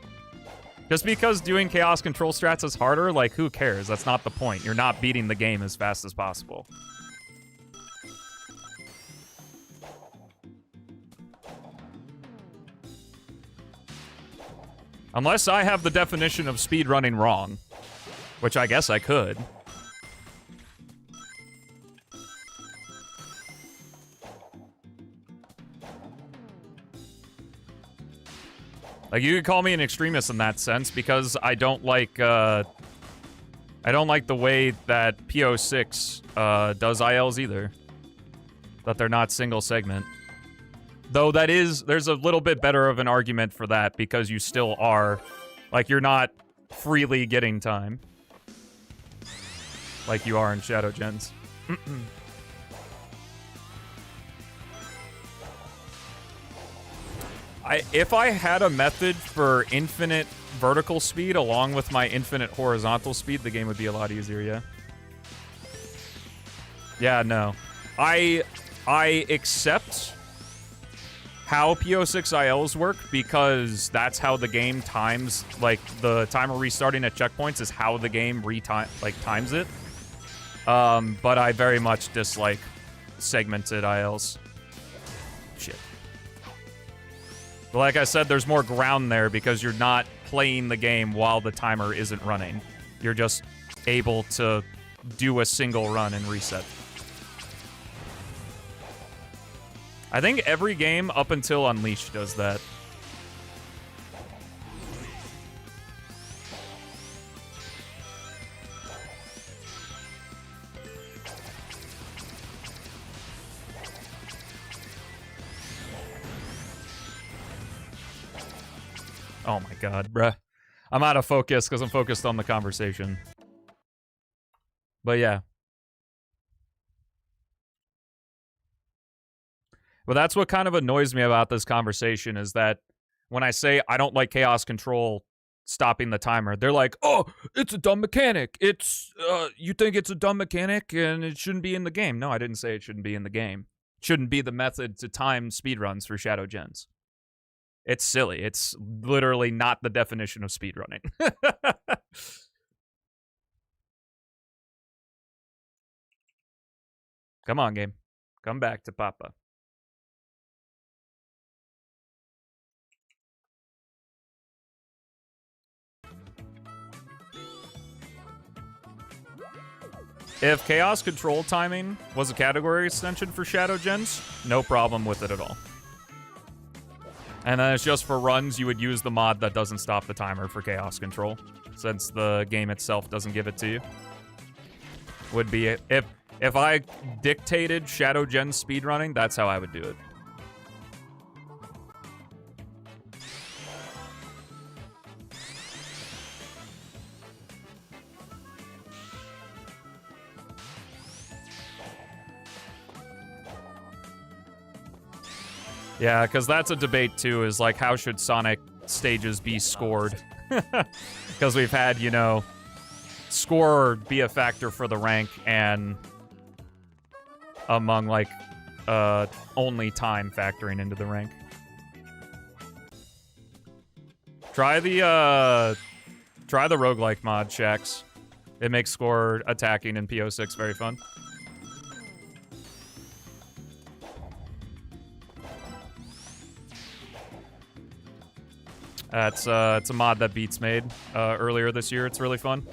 Just because doing chaos control strats is harder, like, who cares? That's not the point. You're not beating the game as fast as possible. Unless I have the definition of speedrunning wrong, which I guess I could. Like, you could call me an extremist in that sense because I don't like the way that PO6 does ILs either. That they're not single segment. Though there's a little bit better of an argument for that because you still are, like, you're not freely getting time. Like you are in Shadow Gens. If I had a method for infinite vertical speed along with my infinite horizontal speed, the game would be a lot easier, yeah? Yeah, no. I accept how PO6 ILs work because that's how the game times, like, the timer restarting at checkpoints is how the game times it. But I very much dislike segmented ILs. Shit. But like I said, there's more ground there because you're not playing the game while the timer isn't running. You're just able to do a single run and reset. I think every game up until Unleashed does that. Oh my god, bruh. I'm out of focus because I'm focused on the conversation. But yeah. But that's what kind of annoys me about this conversation is that when I say I don't like chaos control stopping the timer, they're like, oh, it's a dumb mechanic. It's, you think it's a dumb mechanic and it shouldn't be in the game. No, I didn't say it shouldn't be in the game. It shouldn't be the method to time speedruns for Shadow Gens. It's silly. It's literally not the definition of speedrunning. Come on, game. Come back to Papa. If chaos control timing was a category extension for Shadow Gens, no problem with it at all. And then it's just for runs, you would use the mod that doesn't stop the timer for chaos control. since the game itself doesn't give it to you. Would be it. If I dictated Shadow Gen speedrunning, that's how I would do it. Yeah, because that's a debate too, is like, how should Sonic stages be scored? Because we've had, you know, score be a factor for the rank, and among like only time factoring into the rank. Try the roguelike mod, Shax. It makes score attacking in PO6 very fun. It's a mod that Beats made earlier this year. It's really fun.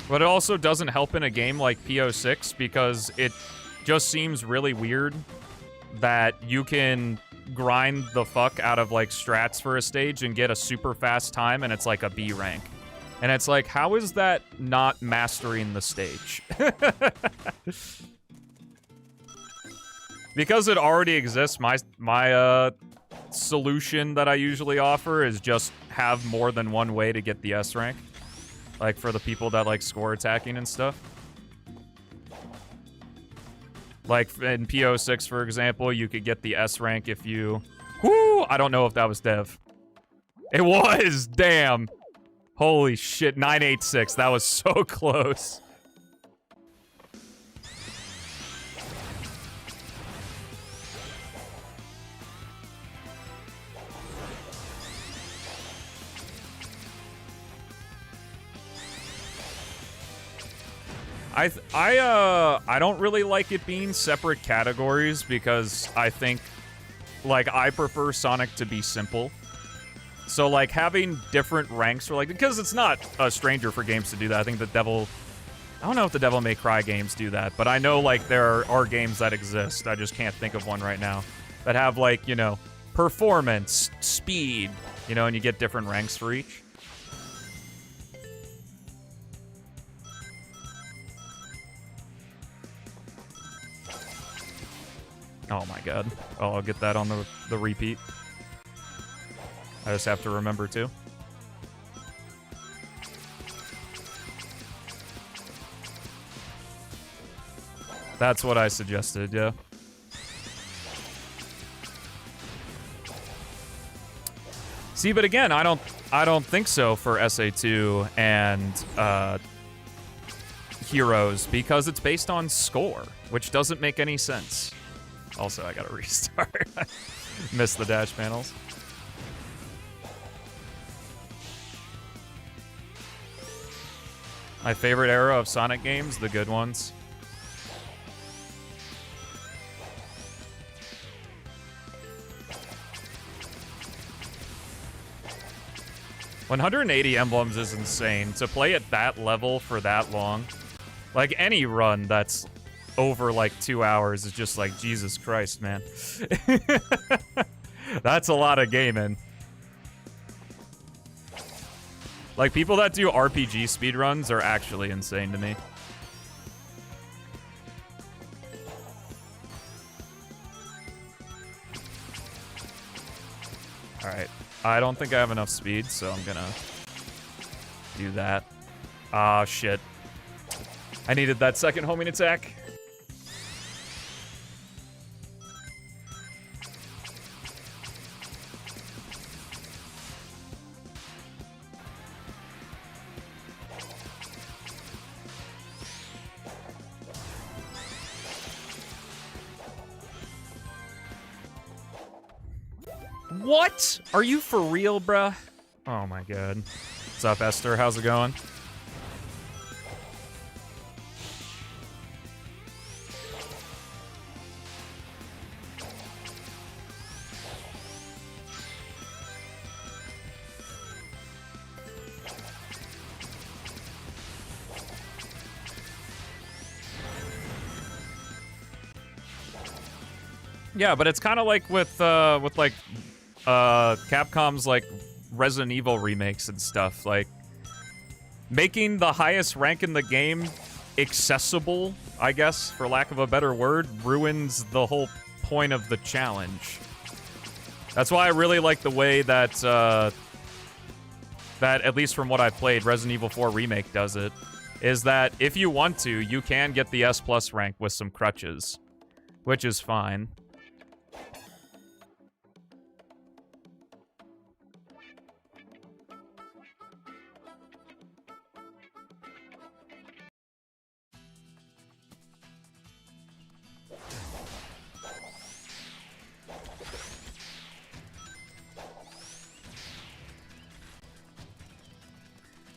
But it also doesn't help in a game like PO6 because it just seems really weird that you can grind the fuck out of like strats for a stage and get a super fast time, and it's like a B rank. And it's like, how is that not mastering the stage? Because it already exists, my solution that I usually offer is just have more than one way to get the S rank. Like, for the people that like score attacking and stuff. Like, in PO6, for example, you could get the S rank if you... Whoo! I don't know if that was Dev. It was! Damn! Holy shit, 986. That was so close. I don't really like it being separate categories because I think, like, I prefer Sonic to be simple. So, like, having different ranks for, like, because it's not a stranger for games to do that. I think the Devil, I don't know if the Devil May Cry games do that, but I know, like, there are games that exist. I just can't think of one right now that have, like, you know, performance, speed, you know, and you get different ranks for each. Oh my god. Oh, I'll get that on the repeat. I just have to remember to. That's what I suggested, yeah. See, but again, I don't think so for SA2 and Heroes because it's based on score, which doesn't make any sense. Also, I gotta restart. Missed the dash panels. My favorite era of Sonic games, the good ones. $180 emblems is insane. To play at that level for that long, like any run that's over like 2 hours is just like, Jesus Christ, man. That's a lot of gaming. Like, people that do RPG speedruns are actually insane to me. Alright. I don't think I have enough speed, so I'm gonna do that. Ah, shit. I needed that second homing attack. What? Are you for real, bruh? Oh my god. What's up, Esther? How's it going? Yeah, but it's kind of like with like Capcom's like Resident Evil remakes and stuff. Like making the highest rank in the game accessible, I guess, for lack of a better word, ruins the whole point of the challenge. That's why I really like the way that that, at least from what I've played, Resident Evil 4 Remake does it, is that if you want to, you can get the S+ rank with some crutches, which is fine.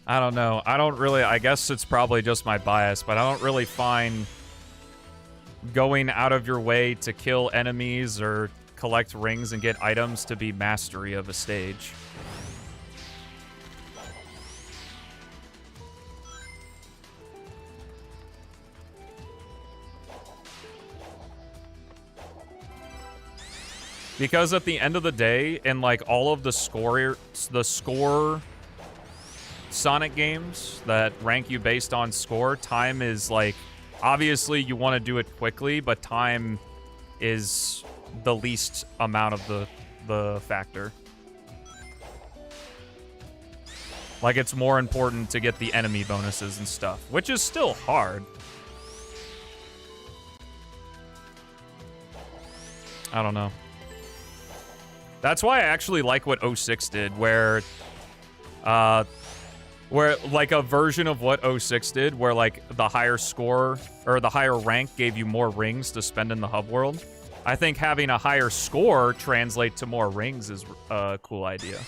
I don't know. I don't really... I guess it's probably just my bias, but I don't really find going out of your way to kill enemies or collect rings and get items to be mastery of a stage. Because at the end of the day, in like all of the score Sonic games that rank you based on score, time is like, obviously you want to do it quickly, but time is the least amount of the factor. Like, it's more important to get the enemy bonuses and stuff, which is still hard. I don't know. That's why I actually like what 06 did, where like a version of what 06 did, where like the higher score or the higher rank gave you more rings to spend in the hub world. I think having a higher score translate to more rings is a cool idea.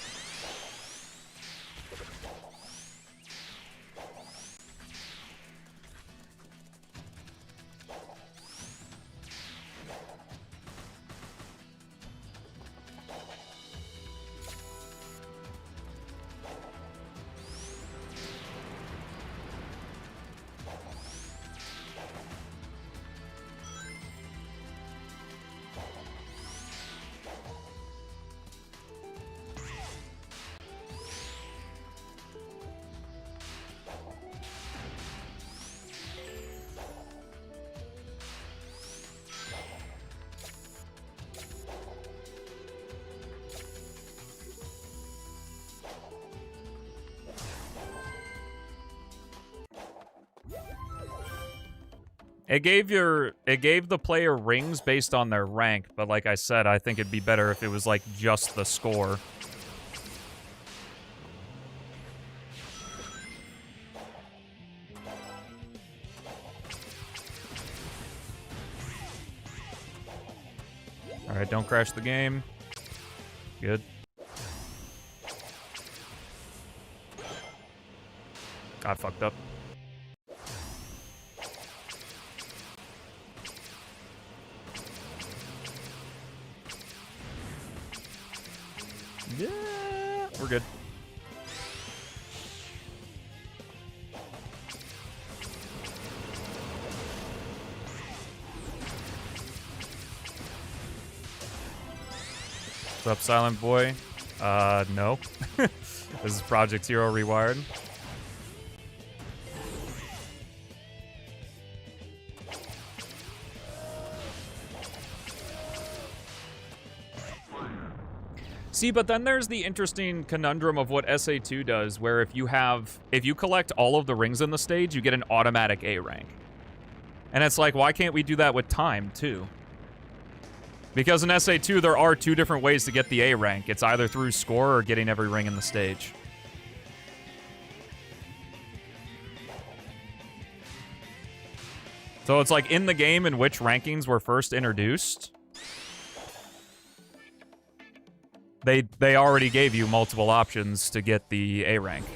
It gave the player rings based on their rank, but like I said, I think it'd be better if it was like just the score. All right, don't crash the game. Good. Got fucked up. Yeah, we're good. What's up, Silent Boy? No. This is Project Zero Rewired. See, but then there's the interesting conundrum of what SA2 does, where if you collect all of the rings in the stage, you get an automatic A rank. And it's like, why can't we do that with time, too? Because in SA2, there are two different ways to get the A rank. It's either through score or getting every ring in the stage. So it's like, in the game in which rankings were first introduced, they already gave you multiple options to get the A rank.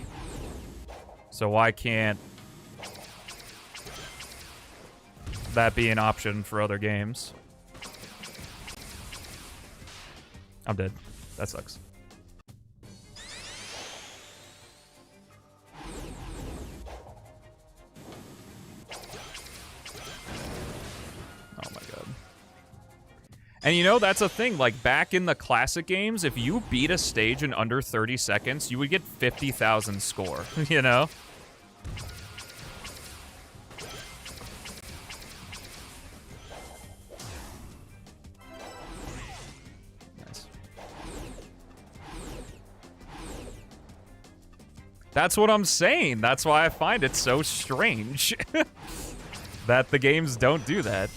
So why can't that be an option for other games? I'm dead. That sucks. And you know, that's a thing. Like, back in the classic games, if you beat a stage in under 30 seconds, you would get 50,000 score, you know? Nice. That's what I'm saying. That's why I find it so strange that the games don't do that.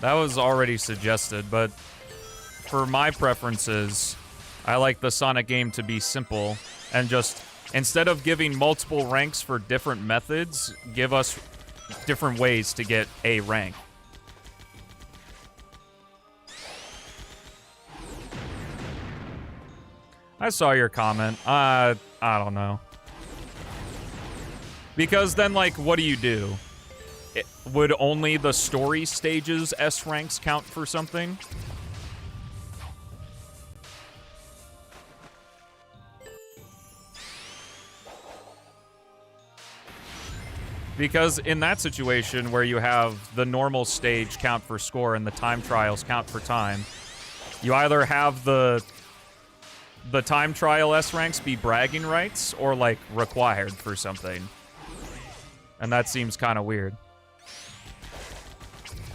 That was already suggested, but for my preferences, I like the Sonic game to be simple and just, instead of giving multiple ranks for different methods, give us different ways to get a rank. I saw your comment. I don't know. Because then, like, what do you do? Would only the story stages S ranks count for something? Because in that situation where you have the normal stage count for score and the time trials count for time, you either have the time trial S ranks be bragging rights or, like, required for something. And that seems kind of weird.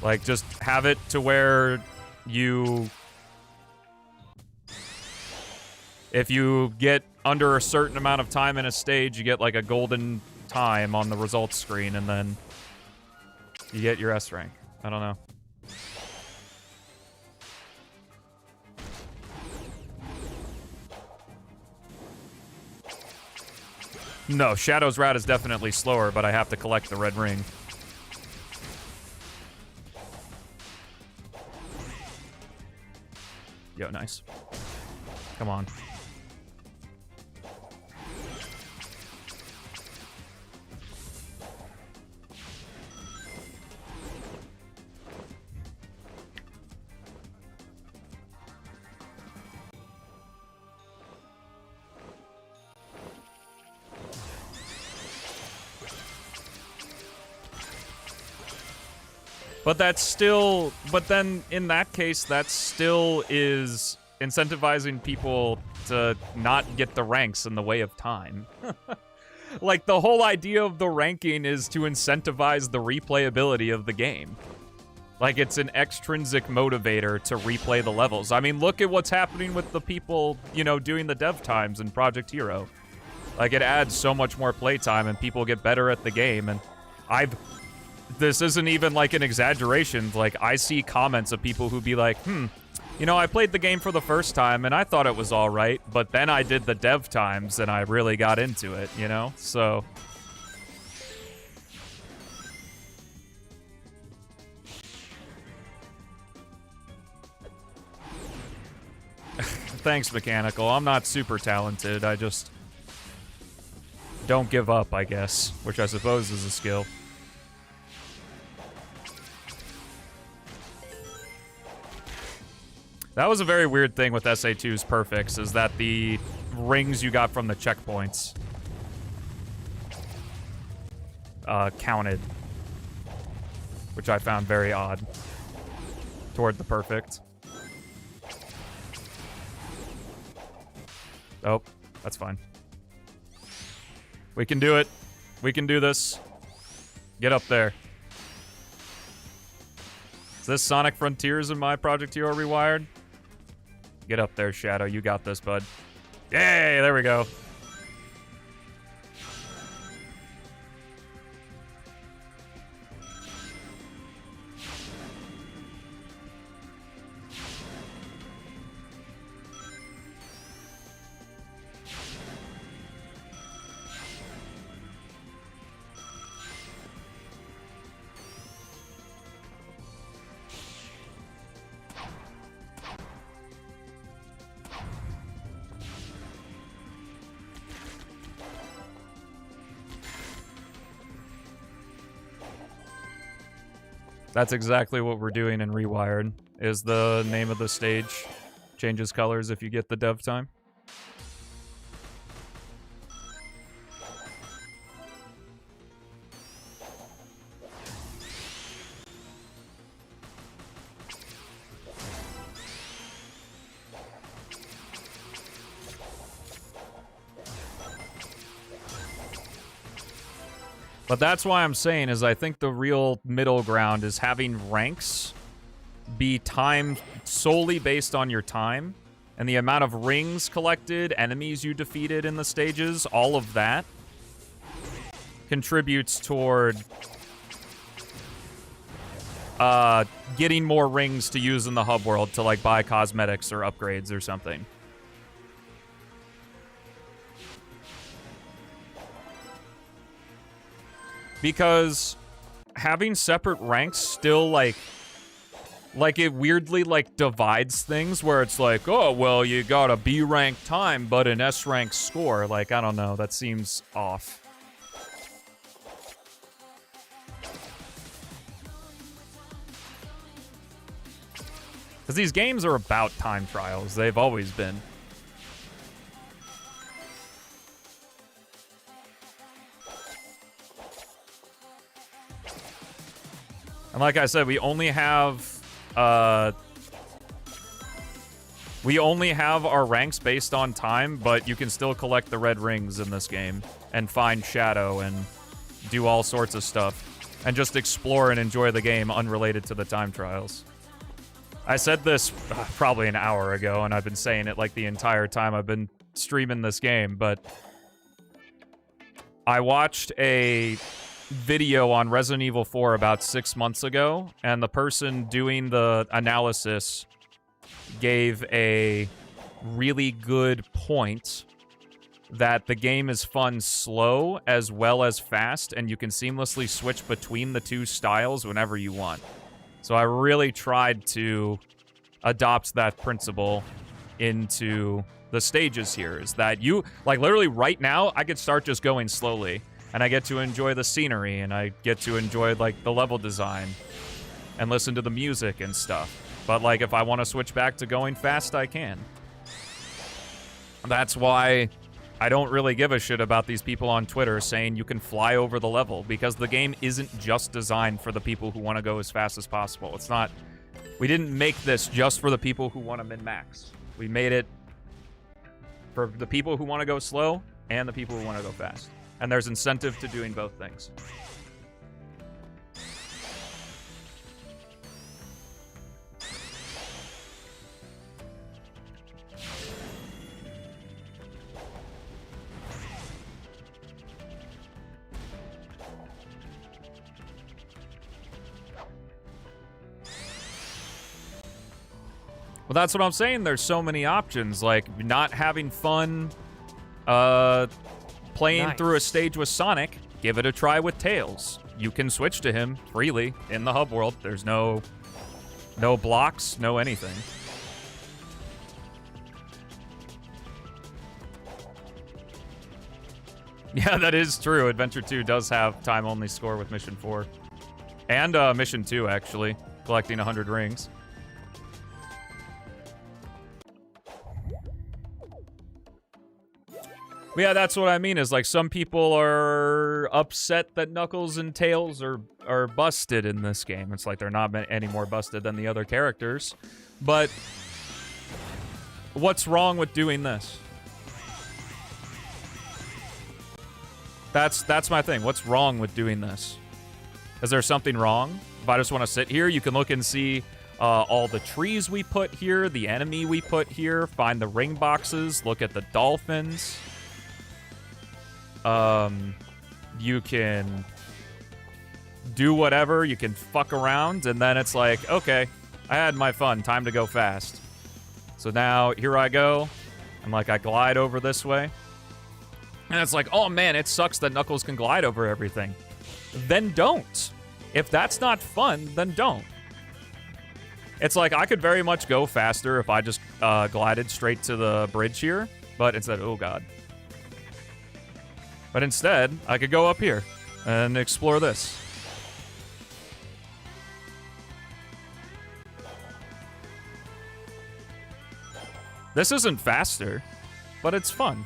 Like, just have it to where you... If you get under a certain amount of time in a stage, you get, like, a golden time on the results screen, and then you get your S rank. I don't know. No, Shadow's route is definitely slower, but I have to collect the red ring. Yo, nice. Come on. But that's still, but then in that case, that still is incentivizing people to not get the ranks in the way of time. Like, the whole idea of the ranking is to incentivize the replayability of the game. Like, it's an extrinsic motivator to replay the levels. I mean, look at what's happening with the people, you know, doing the dev times in Project Hero. Like, it adds so much more playtime and people get better at the game, and this isn't even like an exaggeration. Like, I see comments of people who be like, you know, I played the game for the first time and I thought it was all right, but then I did the dev times and I really got into it, you know? So... Thanks, Mechanical. I'm not super talented. I just don't give up, I guess, which I suppose is a skill. That was a very weird thing with SA2's perfects, is that the rings you got from the checkpoints counted, which I found very odd toward the perfect. Oh, that's fine. We can do it. We can do this. Get up there. Is this Sonic Frontiers in my Project Hero Rewired? Get up there, Shadow. You got this, bud. Yay! There we go. That's exactly what we're doing in Rewired. is the name of the stage. Changes colors if you get the dev time. But that's why I'm saying is I think the real middle ground is having ranks be timed solely based on your time and the amount of rings collected, enemies you defeated in the stages, all of that contributes toward getting more rings to use in the hub world to like buy cosmetics or upgrades or something. Because having separate ranks still like it weirdly like divides things where it's like, oh, well, you got a B rank time but an S rank score. Like, I don't know, that seems off. Because these games are about time trials. They've always been. And like I said, we only have our ranks based on time, but you can still collect the red rings in this game and find shadow and do all sorts of stuff and just explore and enjoy the game unrelated to the time trials. I said this probably an hour ago, and I've been saying it like the entire time I've been streaming this game, but I watched a video on Resident Evil 4 about 6 months ago, and the person doing the analysis gave a really good point that the game is fun slow as well as fast, and you can seamlessly switch between the two styles whenever you want. So I really tried to adopt that principle into the stages here, is that you, like literally right now, I could start just going slowly, and I get to enjoy the scenery, and I get to enjoy, like, the level design, and listen to the music and stuff. But, like, if I want to switch back to going fast, I can. That's why I don't really give a shit about these people on Twitter saying you can fly over the level, because the game isn't just designed for the people who want to go as fast as possible. It's not... We didn't make this just for the people who want to min-max. We made it for the people who want to go slow and the people who want to go fast. And there's incentive to doing both things. Well, that's what I'm saying. There's so many options, like not having fun playing through a stage with Sonic, give it a try with Tails. You can switch to him freely in the hub world. There's no blocks, no anything. Yeah, that is true. Adventure 2 does have time-only score with Mission 4. And Mission 2, actually, collecting 100 rings. Yeah, that's what I mean, is like some people are upset that Knuckles and Tails are busted in this game. It's like they're not any more busted than the other characters. But what's wrong with doing this? That's my thing. What's wrong with doing this? Is there something wrong? If I just want to sit here, you can look and see all the trees we put here, the enemy we put here, find the ring boxes, look at the dolphins. You can do whatever, you can fuck around, and then it's like, okay, I had my fun, time to go fast. So now, here I go, and like, I glide over this way. And it's like, oh man, it sucks that Knuckles can glide over everything. Then don't. If that's not fun, then don't. It's like, I could very much go faster if I just glided straight to the bridge here, but instead, oh god. But instead, I could go up here and explore this. This isn't faster, but it's fun.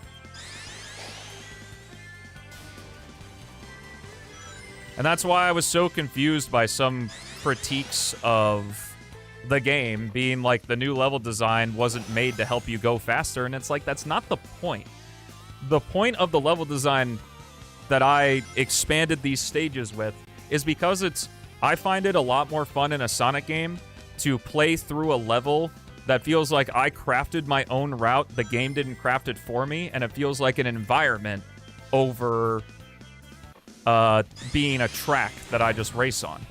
And that's why I was so confused by some critiques of the game being like the new level design wasn't made to help you go faster, and it's like, that's not the point. The point of the level design that I expanded these stages with is because I find it a lot more fun in a Sonic game to play through a level that feels like I crafted my own route, the game didn't craft it for me, and it feels like an environment over being a track that I just race on.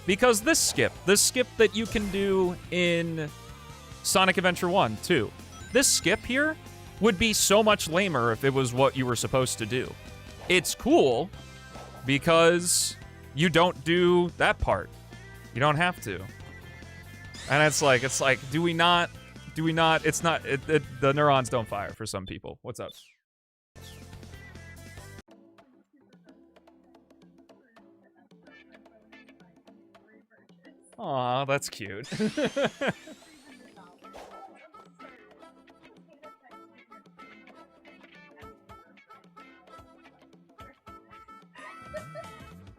Because this skip that you can do in Sonic Adventure 1, too, this skip here would be so much lamer if it was what you were supposed to do. It's cool because you don't do that part. You don't have to. And it's like, do we not, it's not, the neurons don't fire for some people. What's up? Aw, that's cute.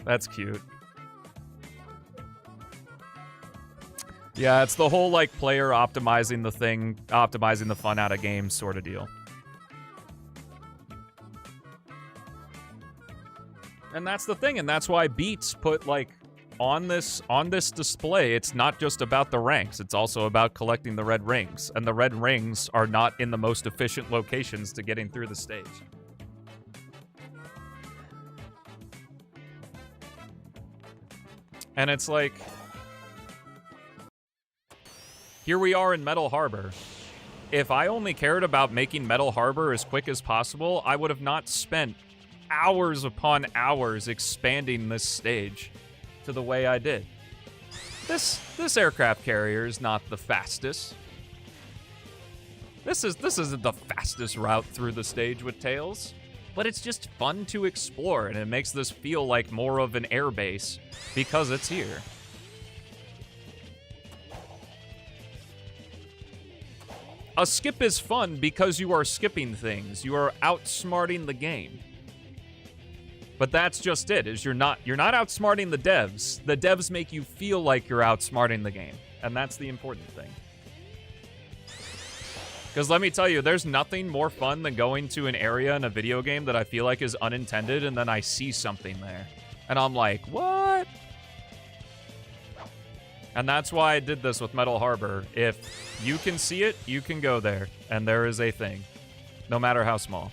That's cute. Yeah, it's the whole, like, player optimizing the thing, optimizing the fun out of games sort of deal. And that's the thing, and that's why Beats put, like, on this display, it's not just about the ranks, it's also about collecting the red rings. And the red rings are not in the most efficient locations to getting through the stage. And it's like, here we are in Metal Harbor. If I only cared about making Metal Harbor as quick as possible, I would have not spent hours upon hours expanding this stage to the way I did. This aircraft carrier is not the fastest. This isn't the fastest route through the stage with Tails, but it's just fun to explore, and it makes this feel like more of an airbase because it's here. A skip is fun because you are skipping things. You are outsmarting the game. But that's just it, is you're not outsmarting the devs. The devs make you feel like you're outsmarting the game. And that's the important thing. Because let me tell you, there's nothing more fun than going to an area in a video game that I feel like is unintended, and then I see something there. And I'm like, what? And that's why I did this with Metal Harbor. If you can see it, you can go there. And there is a thing. No matter how small.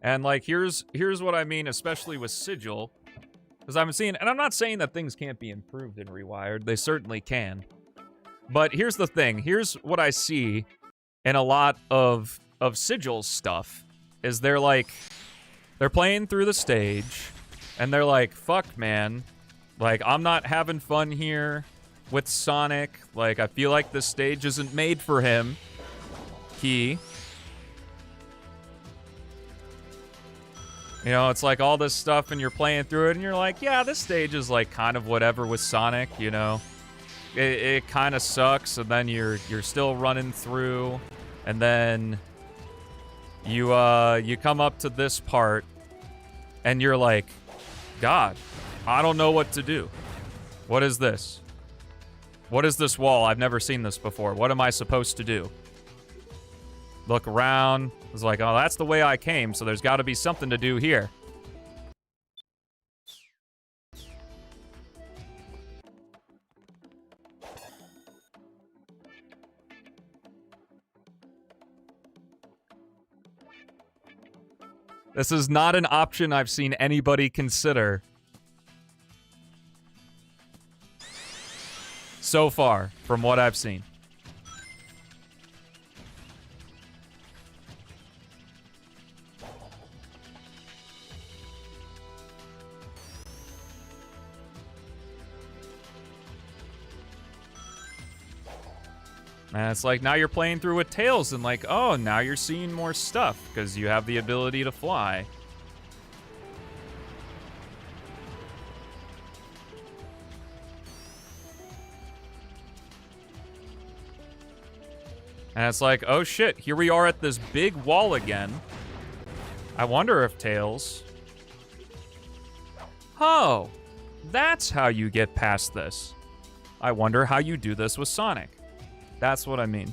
And, like, here's what I mean, especially with Sigil. Because I'm seeing, and I'm not saying that things can't be improved in Rewired. They certainly can. But here's the thing. Here's what I see in a lot of Sigil's stuff. Is they're playing through the stage, and they're like, fuck, man. Like, I'm not having fun here with Sonic. Like, I feel like this stage isn't made for him. You know, it's like all this stuff, and you're playing through it, and you're like, yeah, this stage is like kind of whatever with Sonic, you know. It kind of sucks, and then you're still running through, and then you come up to this part, and you're like, God, I don't know what to do. What is this? What is this wall? I've never seen this before. What am I supposed to do? Look around. It's like, oh, that's the way I came, so there's got to be something to do here. This is not an option I've seen anybody consider so far, from what I've seen. And it's like, now you're playing through with Tails, and like, oh, now you're seeing more stuff, because you have the ability to fly. And it's like, oh shit, here we are at this big wall again. I wonder if Tails... Oh, that's how you get past this. I wonder how you do this with Sonic. That's what I mean.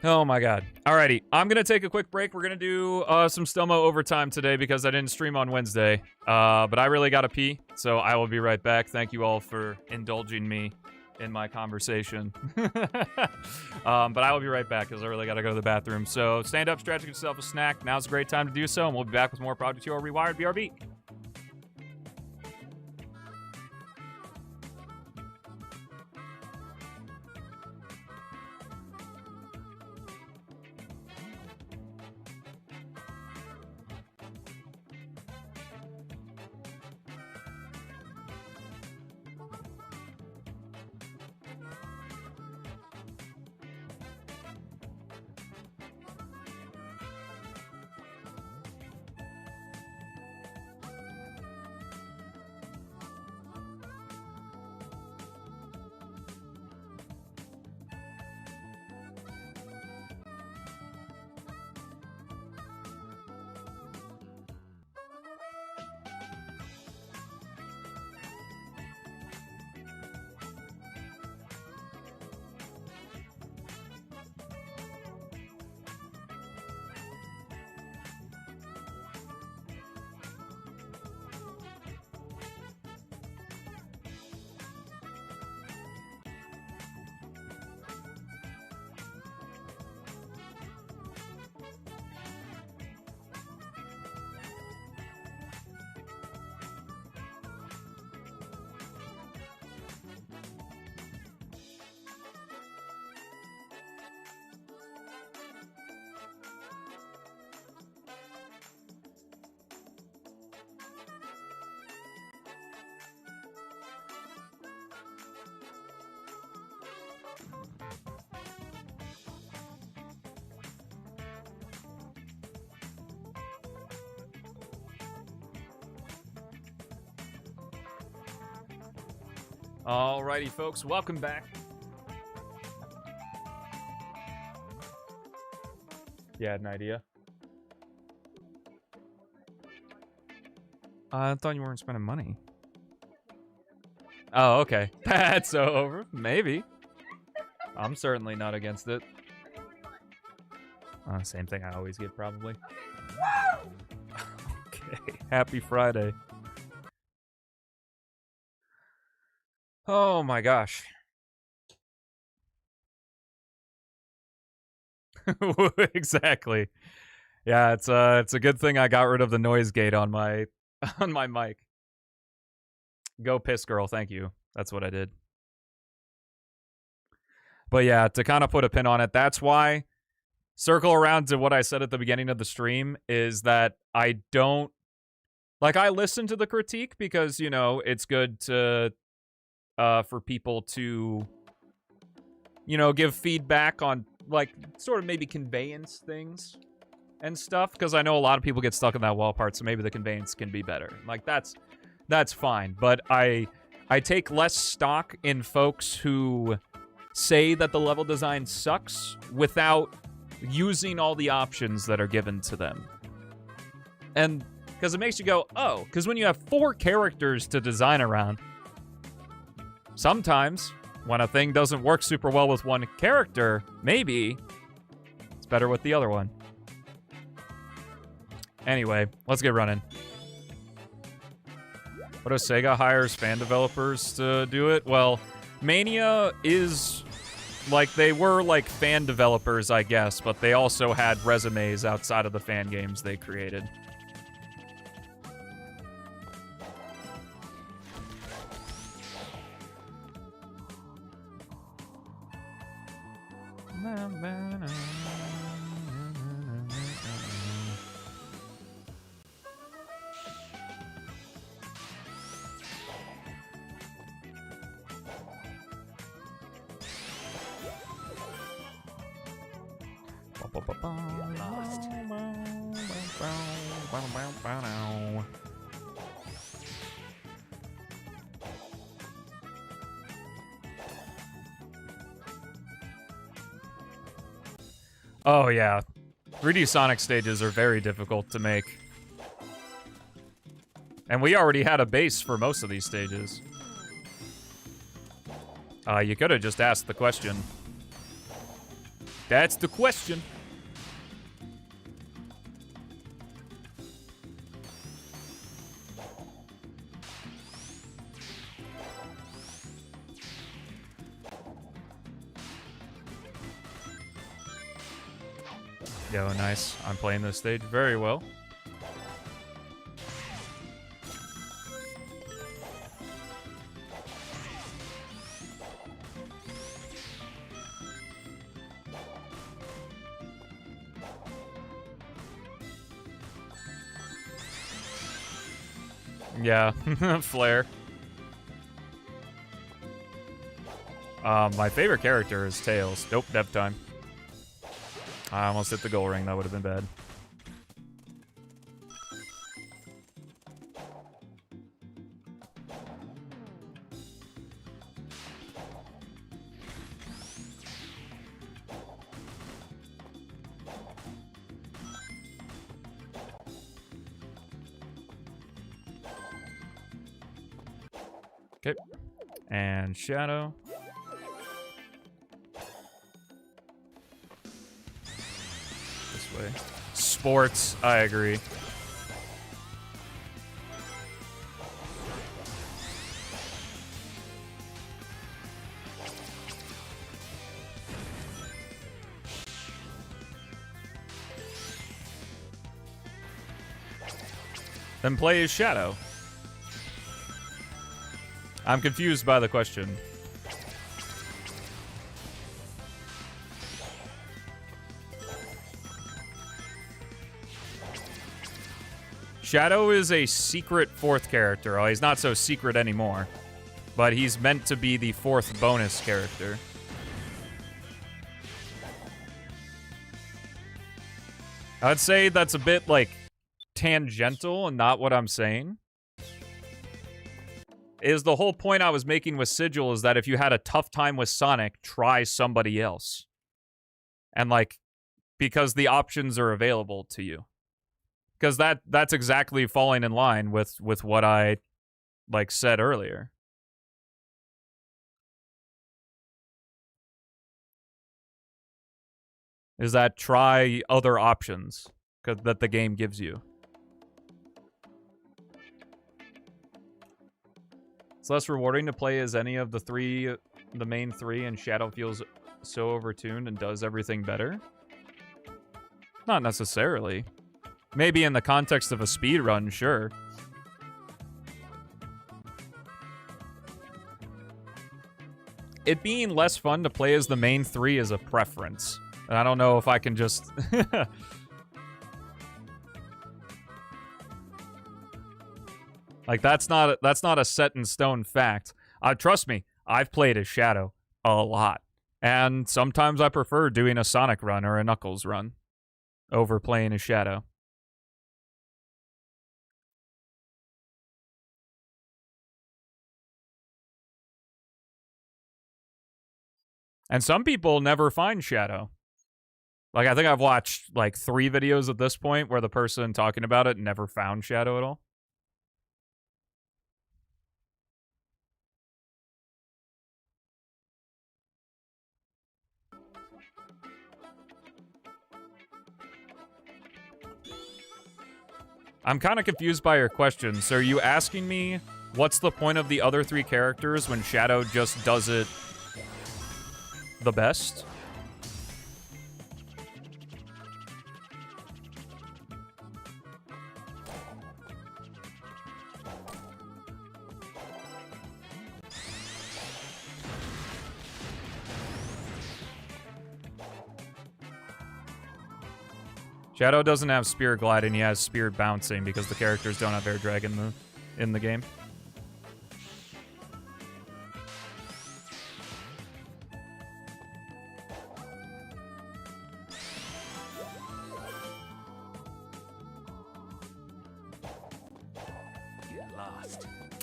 Oh my god. Alrighty, I'm gonna take a quick break. We're gonna do some Stelmo overtime today because I didn't stream on Wednesday. But I really gotta pee, so I will be right back. Thank you all for indulging me in my conversation. But I will be right back because I really gotta go to the bathroom. So stand up, stretch, get yourself a snack. Now's a great time to do so, and we'll be back with more Project Hero Rewired BRB. Alrighty, folks, welcome back. You had an idea? I thought you weren't spending money. Oh, okay. That's over. Maybe. I'm certainly not against it. Same thing I always get, probably. Okay. Happy Friday. Oh my gosh. Exactly. Yeah, it's a good thing I got rid of the noise gate on my mic. Go piss girl, thank you. That's what I did. But yeah, to kind of put a pin on it, that's why circle around to what I said at the beginning of the stream is that I don't like I listen to the critique because, you know, it's good to for people to, you know, give feedback on, like, sort of maybe conveyance things and stuff, because I know a lot of people get stuck in that wall part, so maybe the conveyance can be better. Like, that's fine, but I take less stock in folks who say that the level design sucks without using all the options that are given to them. And, because it makes you go, oh, because when you have 4 characters to design around, sometimes, when a thing doesn't work super well with one character, maybe it's better with the other one. Anyway, let's get running. What if Sega hires fan developers to do it? Well, Mania is, like, they were, like, fan developers, I guess, but they also had resumes outside of the fan games they created. Oh, yeah. 3D Sonic stages are very difficult to make. And we already had a base for most of these stages. You could have just asked the question. That's the question. Yo, nice. I'm playing this stage very well. Yeah, Flare. My favorite character is Tails. Nope, dev time. I almost hit the goal ring. That would have been bad. Okay. And Shadow. This way. Sports, I agree. Then play as Shadow. I'm confused by the question. Shadow is a secret fourth character. Oh, he's not so secret anymore. But he's meant to be the fourth bonus character. I'd say that's a bit, like, tangential and not what I'm saying. Is the whole point I was making with Sigil is that if you had a tough time with Sonic, try somebody else. And, like, because the options are available to you. Because that's exactly falling in line with what I, like, said earlier. Is that try other options that the game gives you. It's less rewarding to play as any of the main three, and Shadow feels so overtuned and does everything better? Not necessarily. Maybe in the context of a speedrun, sure. It being less fun to play as the main three is a preference. And I don't know if I can just... Like, that's not a set-in-stone fact. Trust me, I've played as Shadow a lot. And sometimes I prefer doing a Sonic run or a Knuckles run over playing as Shadow. And some people never find Shadow. Like, I think I've watched, like, 3 videos at this point where the person talking about it never found Shadow at all. I'm kind of confused by your question. So are you asking me what's the point of the other 3 characters when Shadow just does it the best? Shadow doesn't have spear gliding, he has spear bouncing because the characters don't have air drag in the game.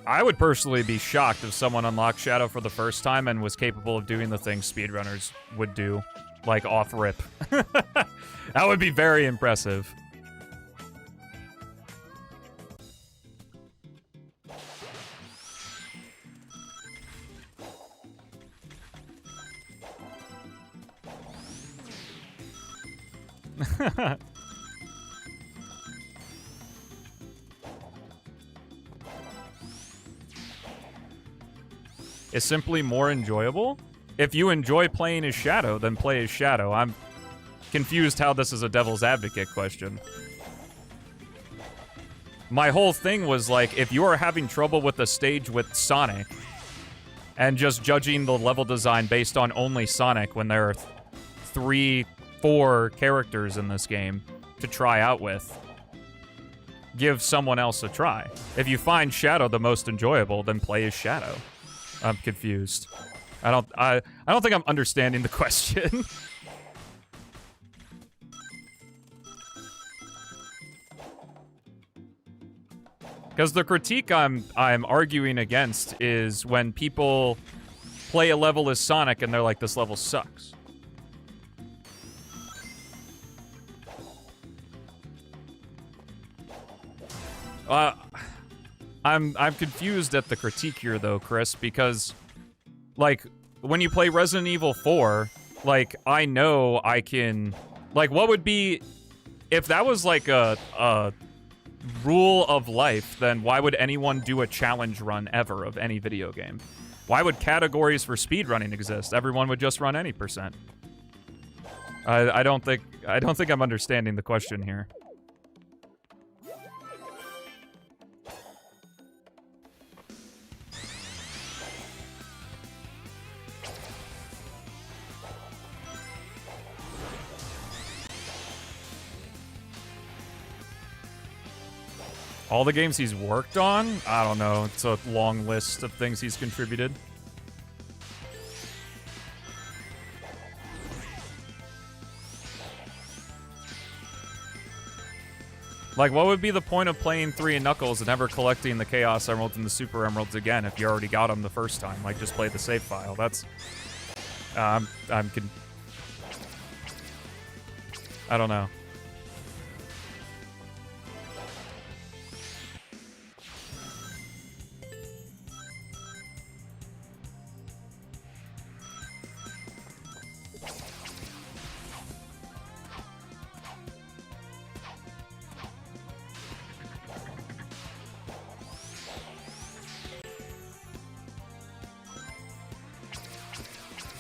I would personally be shocked if someone unlocked Shadow for the first time and was capable of doing the things speedrunners would do like, off rip. That would be very impressive. Is simply more enjoyable? If you enjoy playing as Shadow, then play as Shadow. I'm confused how this is a devil's advocate question. My whole thing was like, if you are having trouble with the stage with Sonic, and just judging the level design based on only Sonic when there are 3, 4 characters in this game to try out with, give someone else a try. If you find Shadow the most enjoyable, then play as Shadow. I'm confused. I don't think I'm understanding the question. Because the critique I'm arguing against is when people play a level as Sonic and they're like, this level sucks. I'm confused at the critique here though, Chris, because like when you play Resident Evil 4, like I know I can, like what would be if that was like a rule of life, then why would anyone do a challenge run ever of any video game? Why would categories for speedrunning exist? Everyone would just run any percent. I don't think I'm understanding the question here. All the games he's worked on? I don't know. It's a long list of things he's contributed. Like, what would be the point of playing 3 and Knuckles and never collecting the Chaos Emeralds and the Super Emeralds again if you already got them the first time? Like, just play the save file. That's... I don't know.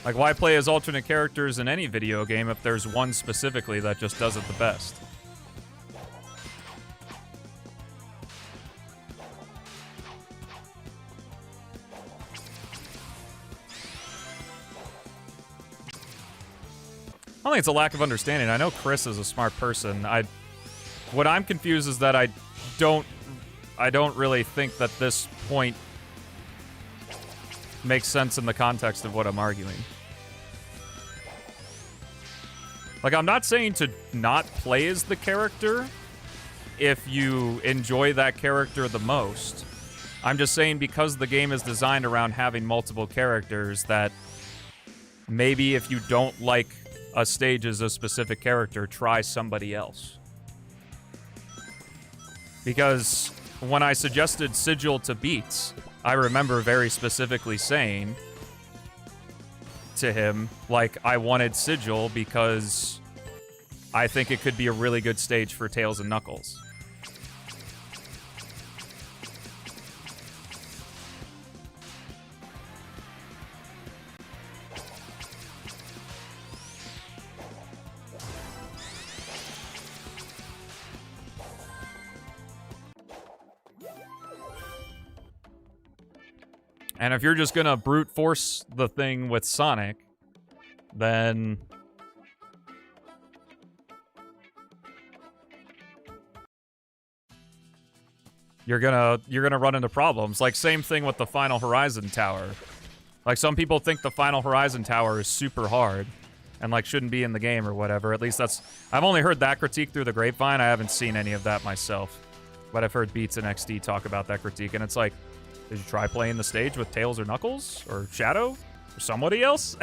Like, why play as alternate characters in any video game if there's one specifically that just does it the best? I don't think it's a lack of understanding. I know Chris is a smart person. What I'm confused is that I don't really think that this point makes sense in the context of what I'm arguing. Like, I'm not saying to not play as the character if you enjoy that character the most. I'm just saying because the game is designed around having multiple characters that maybe if you don't like a stage as a specific character, try somebody else. Because when I suggested Sigil to Beats, I remember very specifically saying to him, like, I wanted Sigil because I think it could be a really good stage for Tails and Knuckles. And if you're just gonna brute force the thing with Sonic, then you're gonna run into problems. Like, same thing with the Final Horizon Tower. Like, some people think the Final Horizon Tower is super hard and like shouldn't be in the game or whatever. At least that's, I've only heard that critique through the grapevine. I haven't seen any of that myself, but I've heard Beats and XD talk about that critique, and it's like, did you try playing the stage with Tails or Knuckles or Shadow or somebody else?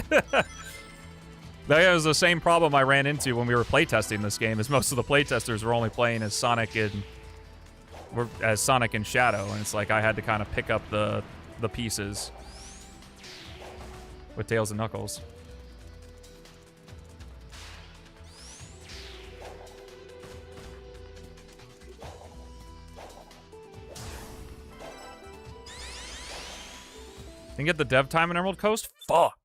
That was the same problem I ran into when we were playtesting this game, is most of the playtesters were only playing as Sonic and Shadow, and it's like I had to kind of pick up the pieces with Tails and Knuckles. Didn't get the dev time in Emerald Coast? Fuck.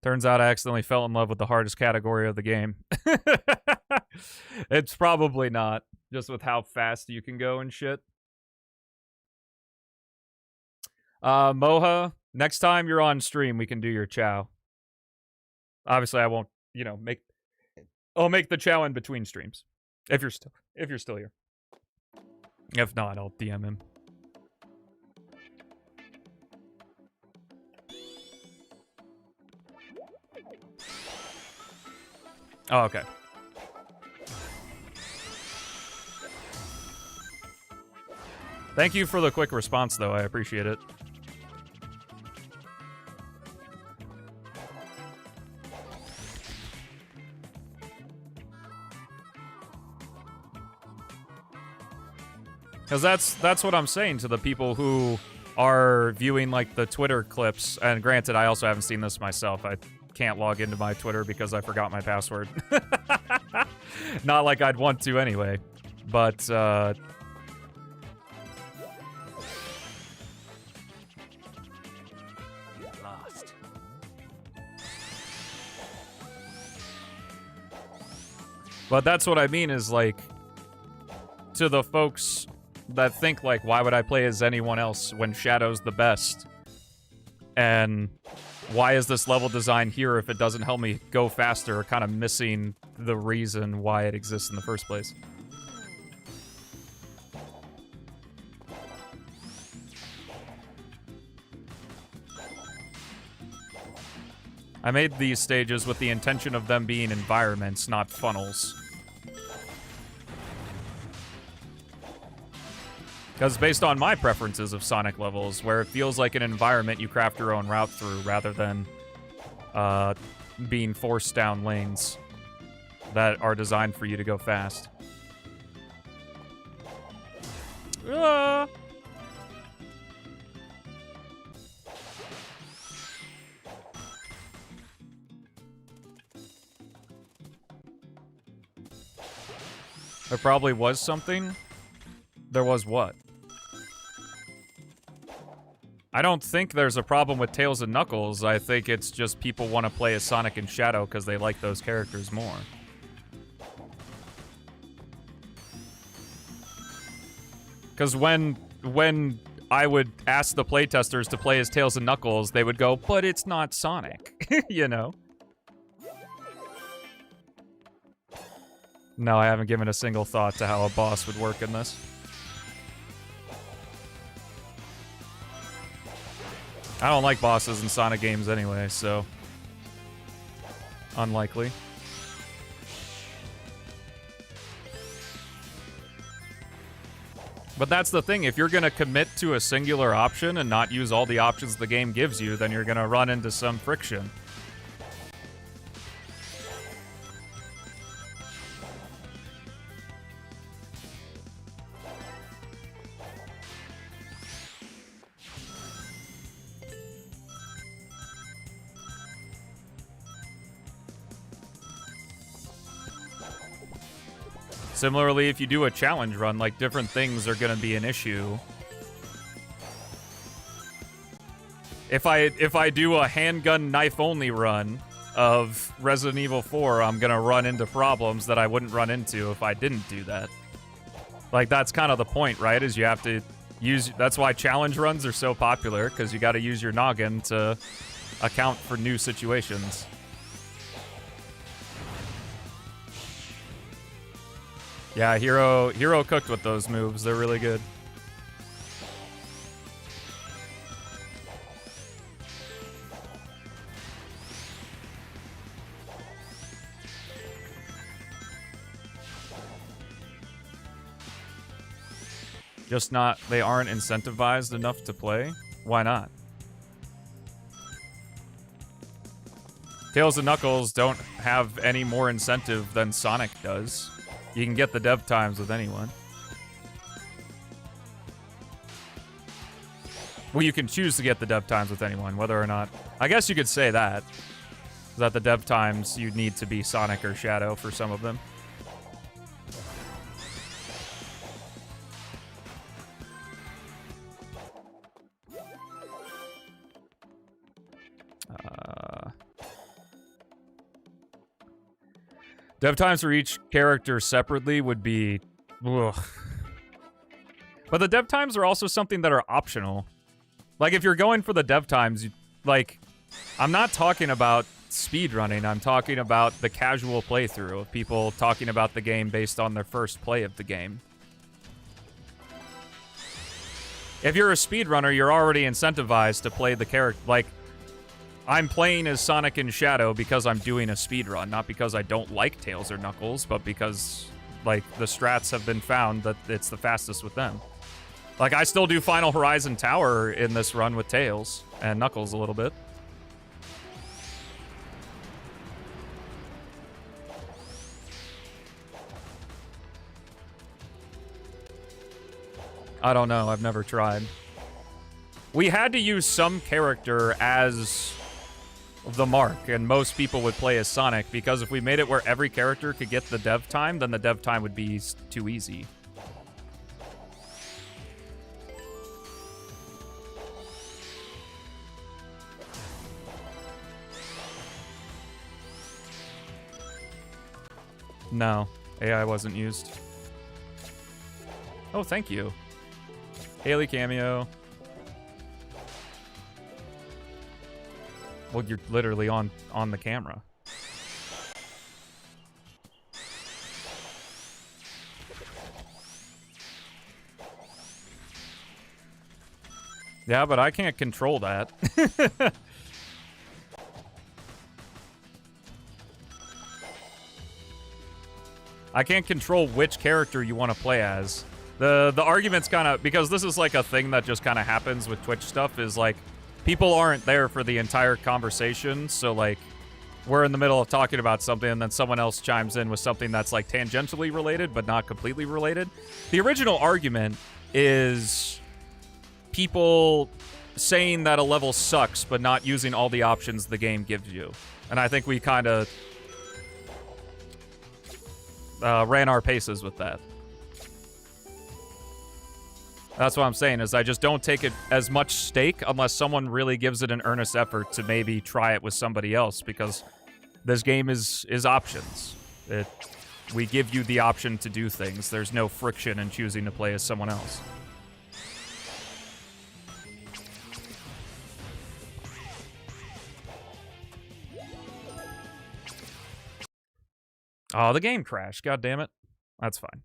Turns out I accidentally fell in love with the hardest category of the game. It's probably not, just with how fast you can go and shit. Moha, next time you're on stream, we can do your chow. Obviously, I won't, I'll make the chow in between streams. If you're still here. If not, I'll DM him. Oh, okay. Thank you for the quick response, though. I appreciate it. Because that's what I'm saying to the people who are viewing, like, the Twitter clips. And granted, I also haven't seen this myself. I can't log into my Twitter because I forgot my password. Not like I'd want to anyway. But, lost. But that's what I mean is, like, to the folks that think, like, why would I play as anyone else when Shadow's the best? And why is this level design here if it doesn't help me go faster, kind of missing the reason why it exists in the first place? I made these stages with the intention of them being environments, not funnels. Because based on my preferences of Sonic levels, where it feels like an environment you craft your own route through rather than being forced down lanes that are designed for you to go fast. Ah! There probably was something. There was what? I don't think there's a problem with Tails and Knuckles. I think it's just people want to play as Sonic and Shadow because they like those characters more. Because when I would ask the playtesters to play as Tails and Knuckles, they would go, but it's not Sonic, you know? No, I haven't given a single thought to how a boss would work in this. I don't like bosses in Sonic games anyway, so unlikely. But that's the thing, if you're gonna commit to a singular option and not use all the options the game gives you, then you're gonna run into some friction. Similarly, if you do a challenge run, like, different things are gonna be an issue. If I do a handgun knife-only run of Resident Evil 4, I'm gonna run into problems that I wouldn't run into if I didn't do that. Like, that's kind of the point, right? Is you have to use... That's why challenge runs are so popular, because you gotta use your noggin to account for new situations. Yeah, Hero cooked with those moves. They're really good. Just not, they aren't incentivized enough to play. Why not? Tails and Knuckles don't have any more incentive than Sonic does. You can get the dev times with anyone. Well, you can choose to get the dev times with anyone, whether or not... I guess you could say that. That the dev times, you need to be Sonic or Shadow for some of them. Dev times for each character separately would be... Ugh. But the dev times are also something that are optional. Like, if you're going for the dev times, like, I'm not talking about speedrunning. I'm talking about the casual playthrough of people talking about the game based on their first play of the game. If you're a speedrunner, you're already incentivized to play the character. Like, I'm playing as Sonic and Shadow because I'm doing a speedrun, not because I don't like Tails or Knuckles, but because, like, the strats have been found that it's the fastest with them. Like, I still do Final Horizon Tower in this run with Tails and Knuckles a little bit. I don't know. I've never tried. We had to use some character as the mark, and most people would play as Sonic, because if we made it where every character could get the dev time, then the dev time would be too easy. No, AI wasn't used. Oh, thank you. Haley cameo. Well, you're literally on the camera. Yeah, but I can't control that. I can't control which character you want to play as. The argument's kind of... Because this is like a thing that just kind of happens with Twitch stuff, is like, people aren't there for the entire conversation, so like, we're in the middle of talking about something and then someone else chimes in with something that's like tangentially related, but not completely related. The original argument is people saying that a level sucks, but not using all the options the game gives you. And I think we kind of ran our paces with that. That's what I'm saying, is I just don't take it as much stake unless someone really gives it an earnest effort to maybe try it with somebody else, because this game is options. We give you the option to do things. There's no friction in choosing to play as someone else. Oh, the game crashed. God damn it. That's fine.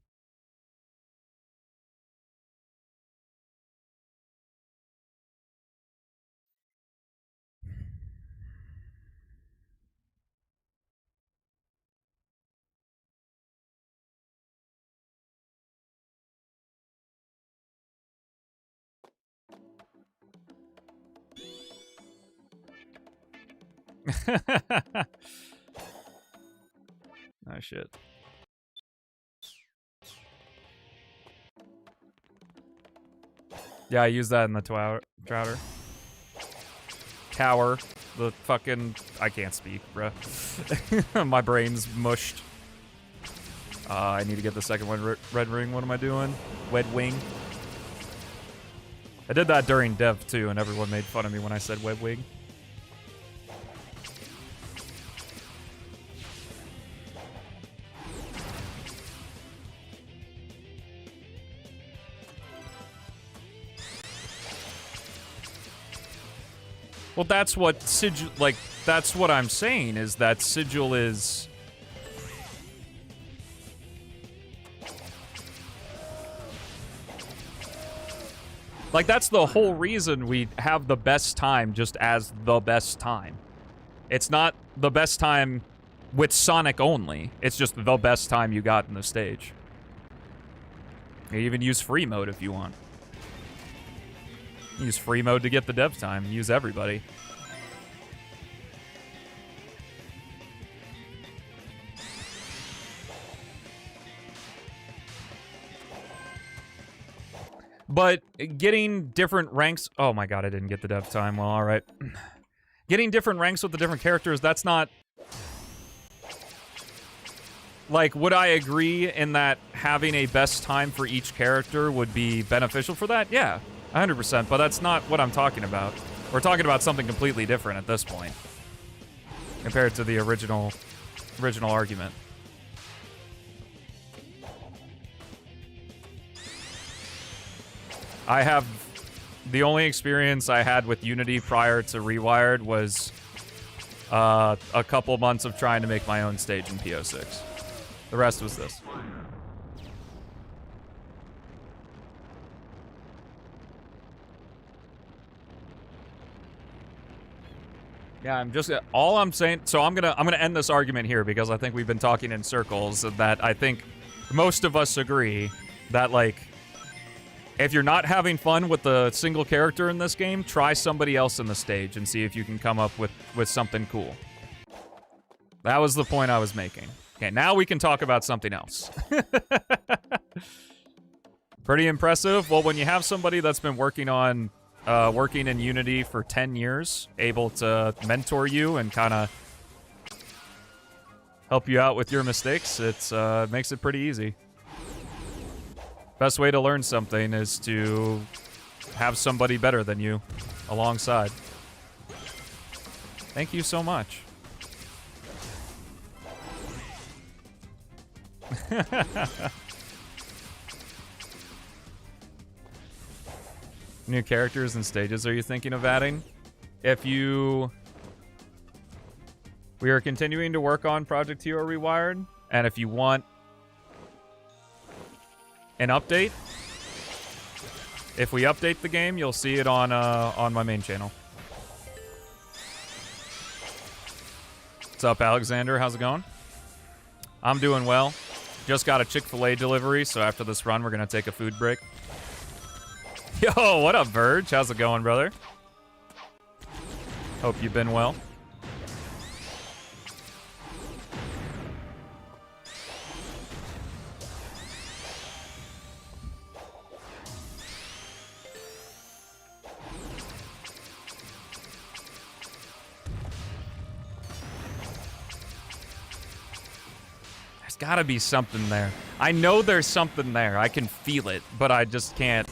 Oh, shit. Yeah, I use that in the Trouter. Tower. The fucking... I can't speak, bruh. My brain's mushed. I need to get the second one. Red ring, what am I doing? Wed wing. I did that during dev, too, and everyone made fun of me when I said web wing. Well, that's what Sigil, like, that's what I'm saying, is that Sigil is... Like, that's the whole reason we have the best time just as the best time. It's not the best time with Sonic only. It's just the best time you got in the stage. You even use free mode if you want. Use free mode to get the dev time. Use everybody. But getting different ranks... Oh my god, I didn't get the dev time. Well, alright. Getting different ranks with the different characters, that's not... Like, would I agree in that having a best time for each character would be beneficial for that? Yeah, 100%, but that's not what I'm talking about. We're talking about something completely different at this point compared to the original argument. I have... The only experience I had with Unity prior to Rewired was a couple months of trying to make my own stage in PO6. The rest was this. Yeah, I'm just... All I'm saying... So I'm gonna end this argument here because I think we've been talking in circles, that I think most of us agree that, like... If you're not having fun with the single character in this game, try somebody else in the stage and see if you can come up with something cool. That was the point I was making. Okay, now we can talk about something else. Pretty impressive. Well, when you have somebody that's been working on working in Unity for 10 years, able to mentor you and kind of help you out with your mistakes, it makes it pretty easy. Best way to learn something is to have somebody better than you alongside. Thank you so much. New characters and stages are you thinking of adding? If you... We are continuing to work on Project Hero Rewired, and if you want an update, if we update the game, you'll see it on my main channel. What's up, Alexander? How's it going? I'm doing well. Just got a Chick-fil-A delivery, so after this run, we're gonna take a food break. Yo, what up, Verge? How's it going, brother? Hope you've been well. Gotta be something there. I know there's something there. I can feel it, but I just can't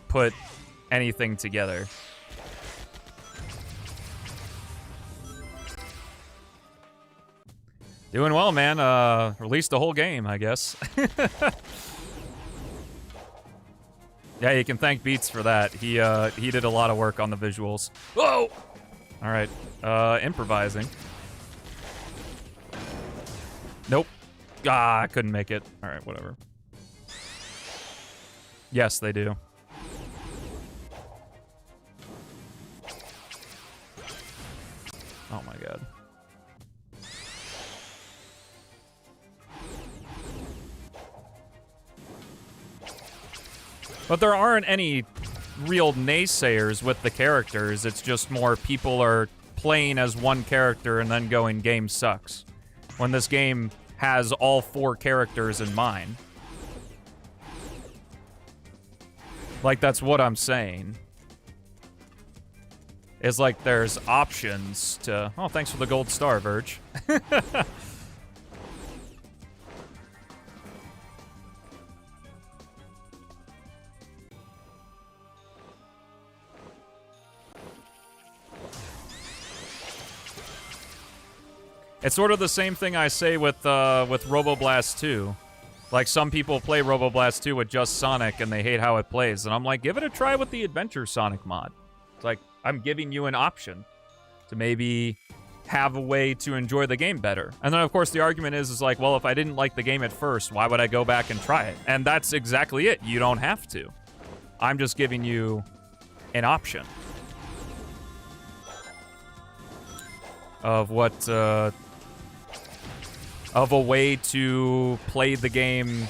put anything together. Doing well, man. Released the whole game, I guess. Yeah, you can thank Beats for that. He did a lot of work on the visuals. Whoa! All right. Improvising. Nope. Ah, I couldn't make it. All right, whatever. Yes, they do. Oh my god. But there aren't any real naysayers with the characters. It's just more people are playing as one character and then going, game sucks. When this game has all 4 characters in mind. Like, that's what I'm saying. It's like there's options to... Oh, thanks for the gold star, Verge. It's sort of the same thing I say with Roboblast 2. Like, some people play Roboblast 2 with just Sonic and they hate how it plays. And I'm like, give it a try with the Adventure Sonic mod. It's like, I'm giving you an option to maybe have a way to enjoy the game better. And then, of course, the argument is like, well, if I didn't like the game at first, why would I go back and try it? And that's exactly it. You don't have to. I'm just giving you an option of what... of a way to play the game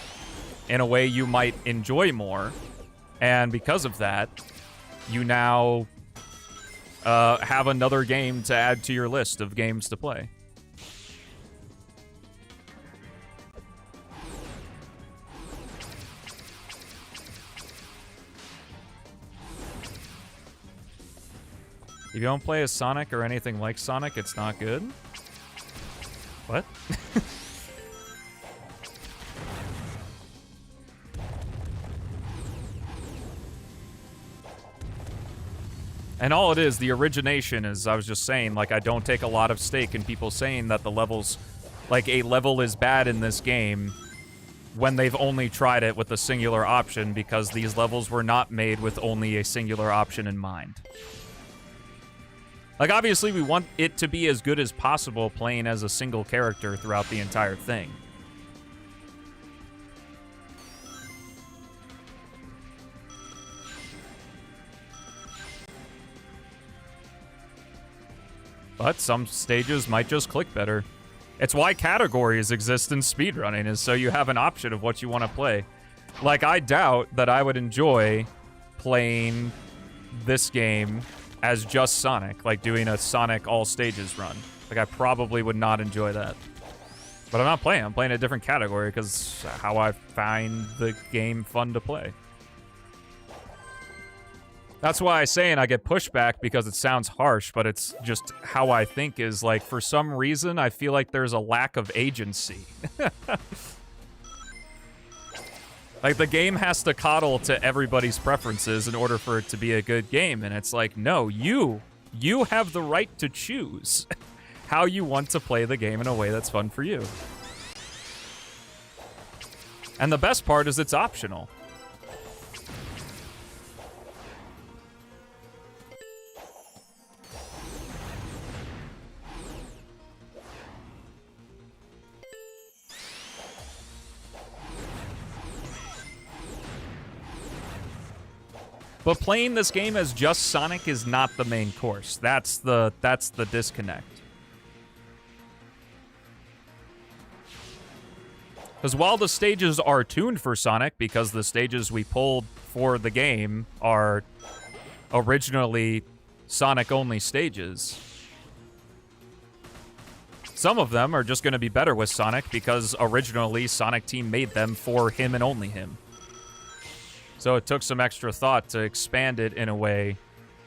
in a way you might enjoy more. And because of that, you now have another game to add to your list of games to play. If you don't play as Sonic or anything like Sonic, it's not good? What? And all it is, the origination is, I was just saying, like, I don't take a lot of stake in people saying that the levels, like, a level is bad in this game when they've only tried it with a singular option, because these levels were not made with only a singular option in mind. Like, obviously, we want it to be as good as possible playing as a single character throughout the entire thing. But some stages might just click better. It's why categories exist in speedrunning, is so you have an option of what you want to play. Like, I doubt that I would enjoy playing this game as just Sonic, like doing a Sonic all stages run. Like, I probably would not enjoy that. But I'm not playing. I'm playing a different category because how I find the game fun to play. That's why I say, and I get pushback because it sounds harsh, but it's just how I think is, like, for some reason, I feel like there's a lack of agency. Like, the game has to coddle to everybody's preferences in order for it to be a good game, and it's like, no, you have the right to choose how you want to play the game in a way that's fun for you. And the best part is it's optional. But playing this game as just Sonic is not the main course. That's the disconnect. Because while the stages are tuned for Sonic, because the stages we pulled for the game are originally Sonic-only stages, some of them are just going to be better with Sonic because originally Sonic Team made them for him and only him. So it took some extra thought to expand it in a way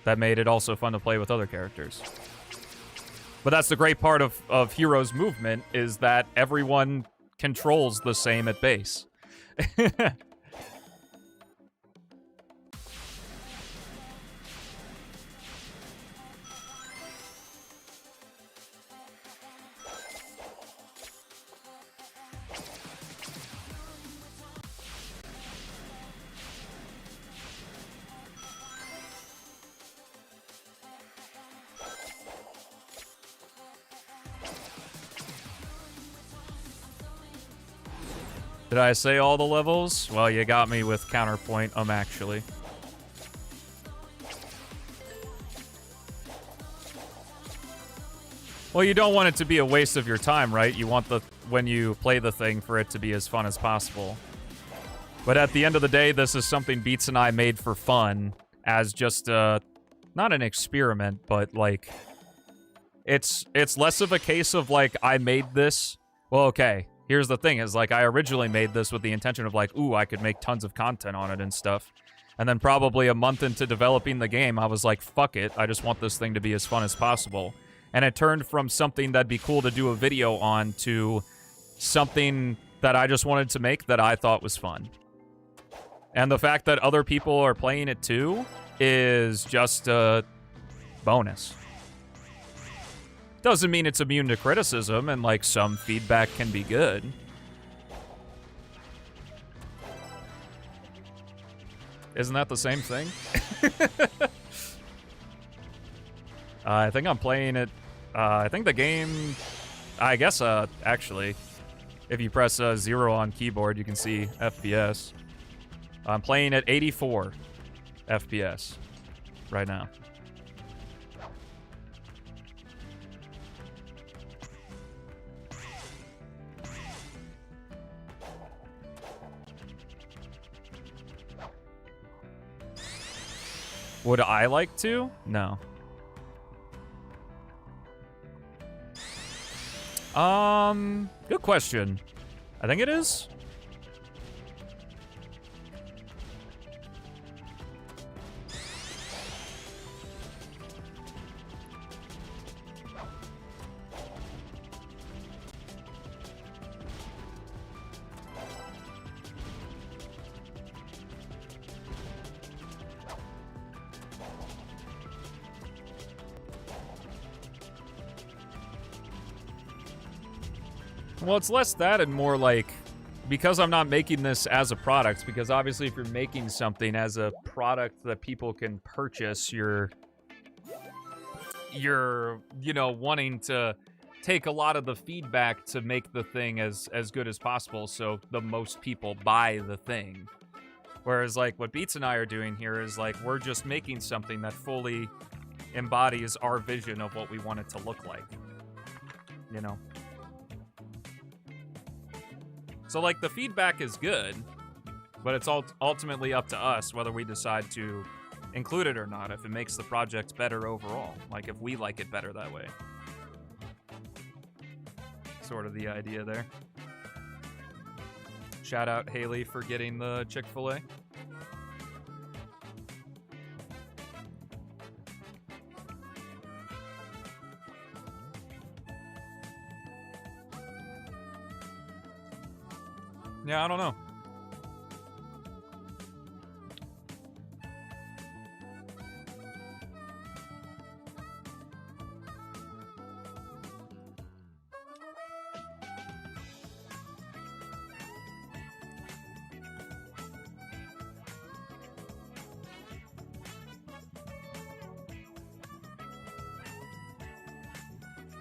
that made it also fun to play with other characters. But that's the great part of Heroes Movement, is that everyone controls the same at base. Did I say all the levels? Well, you got me with counterpoint, actually. Well, you don't want it to be a waste of your time, right? You want when you play the thing for it to be as fun as possible. But at the end of the day, this is something Beats and I made for fun, as just not an experiment, but like it's less of a case of like I made this. Well, okay. Here's the thing, is like I originally made this with the intention of like, ooh, I could make tons of content on it and stuff. And then probably a month into developing the game, I was like, fuck it, I just want this thing to be as fun as possible. And it turned from something that'd be cool to do a video on to something that I just wanted to make that I thought was fun. And the fact that other people are playing it too is just a bonus. Doesn't mean it's immune to criticism, and like some feedback can be good. Isn't that the same thing? I think I'm playing it. I think the game, I guess, actually, if you press 0 on keyboard, you can see FPS. I'm playing at 84 FPS right now. Would I like to? No. Good question. I think it is. Well, it's less that and more like, because I'm not making this as a product, because obviously if you're making something as a product that people can purchase, you're you know, wanting to take a lot of the feedback to make the thing as good as possible so the most people buy the thing. Whereas like what Beats and I are doing here is like, we're just making something that fully embodies our vision of what we want it to look like. You know? So, like, the feedback is good, but it's ultimately up to us whether we decide to include it or not, if it makes the project better overall. Like, if we like it better that way. Sort of the idea there. Shout out Haley for getting the Chick-fil-A. Yeah, I don't know.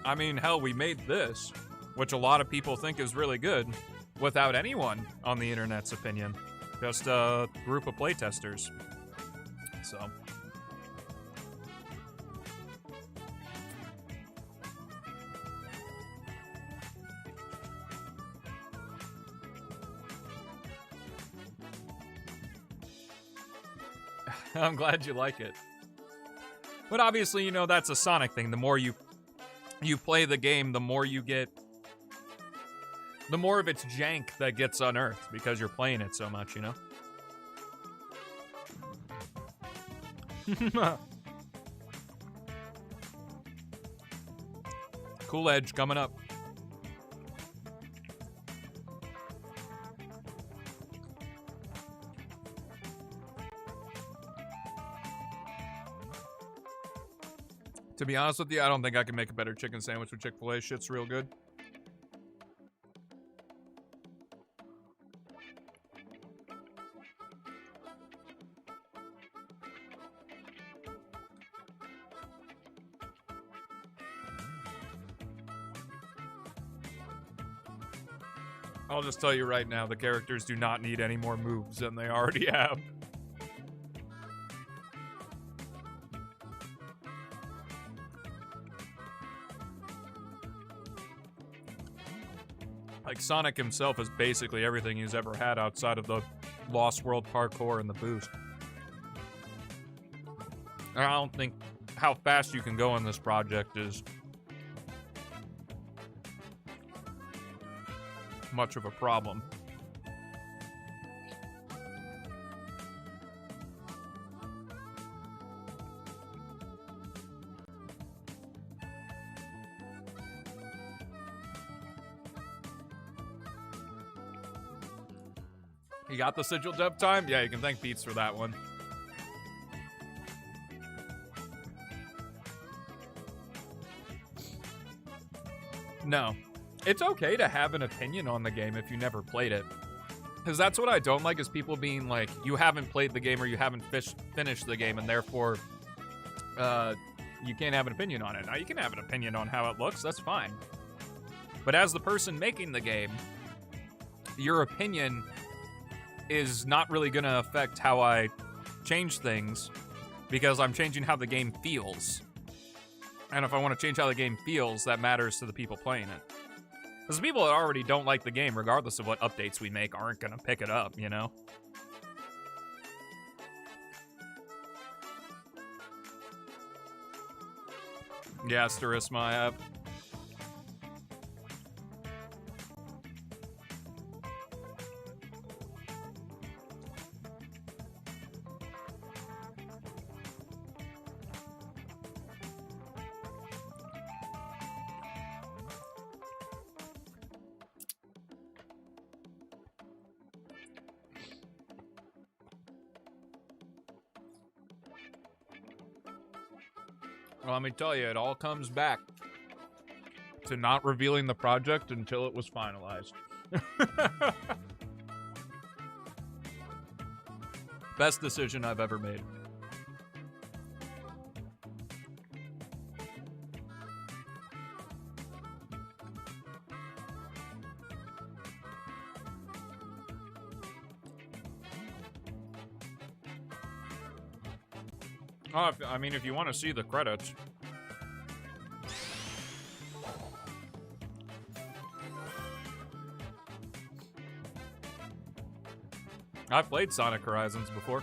I mean, hell, we made this, which a lot of people think is really good, without anyone on the internet's opinion. Just a group of playtesters. So. I'm glad you like it. But obviously, you know, that's a Sonic thing. The more you play the game, the more you get... the more of its jank that gets unearthed because you're playing it so much, you know? Cool Edge coming up. To be honest with you, I don't think I can make a better chicken sandwich with Chick-fil-A. Shit's real good. I'll just tell you right now, the characters do not need any more moves than they already have. Like, Sonic himself is basically everything he's ever had outside of the Lost World parkour and the boost. I don't think how fast you can go in this project is much of a problem. You got the sigil dev time? Yeah, you can thank Beats for that one. No. It's okay to have an opinion on the game if you never played it. Because that's what I don't like, is people being like, you haven't played the game or you haven't finished the game and therefore you can't have an opinion on it. Now, you can have an opinion on how it looks, that's fine. But as the person making the game, your opinion is not really going to affect how I change things, because I'm changing how the game feels. And if I want to change how the game feels, that matters to the people playing it. Because the people that already don't like the game, regardless of what updates we make, aren't going to pick it up, you know? Yeah, Starisma I have. Well, let me tell you, it all comes back to not revealing the project until it was finalized. Best decision I've ever made. Oh, I mean, if you want to see the credits. I've played Sonic Horizons before.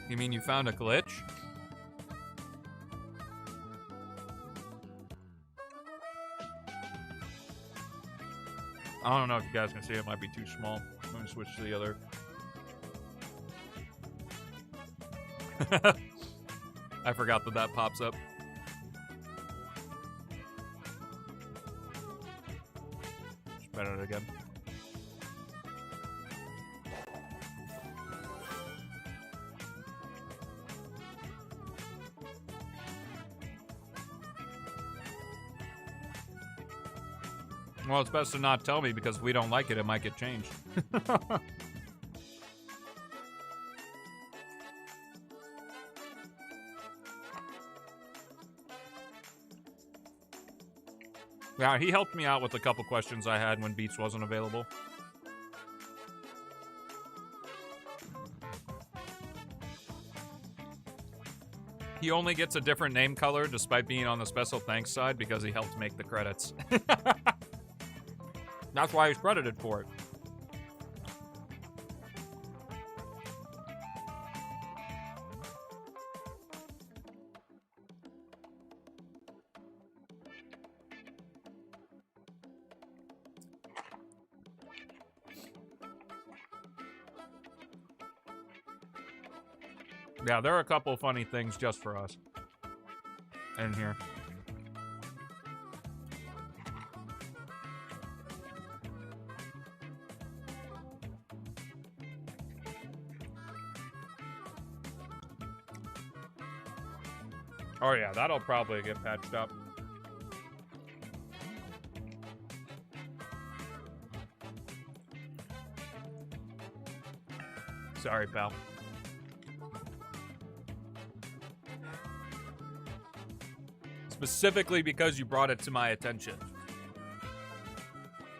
You mean you found a glitch? I don't know if you guys can see it. It might be too small. Let me switch to the other. I forgot that that pops up. Spin it again. Well, it's best to not tell me because if we don't like it, it might get changed. Yeah, he helped me out with a couple questions I had when Beats wasn't available. He only gets a different name color despite being on the special thanks side because he helped make the credits. That's why he's credited for it. Yeah, there are a couple funny things just for us in here. Oh yeah, that'll probably get patched up. Sorry, pal. Specifically because you brought it to my attention.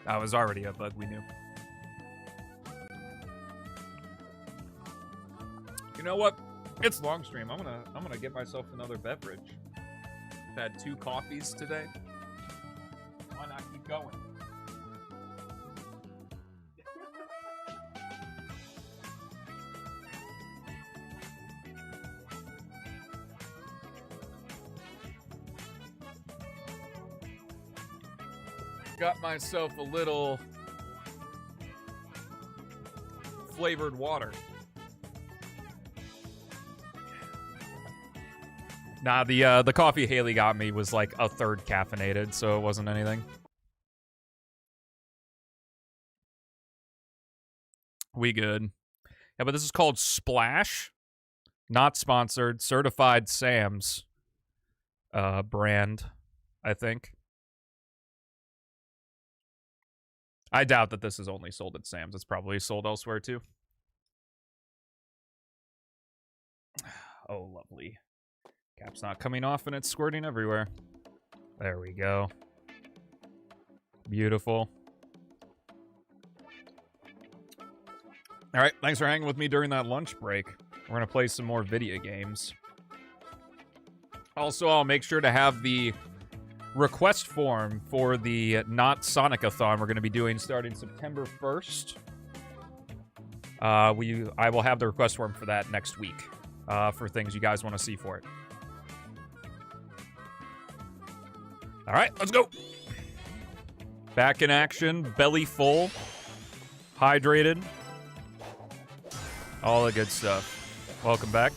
That was already a bug we knew. You know what? It's long stream. I'm gonna get myself another beverage. I've had 2 coffees today. Why not keep going? Got myself a little flavored water. Nah, the coffee Haley got me was like a third caffeinated, so it wasn't anything. We good. Yeah, but this is called Splash. Not sponsored. Certified Sam's brand, I think. I doubt that this is only sold at Sam's. It's probably sold elsewhere too. Oh, lovely. Cap's not coming off and it's squirting everywhere. There we go. Beautiful. All right, thanks for hanging with me during that lunch break. We're going to play some more video games. Also, I'll make sure to have the request form for the Not Sonic-a-thon we're going to be doing starting September 1st. I will have the request form for that next week for things you guys want to see for it. All right, let's go. Back in action, belly full, hydrated, all the good stuff. Welcome back.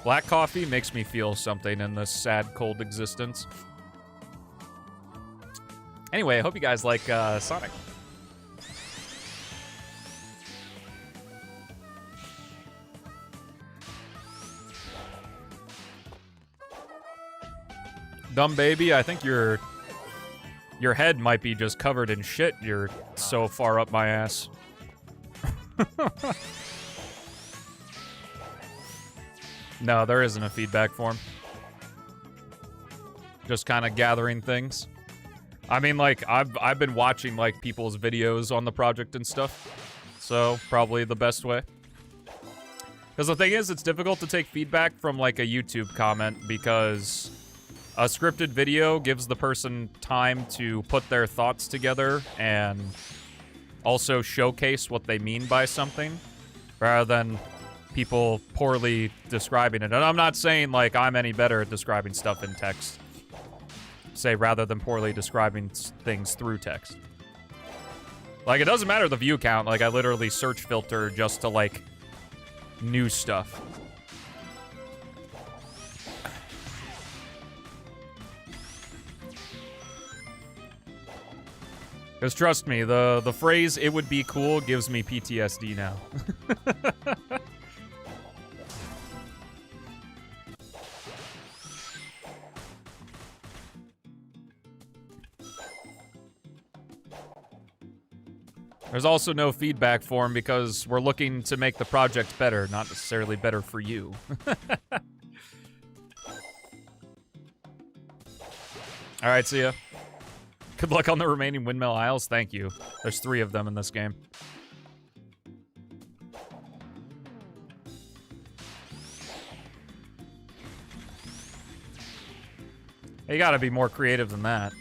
Black coffee makes me feel something in this sad, cold existence. Anyway, I hope you guys like Sonic. Dumb baby, I think your head might be just covered in shit. You're so far up my ass. No, there isn't a feedback form. Just kind of gathering things. I mean, like, I've been watching, like, people's videos on the project and stuff. So, probably the best way. Because the thing is, it's difficult to take feedback from, like, a YouTube comment because a scripted video gives the person time to put their thoughts together and also showcase what they mean by something, rather than people poorly describing it. And I'm not saying, like, I'm any better at describing stuff in text. Say, rather than poorly describing things through text. Like, it doesn't matter the view count. Like, I literally search filter just to, like, new stuff. Because trust me, the phrase, "it would be cool," gives me PTSD now. There's also no feedback form because we're looking to make the project better, not necessarily better for you. Alright, see ya. Good luck on the remaining Windmill Isles. Thank you. There's 3 of them in this game. You gotta be more creative than that.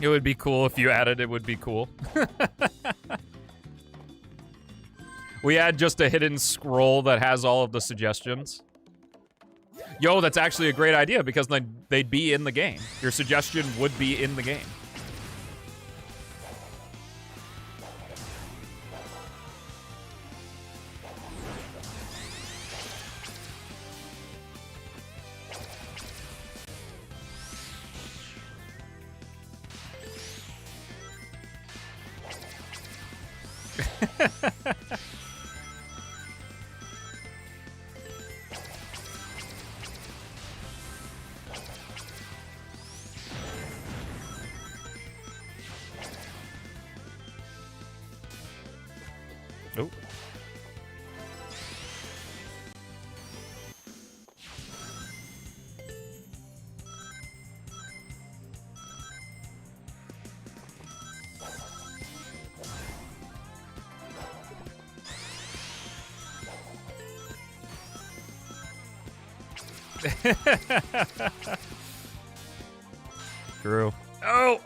It would be cool if you added "it would be cool." We add just a hidden scroll that has all of the suggestions. Yo, that's actually a great idea because then they'd be in the game. Your suggestion would be in the game. Oh. True. Oh!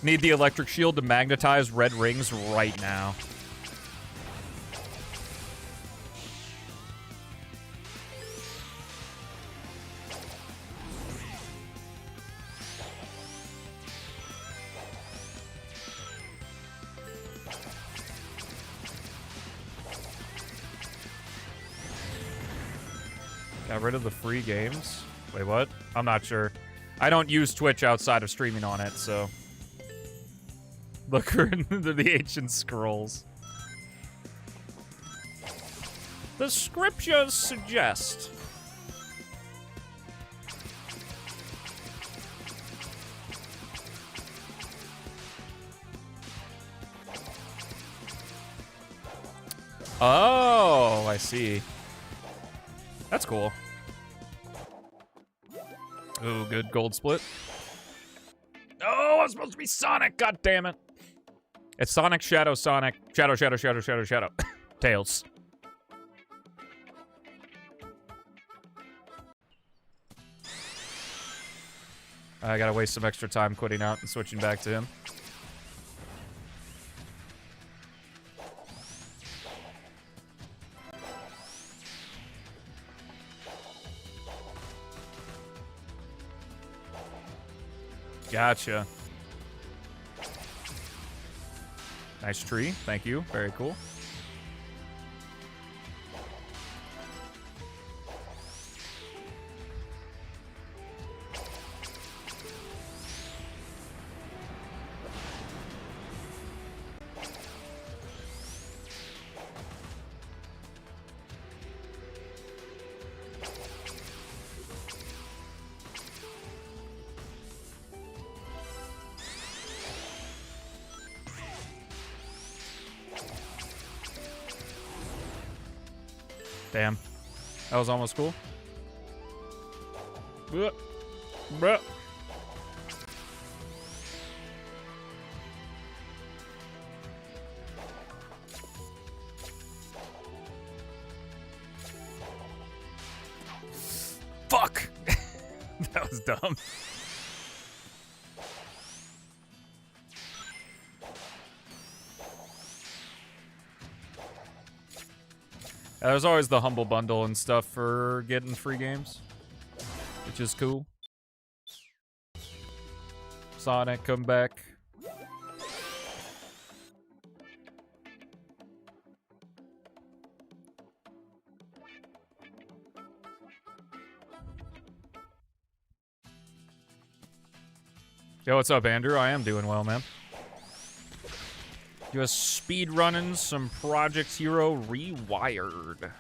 Need the electric shield to magnetize red rings right now. Got rid of the free games? Wait, what? I'm not sure. I don't use Twitch outside of streaming on it, so... Look into the ancient scrolls. The scriptures suggest. Oh, I see. That's cool. Ooh, good gold split. Oh, I'm supposed to be Sonic. God damn it. It's Sonic, Shadow, Sonic. Shadow, Shadow, Shadow, Shadow, Shadow. Tails. I gotta waste some extra time quitting out and switching back to him. Gotcha. Nice tree. Thank you. Very cool. Damn. That was almost cool. Bruh. Bruh. Fuck! That was dumb. There's always the Humble Bundle and stuff for getting free games, which is cool. Sonic, come back. Yo, what's up, Andrew? I am doing well, man. Just speed running some Project Hero Rewired.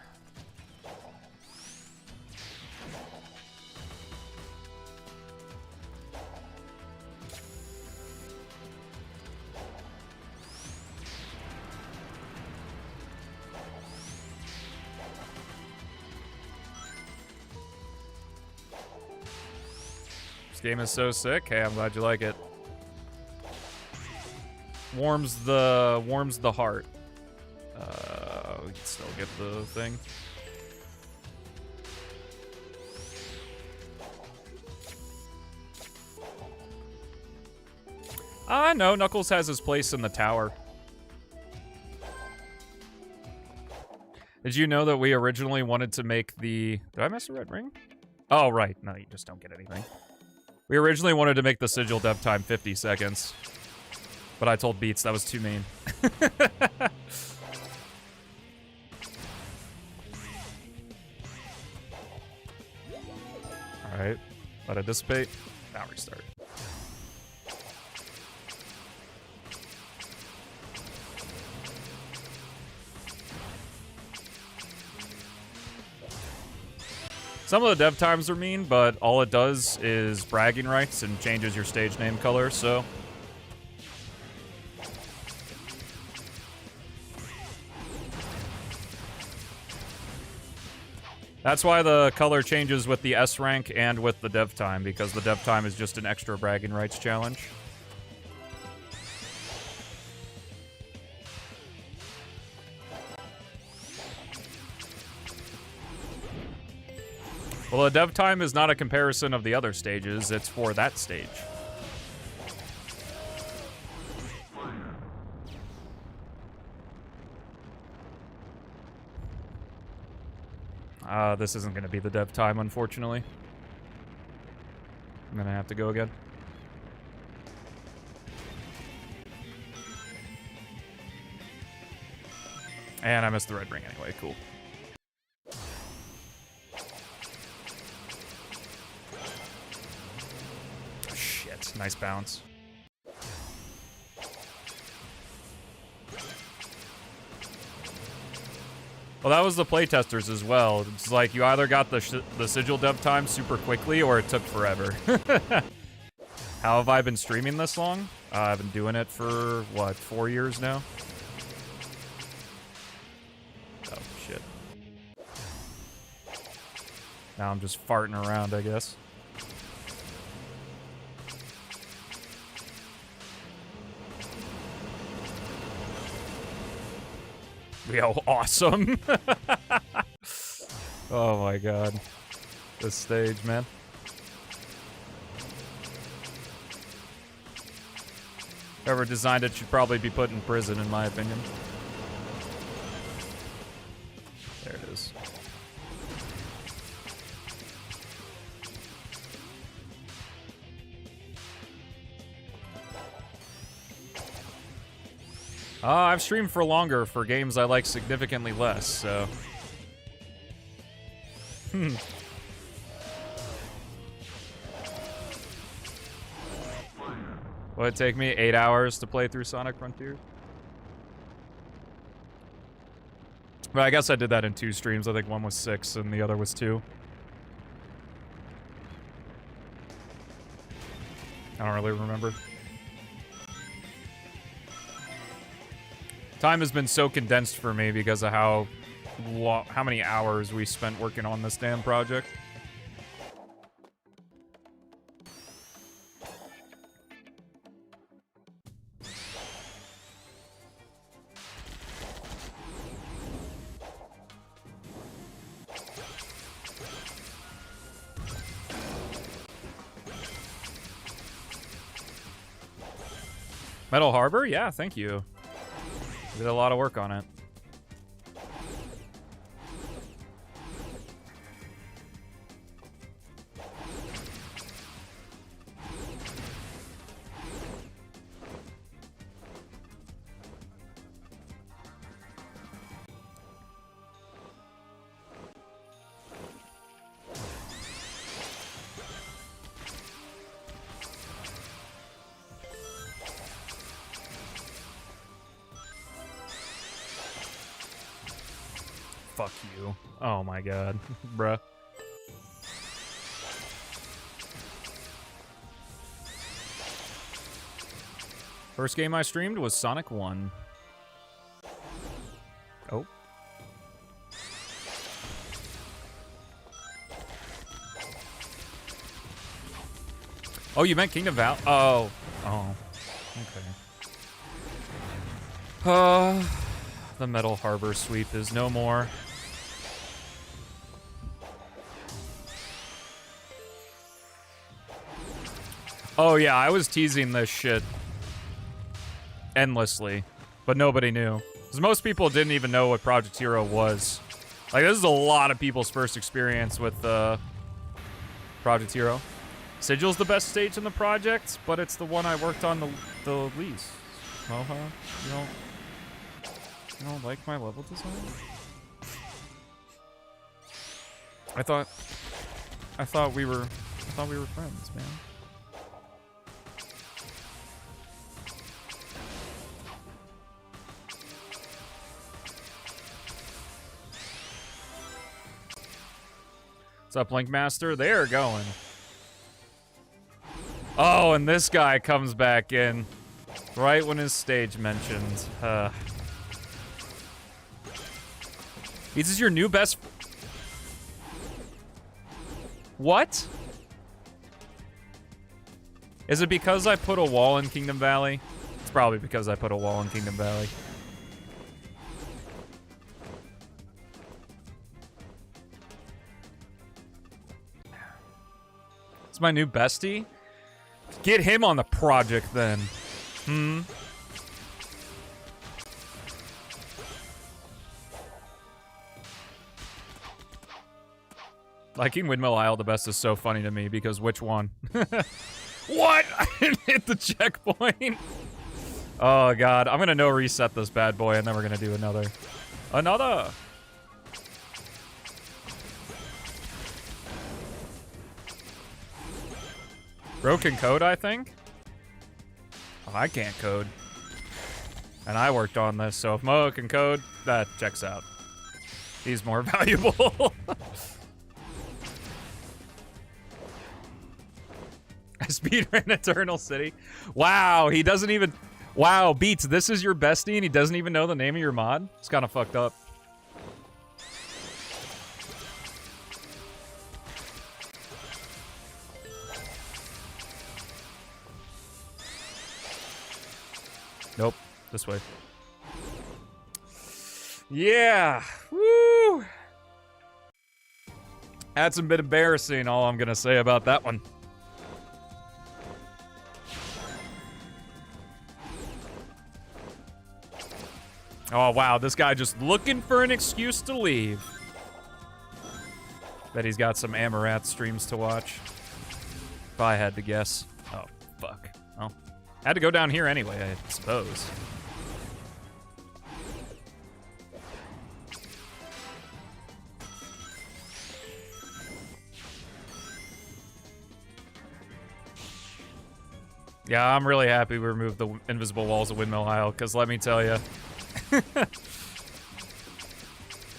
This game is so sick. Hey, I'm glad you like it. Warms the heart. We can still get the thing. No, Knuckles has his place in the tower. Did you know that we originally wanted to make the... Did I miss a red ring? Oh, right. No, you just don't get anything. We originally wanted to make the sigil dev time 50 seconds. But I told Beats that was too mean. Alright. Let it dissipate. Now restart. Some of the dev times are mean, but all it does is bragging rights and changes your stage name color, so... That's why the color changes with the S rank and with the dev time, because the dev time is just an extra bragging rights challenge. Well, the dev time is not a comparison of the other stages, it's for that stage. This isn't going to be the dev time, unfortunately. I'm going to have to go again. And I missed the red ring anyway, cool. Shit, nice bounce. Well, that was the playtesters as well. It's like you either got the sigil dev time super quickly or it took forever. How have I been streaming this long? I've been doing it for, what, 4 years now? Now I'm just farting around, I guess. Yo, awesome. Oh my god. This stage, man. Whoever designed it should probably be put in prison, in my opinion. There it is. I've streamed for longer for games I like significantly less, so... Would it take me 8 hours to play through Sonic Frontiers? But I guess I did that in 2 streams. I think one was 6 and the other was 2. I don't really remember. Time has been so condensed for me because of how many hours we spent working on this damn project. Metal Harbor? Yeah, thank you. Did a lot of work on it. Fuck you. Oh my god. Bruh. First game I streamed was Sonic 1. Oh. Oh, you meant Kingdom Valley? Oh. Oh. Okay. The Metal Harbor sweep is no more. Oh yeah, I was teasing this shit endlessly, but nobody knew. Because most people didn't even know what Project Hero was. Like, this is a lot of people's first experience with Project Hero. Sigil's the best stage in the project, but it's the one I worked on the least. You don't like my level design? I thought we were friends, man. What's up, Linkmaster? They're going. Oh, and this guy comes back in right when his stage mentions. This is your new best... What? Is it because I put a wall in Kingdom Valley? It's probably because I put a wall in Kingdom Valley. It's my new bestie? Get him on the project then. Liking Windmill Isle the best is so funny to me because which one? What? I didn't hit the checkpoint. Oh god, I'm gonna no reset this bad boy and then we're gonna do another. Bro can code, I think? Oh, I can't code. And I worked on this, so if Mo can code, that checks out. He's more valuable. I speedrun Eternal City. Wow, he doesn't even... Wow, Beats, this is your bestie and he doesn't even know the name of your mod? It's kind of fucked up. Nope. This way. Yeah. Woo! That's a bit embarrassing, all I'm gonna say about that one. Oh, wow. This guy just looking for an excuse to leave. Bet he's got some Amaranth streams to watch. If I had to guess. Oh, fuck. Well, had to go down here anyway, I suppose. Yeah, I'm really happy we removed the invisible walls of Windmill Isle, because let me tell you.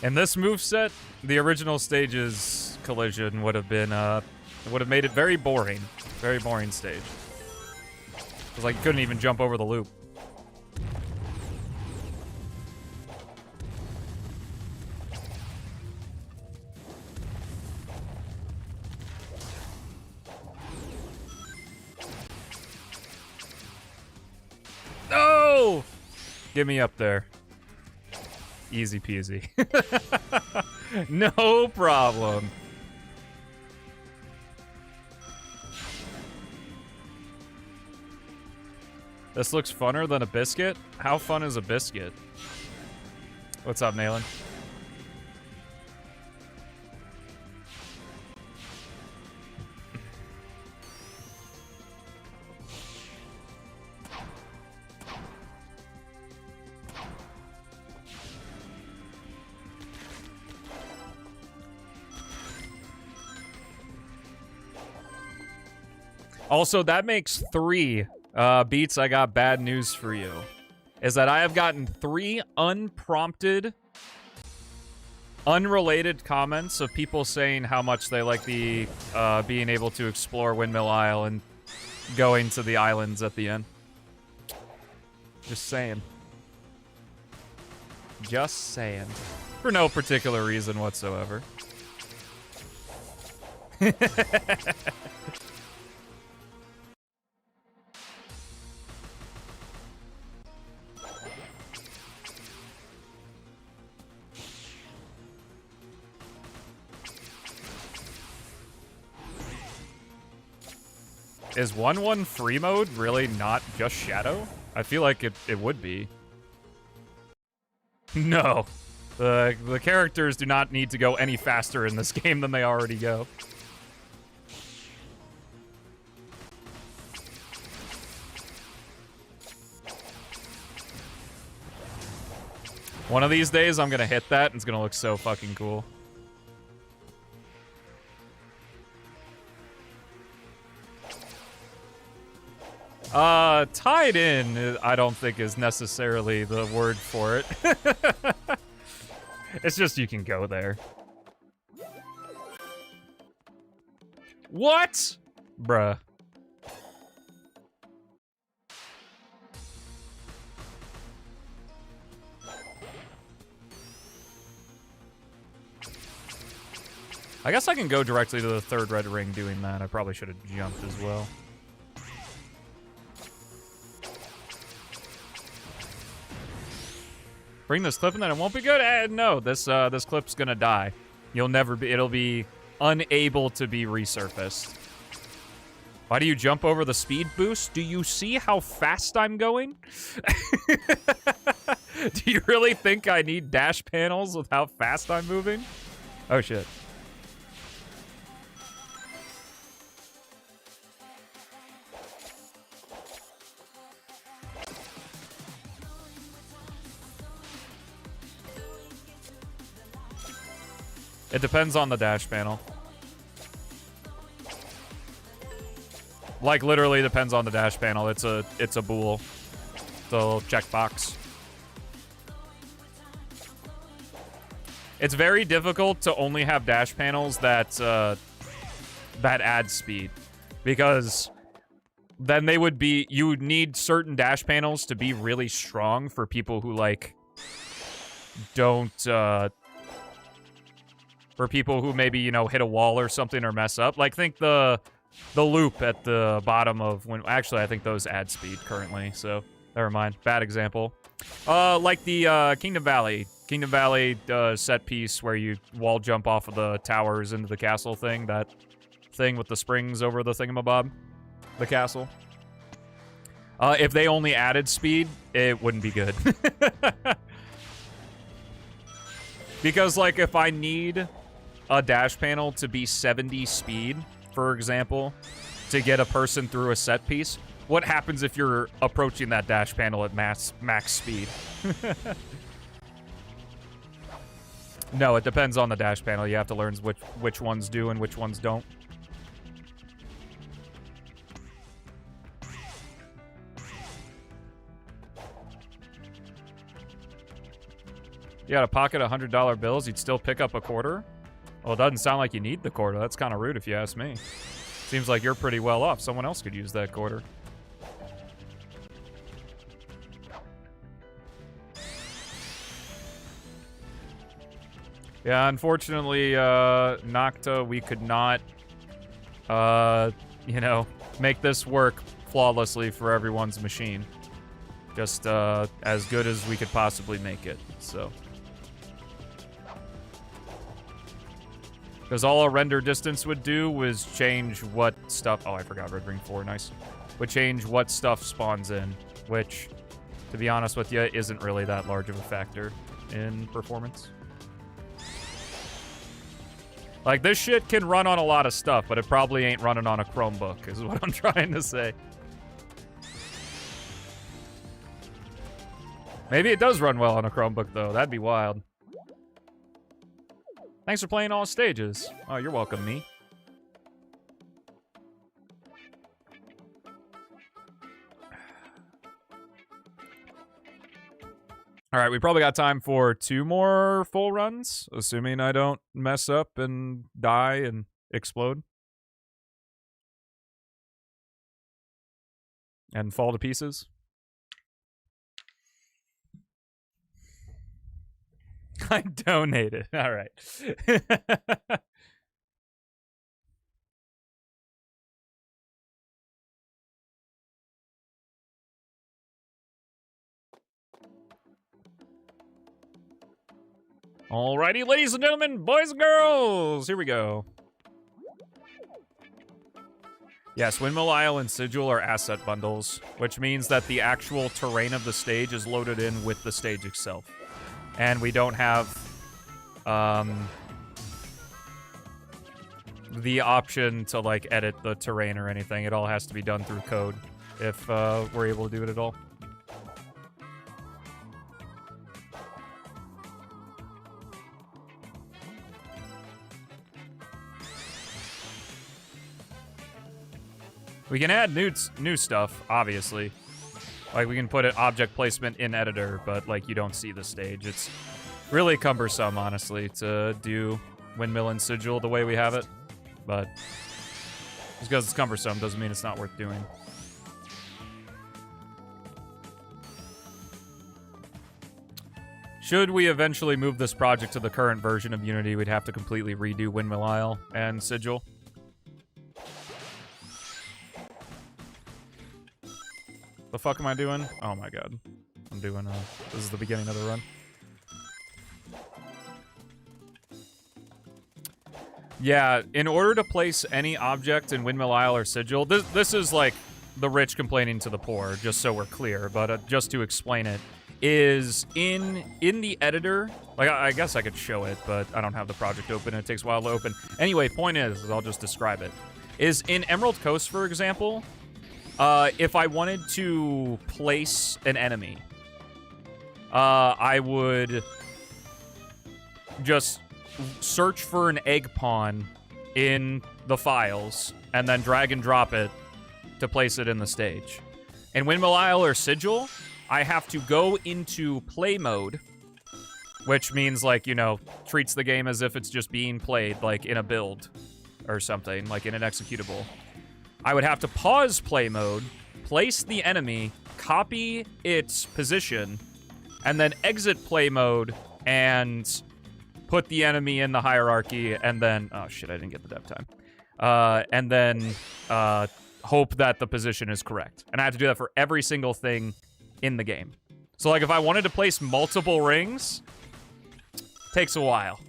In this moveset, the original stage's collision would have been, would have made it very boring. Very boring stage. Because, like, you couldn't even jump over the loop. No! Get me up there. Easy peasy. No problem. This looks funner than a biscuit? How fun is a biscuit? What's up, Nayland? Also, that makes 3 Beats. I got bad news for you. Is that I have gotten 3 unprompted, unrelated comments of people saying how much they like the being able to explore Windmill Isle and going to the islands at the end. Just saying. Just saying. For no particular reason whatsoever. Is 1-1 free mode really not just Shadow? I feel like it would be. No. The characters do not need to go any faster in this game than they already go. One of these days, I'm gonna hit that, and it's gonna look so fucking cool. Tied in, I don't think is necessarily the word for it. It's just you can go there. What? Bruh. I guess I can go directly to the 3rd red ring doing that. I probably should have jumped as well. Bring this clip and then it won't be good? No, this clip's gonna die. You'll never be, it'll be unable to be resurfaced. Why do you jump over the speed boost? Do you see how fast I'm going? Do you really think I need dash panels with how fast I'm moving? Oh shit. It depends on the dash panel. Like, literally depends on the dash panel. It's a bool. It's a little checkbox. It's very difficult to only have dash panels that that add speed. Because then they would be... You would need certain dash panels to be really strong for people who, like, don't... for people who maybe, you know, hit a wall or something or mess up. Like, think the loop at the bottom of when... Actually, I think those add speed currently, so... Never mind. Bad example. Like the Kingdom Valley. Kingdom Valley set piece where you wall jump off of the towers into the castle thing. That thing with the springs over the thingamabob. The castle. If they only added speed, it wouldn't be good. Because, like, if I need a dash panel to be 70 speed, for example, to get a person through a set piece, what happens if you're approaching that dash panel at max speed? No, it depends on the dash panel. You have to learn which ones do and which ones don't. You got a pocket of $100 bills, you'd still pick up a quarter? Well, it doesn't sound like you need the quarter. That's kind of rude if you ask me. Seems like you're pretty well off. Someone else could use that quarter. Yeah, unfortunately, Nocta, we could not, you know, make this work flawlessly for everyone's machine. Just as good as we could possibly make it, so. Because all a render distance would do was change what stuff... Oh, I forgot Red Ring 4, nice. Would change what stuff spawns in, which, to be honest with you, isn't really that large of a factor in performance. Like, this shit can run on a lot of stuff, but it probably ain't running on a Chromebook, is what I'm trying to say. Maybe it does run well on a Chromebook, though. That'd be wild. Thanks for playing all stages. Oh, you're welcome, me. All right, we probably got time for 2 more full runs, assuming I don't mess up and die and explode. And fall to pieces. I donated. All right. Alrighty, ladies and gentlemen, boys and girls, here we go. Yes, Windmill Isle and Sigil are asset bundles, which means that the actual terrain of the stage is loaded in with the stage itself. And we don't have the option to, like, edit the terrain or anything. It all has to be done through code if we're able to do it at all. We can add new stuff, obviously. Like, we can put an object placement in editor, but, like, you don't see the stage. It's really cumbersome, honestly, to do Windmill and Sigil the way we have it. But just because it's cumbersome doesn't mean it's not worth doing. Should we eventually move this project to the current version of Unity, we'd have to completely redo Windmill Isle and Sigil. The fuck am I doing? Oh my god. I'm doing, this is the beginning of the run. Yeah, in order to place any object in Windmill Isle or Sigil, this is like the rich complaining to the poor, just so we're clear, but just to explain it, is in the editor, like, I guess I could show it, but I don't have the project open, and it takes a while to open. Anyway, point is, I'll just describe it, is in Emerald Coast, for example, if I wanted to place an enemy, I would just search for an egg pawn in the files and then drag and drop it to place it in the stage. In Windmill Isle or Sigil, I have to go into play mode, which means, like, you know, treats the game as if it's just being played, like, in a build or something, like in an executable. I would have to pause play mode, place the enemy, copy its position, and then exit play mode and put the enemy in the hierarchy, and then... Oh, shit, I didn't get the dev time. And then hope that the position is correct. And I have to do that for every single thing in the game. So, like, if I wanted to place multiple rings, takes a while.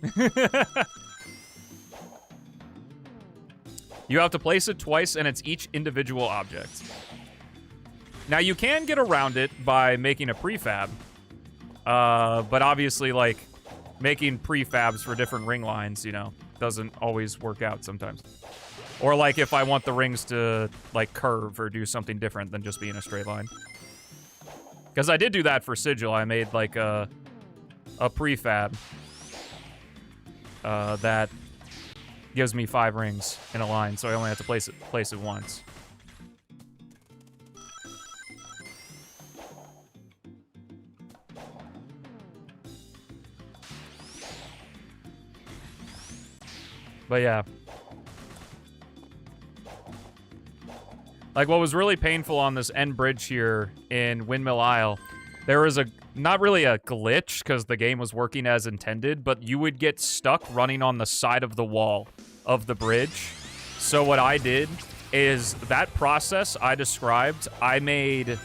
You have to place it twice, and it's each individual object. Now, you can get around it by making a prefab. But obviously, like, making prefabs for different ring lines, you know, doesn't always work out sometimes. Or, like, if I want the rings to, like, curve or do something different than just being a straight line. Because I did do that for Sigil. I made, like, a prefab that gives me 5 rings in a line, so I only have to place it once. But yeah. Like, what was really painful on this end bridge here in Windmill Isle, there was not really a glitch because the game was working as intended, but you would get stuck running on the side of the wall of the bridge. So what I did is that process I described, I made,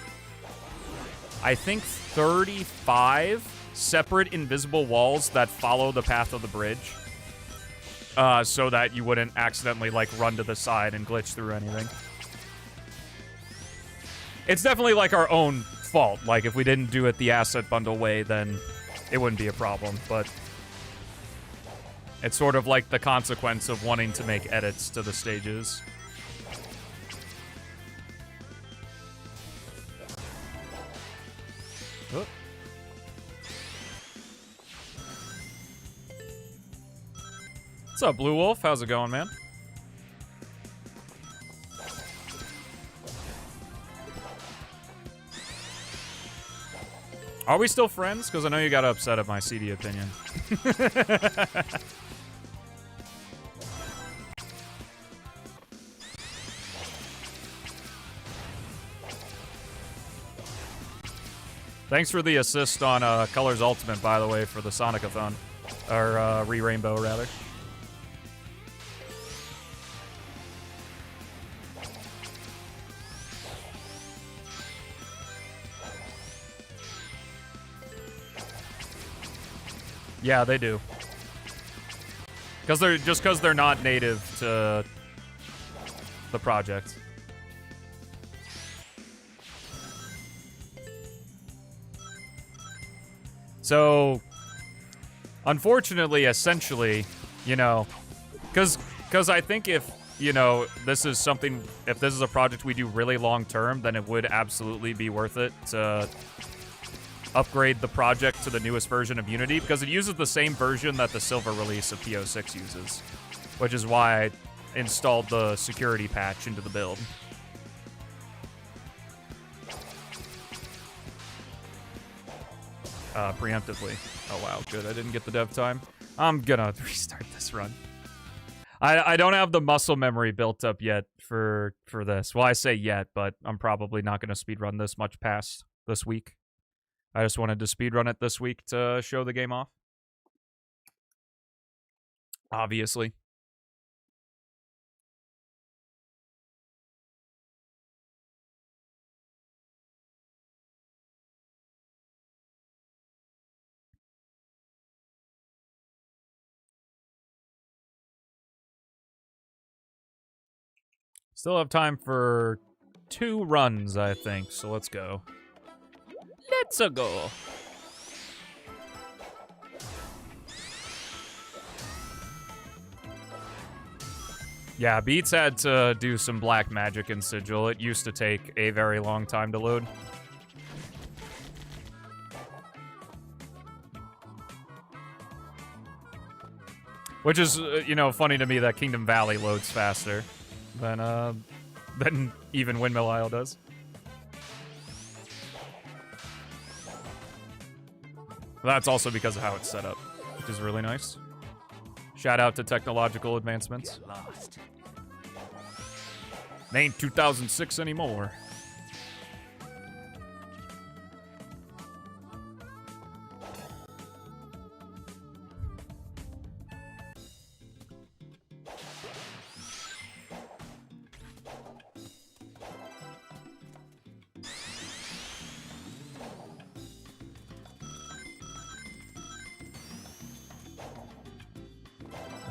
I think, 35 separate invisible walls that follow the path of the bridge. So that you wouldn't accidentally, like, run to the side and glitch through anything. It's definitely, like, our own fault. Like, if we didn't do it the asset bundle way, then it wouldn't be a problem. But it's sort of like the consequence of wanting to make edits to the stages. Oh. What's up, Blue Wolf? How's it going, man? Are we still friends? Because I know you got upset at my CD opinion. Thanks for the assist on Colors Ultimate, by the way, for the Sonic-a-thon. Or Re-Rainbow, rather. Yeah, they do. Because they're not native to the project. So, unfortunately, essentially, you know, because I think if, you know, this is something, if this is a project we do really long term, then it would absolutely be worth it to upgrade the project to the newest version of Unity, because it uses the same version that the silver release of PO6 uses, which is why I installed the security patch into the build. Preemptively. Oh wow, good. I didn't get the dev time. I'm gonna restart this run. I don't have the muscle memory built up yet for this. Well, I say yet, but I'm probably not gonna speedrun this much past this week. I just wanted to speedrun it this week to show the game off. Obviously. Still have time for 2 runs, I think, so let's go. Let's-a go. Yeah, Beats had to do some black magic in Sigil. It used to take a very long time to load. Which is, you know, funny to me that Kingdom Valley loads faster than even Windmill Isle does. That's also because of how it's set up, which is really nice. Shout out to technological advancements. It ain't 2006 anymore.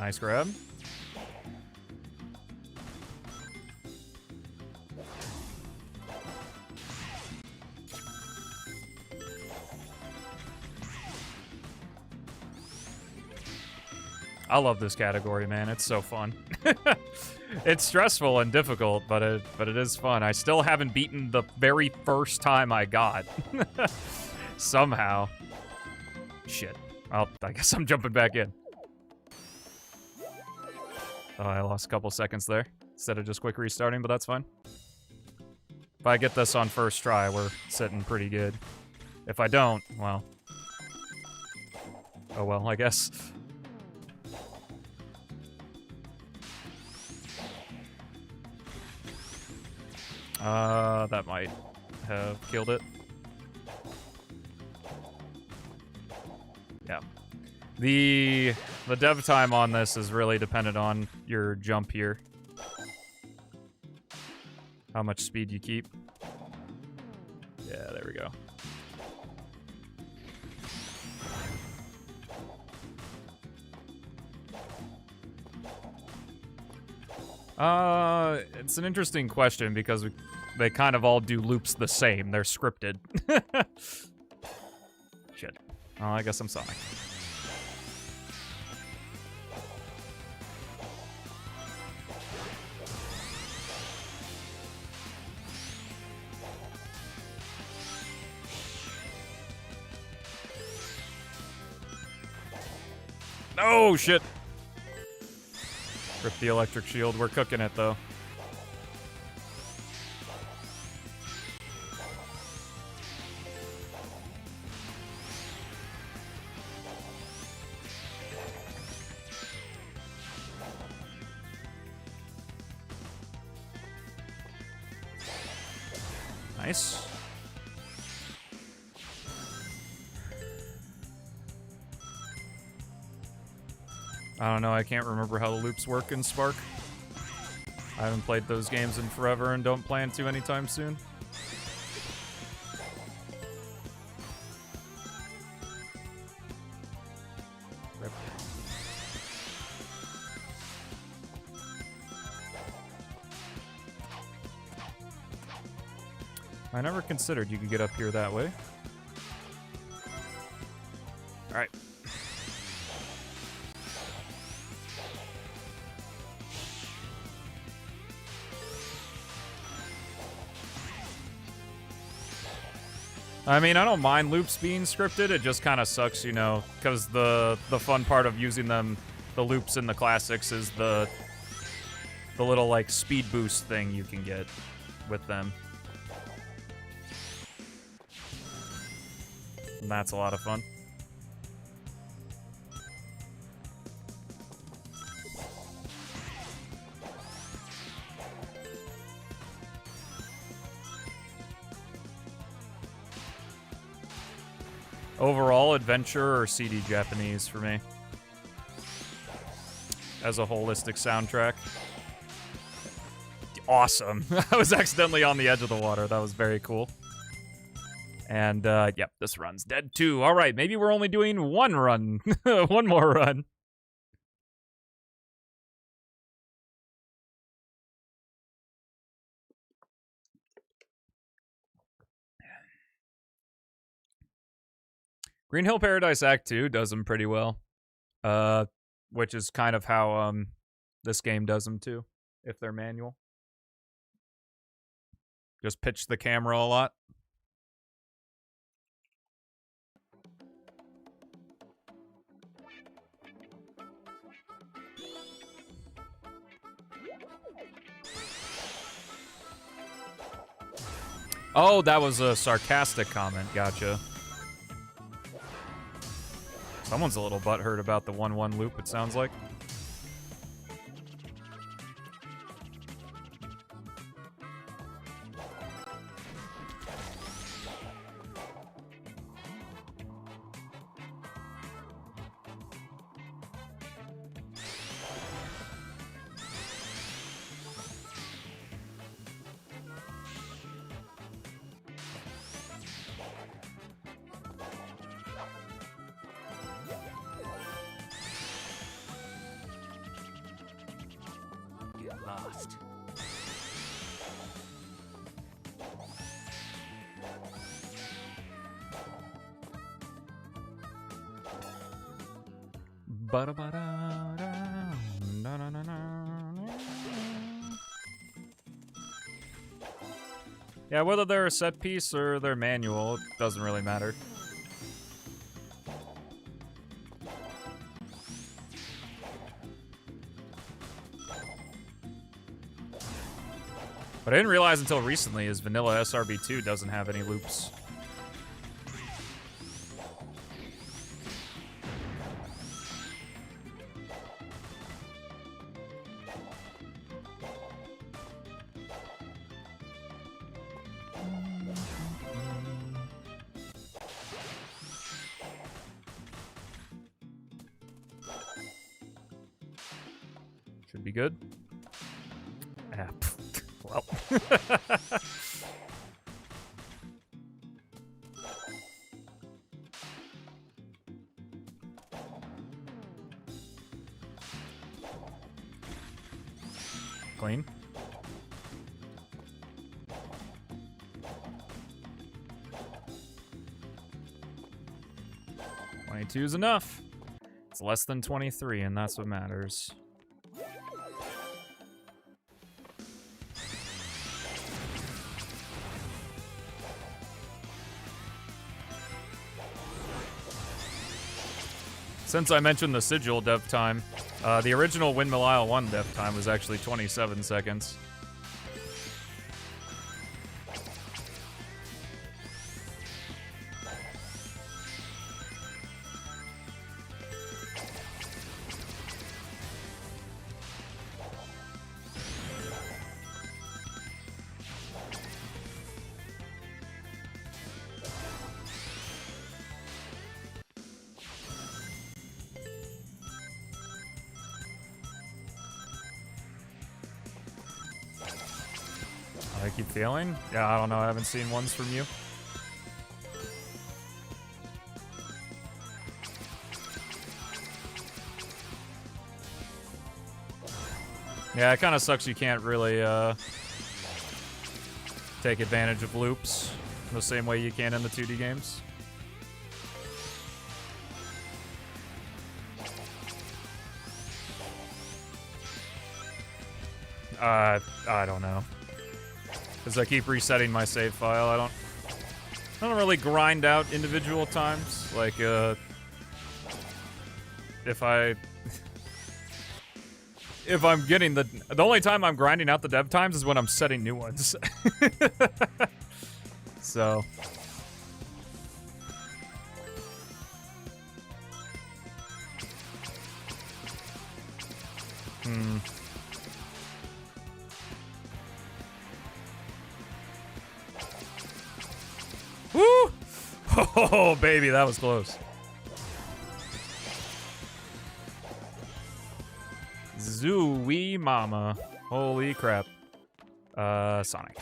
Nice grab. I love this category, man. It's so fun. It's stressful and difficult, but it is fun. I still haven't beaten the very first time I got. Somehow. Shit. Well, I guess I'm jumping back in. Oh, I lost a couple seconds there instead of just quick restarting, but that's fine. If I get this on first try, we're sitting pretty good. If I don't, well. Oh well, I guess. That might have killed it. Yeah. The dev time on this is really dependent on your jump here. How much speed you keep. Yeah, there we go. It's an interesting question because they kind of all do loops the same. They're scripted. Shit. Oh, I guess I'm Sonic. Oh, shit. Rip the electric shield. We're cooking it, though. Nice. I don't know, I can't remember how the loops work in Spark. I haven't played those games in forever and don't plan to anytime soon. Rip. I never considered you could get up here that way. Alright. I mean, I don't mind loops being scripted. It just kind of sucks, you know, because the fun part of using them, the loops in the classics, is the little, like, speed boost thing you can get with them. And that's a lot of fun. Overall, adventure or CD Japanese for me. As a holistic soundtrack. Awesome. I was accidentally on the edge of the water. That was very cool. And, yep, this run's dead too. All right, maybe we're only doing one run. One more run. Green Hill Paradise Act 2 does them pretty well. Which is kind of how, this game does them too, if they're manual. Just pitch the camera a lot. Oh, that was a sarcastic comment. Gotcha. Someone's a little butthurt about the 1-1 loop, it sounds like. past. Yeah, whether they're a set piece or they're manual, it doesn't really matter. What I didn't realize until recently is vanilla SRB2 doesn't have any loops. Should be good. Ah, well. Clean. $22 is enough. It's less than 23, and that's what matters. Since I mentioned the Sigil dev time, the original Windmill Isle 1 dev time was actually 27 seconds. I keep failing? Yeah, I don't know. I haven't seen ones from you. Yeah, it kind of sucks you can't really take advantage of loops the same way you can in the 2D games. I don't know. Because I keep resetting my save file. I don't really grind out individual times. Like, if I'm getting the only time I'm grinding out the dev times is when I'm setting new ones. So. Woo! Oh, baby, that was close. Zooey mama. Holy crap. Sonic.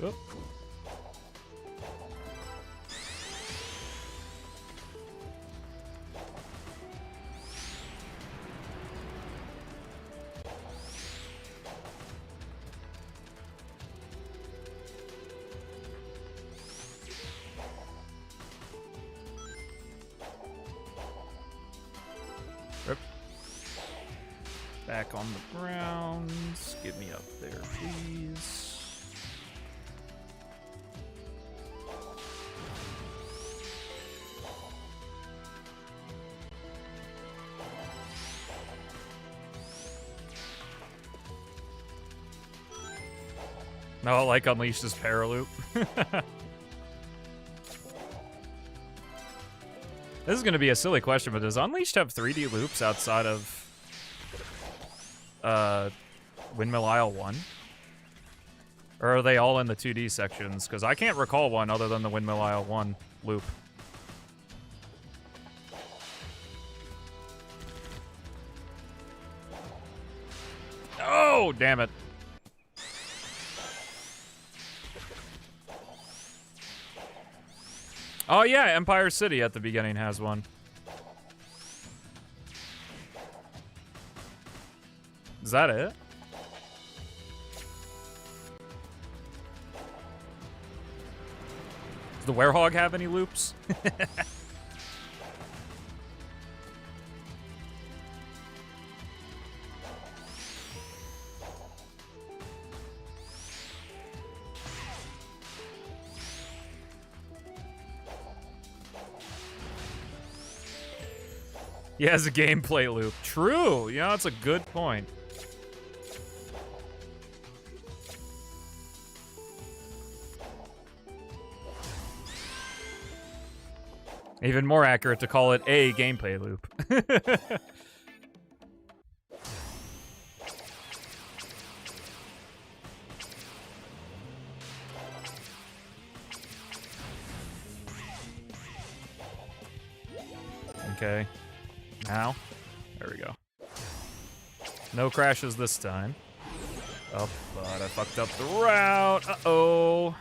Oh. Yep. Back on the ground. Get me up there, please. No, like Unleashes Paraloop. This is going to be a silly question, but does Unleashed have 3D loops outside of Windmill Isle 1? Or are they all in the 2D sections? Because I can't recall one other than the Windmill Isle 1 loop. Oh, damn it. Oh yeah, Empire City at the beginning has one. Is that it? Does the Werehog have any loops? He has a gameplay loop. True. Yeah, that's a good point. Even more accurate to call it a gameplay loop. Okay. Now, there we go. No crashes this time. Oh, but I fucked up the route. Uh-oh.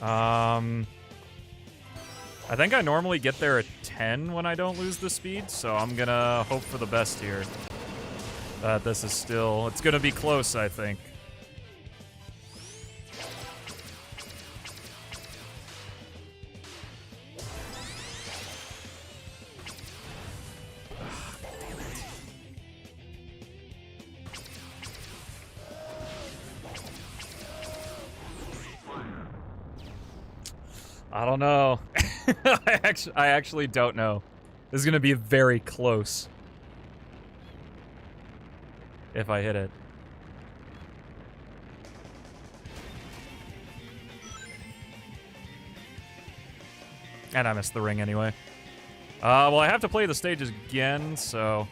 I think I normally get there at 10 when I don't lose the speed, so I'm gonna hope for the best here. This is still, it's gonna be close, I think. I don't know. I actually don't know. This is gonna be very close. If I hit it. And I missed the ring anyway. Well, I have to play the stages again, so...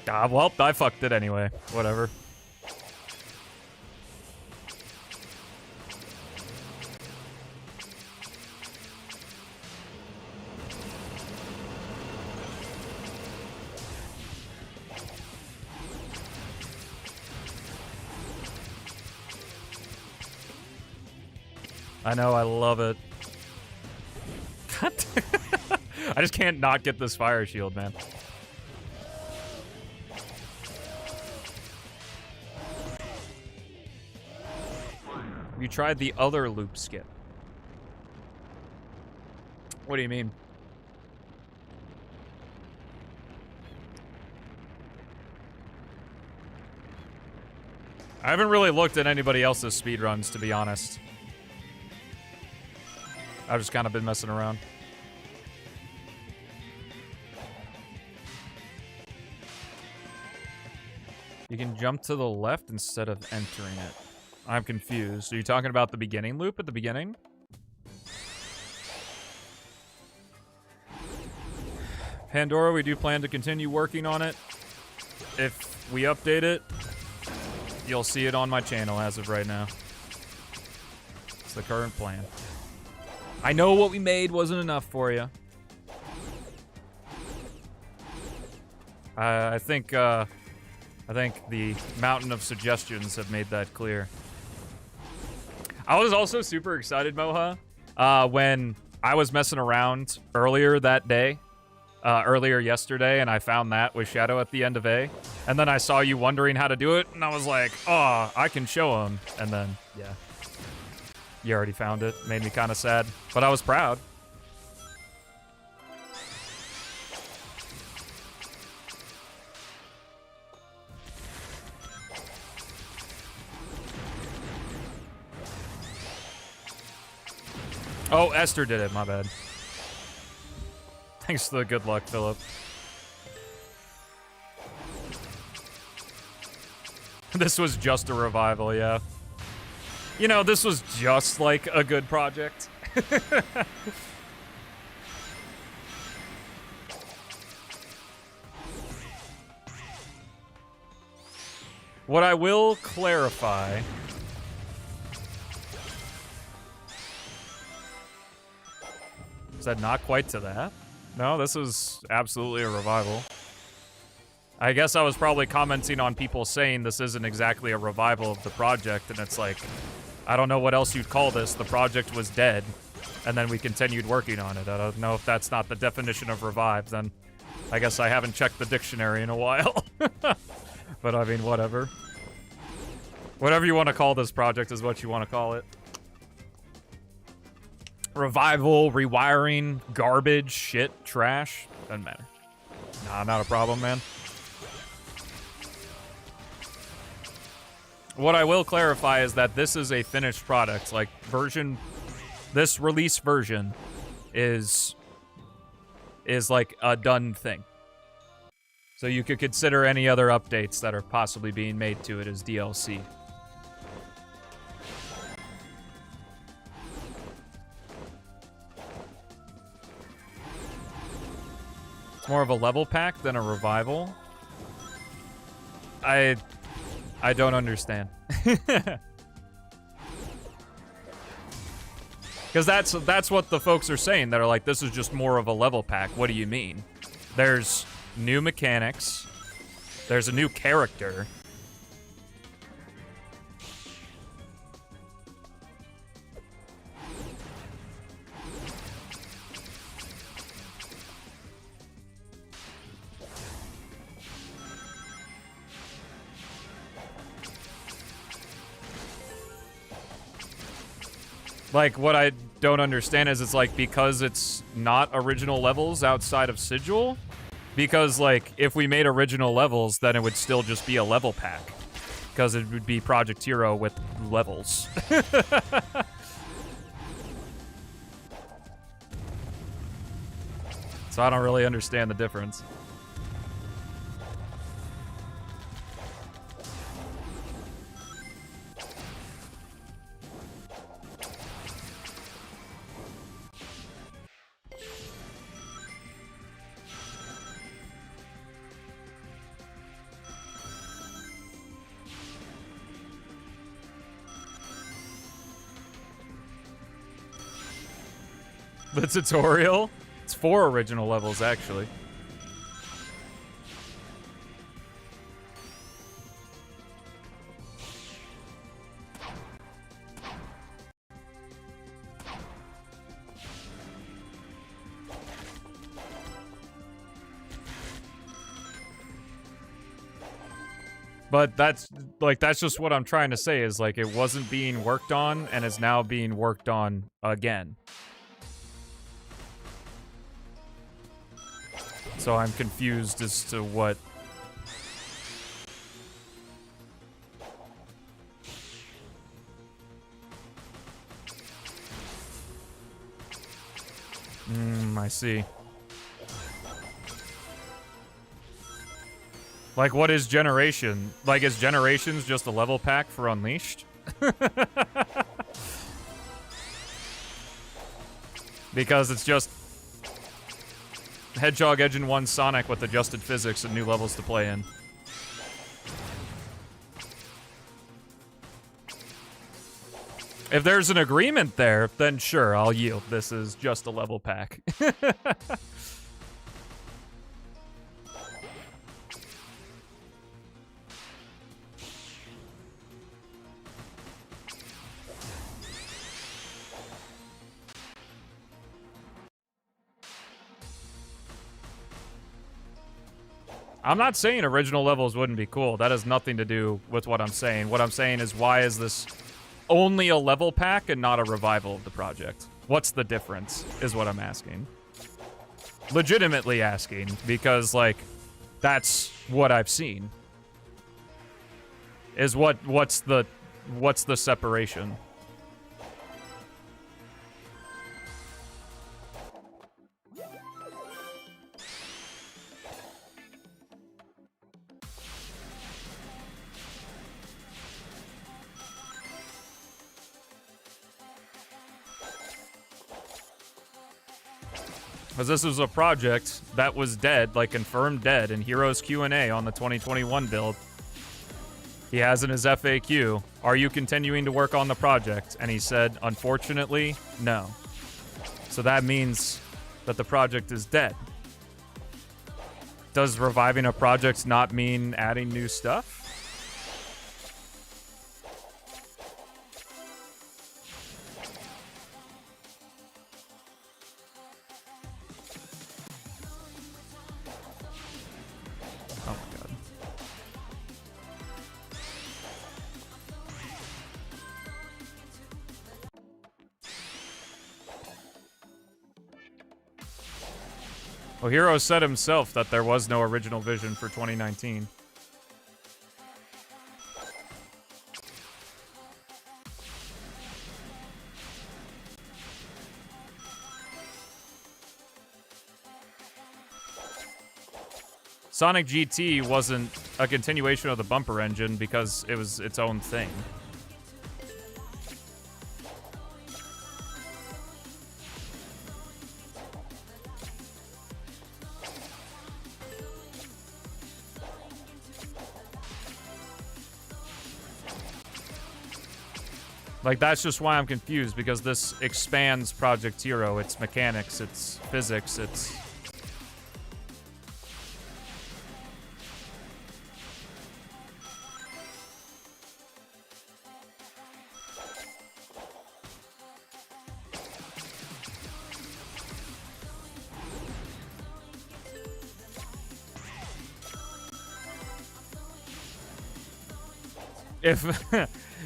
well, I fucked it anyway. Whatever. I know, I love it. I just can't not get this fire shield, man. You tried the other loop skip. What do you mean? I haven't really looked at anybody else's speedruns, to be honest. I've just kind of been messing around. You can jump to the left instead of entering it. I'm confused. Are you talking about the beginning loop at the beginning? Pandora, we do plan to continue working on it. If we update it, you'll see it on my channel as of right now. It's the current plan. I know what we made wasn't enough for you. I think the mountain of suggestions have made that clear. I was also super excited, Moha, when I was messing around earlier that day, earlier yesterday, and I found that with Shadow at the end of A. And then I saw you wondering how to do it, and I was like, oh, I can show him. And then, yeah. You already found it. Made me kind of sad, but I was proud. Oh, Esther did it. My bad. Thanks for the good luck, Philip. This was just a revival, yeah. You know, this was just like a good project. What I will clarify... Is that not quite to that? No, this is absolutely a revival. I guess I was probably commenting on people saying this isn't exactly a revival of the project, and it's like, I don't know what else you'd call this. The project was dead, and then we continued working on it. I don't know if that's not the definition of revive, then I guess I haven't checked the dictionary in a while. But I mean, whatever. Whatever you want to call this project is what you want to call it. Revival, rewiring, garbage, shit, trash. Doesn't matter. Nah, not a problem, man. What I will clarify is that this is a finished product. Like, this release version is like a done thing. So you could consider any other updates that are possibly being made to it as DLC. It's more of a level pack than a revival. I don't understand. Because that's what the folks are saying. That are like, this is just more of a level pack. What do you mean? There's new mechanics. There's a new character. Like, what I don't understand is it's like, because it's not original levels outside of Sigil, because, like, if we made original levels, then it would still just be a level pack. Because it would be Project Hero with levels. So I don't really understand the difference. The tutorial? It's 4 original levels, actually. But that's just what I'm trying to say, is like, it wasn't being worked on and is now being worked on again. So I'm confused as to what... I see. Like, what is Generation? Like, is Generations just a level pack for Unleashed? Because it's just Hedgehog Engine 1 Sonic with adjusted physics and new levels to play in. If there's an agreement there, then sure, I'll yield. This is just a level pack. I'm not saying original levels wouldn't be cool. That has nothing to do with what I'm saying. What I'm saying is, why is this only a level pack and not a revival of the project? What's the difference, is what I'm asking. Legitimately asking, because, like, that's what I've seen. Is what's the separation? Because this was a project that was dead, like confirmed dead, in Heroes Q&A on the 2021 build. He has in his FAQ, "Are you continuing to work on the project?" And he said, "Unfortunately, no." So that means that the project is dead. Does reviving a project not mean adding new stuff? Oh my god. Well, Hero said himself that there was no original vision for 2019. Sonic GT wasn't a continuation of the bumper engine because it was its own thing. Like, that's just why I'm confused, because this expands Project Hero, its mechanics, its physics, its...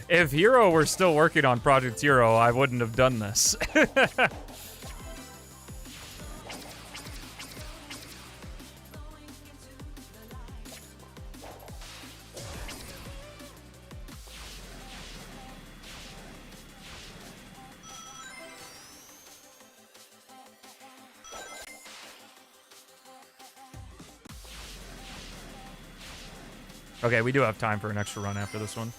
If Hero were still working on Project Hero, I wouldn't have done this. Okay, we do have time for an extra run after this one.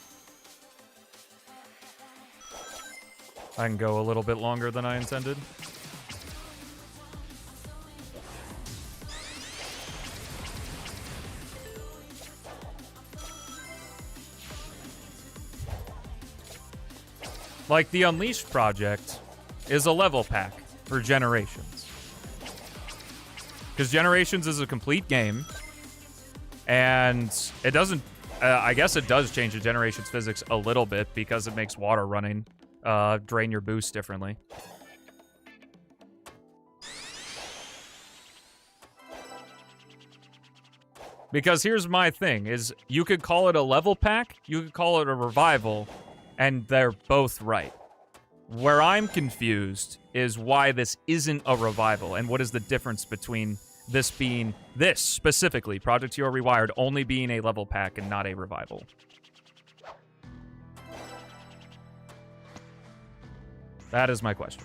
I can go a little bit longer than I intended. Like, the Unleashed project is a level pack for Generations. Because Generations is a complete game, and it doesn't... I guess it does change the Generations physics a little bit because it makes water running drain your boost differently. Because here's my thing, is you could call it a level pack, you could call it a revival, and they're both right. Where I'm confused is why this isn't a revival, and what is the difference between this being, this specifically, Project Hero Rewired, only being a level pack and not a revival. That is my question.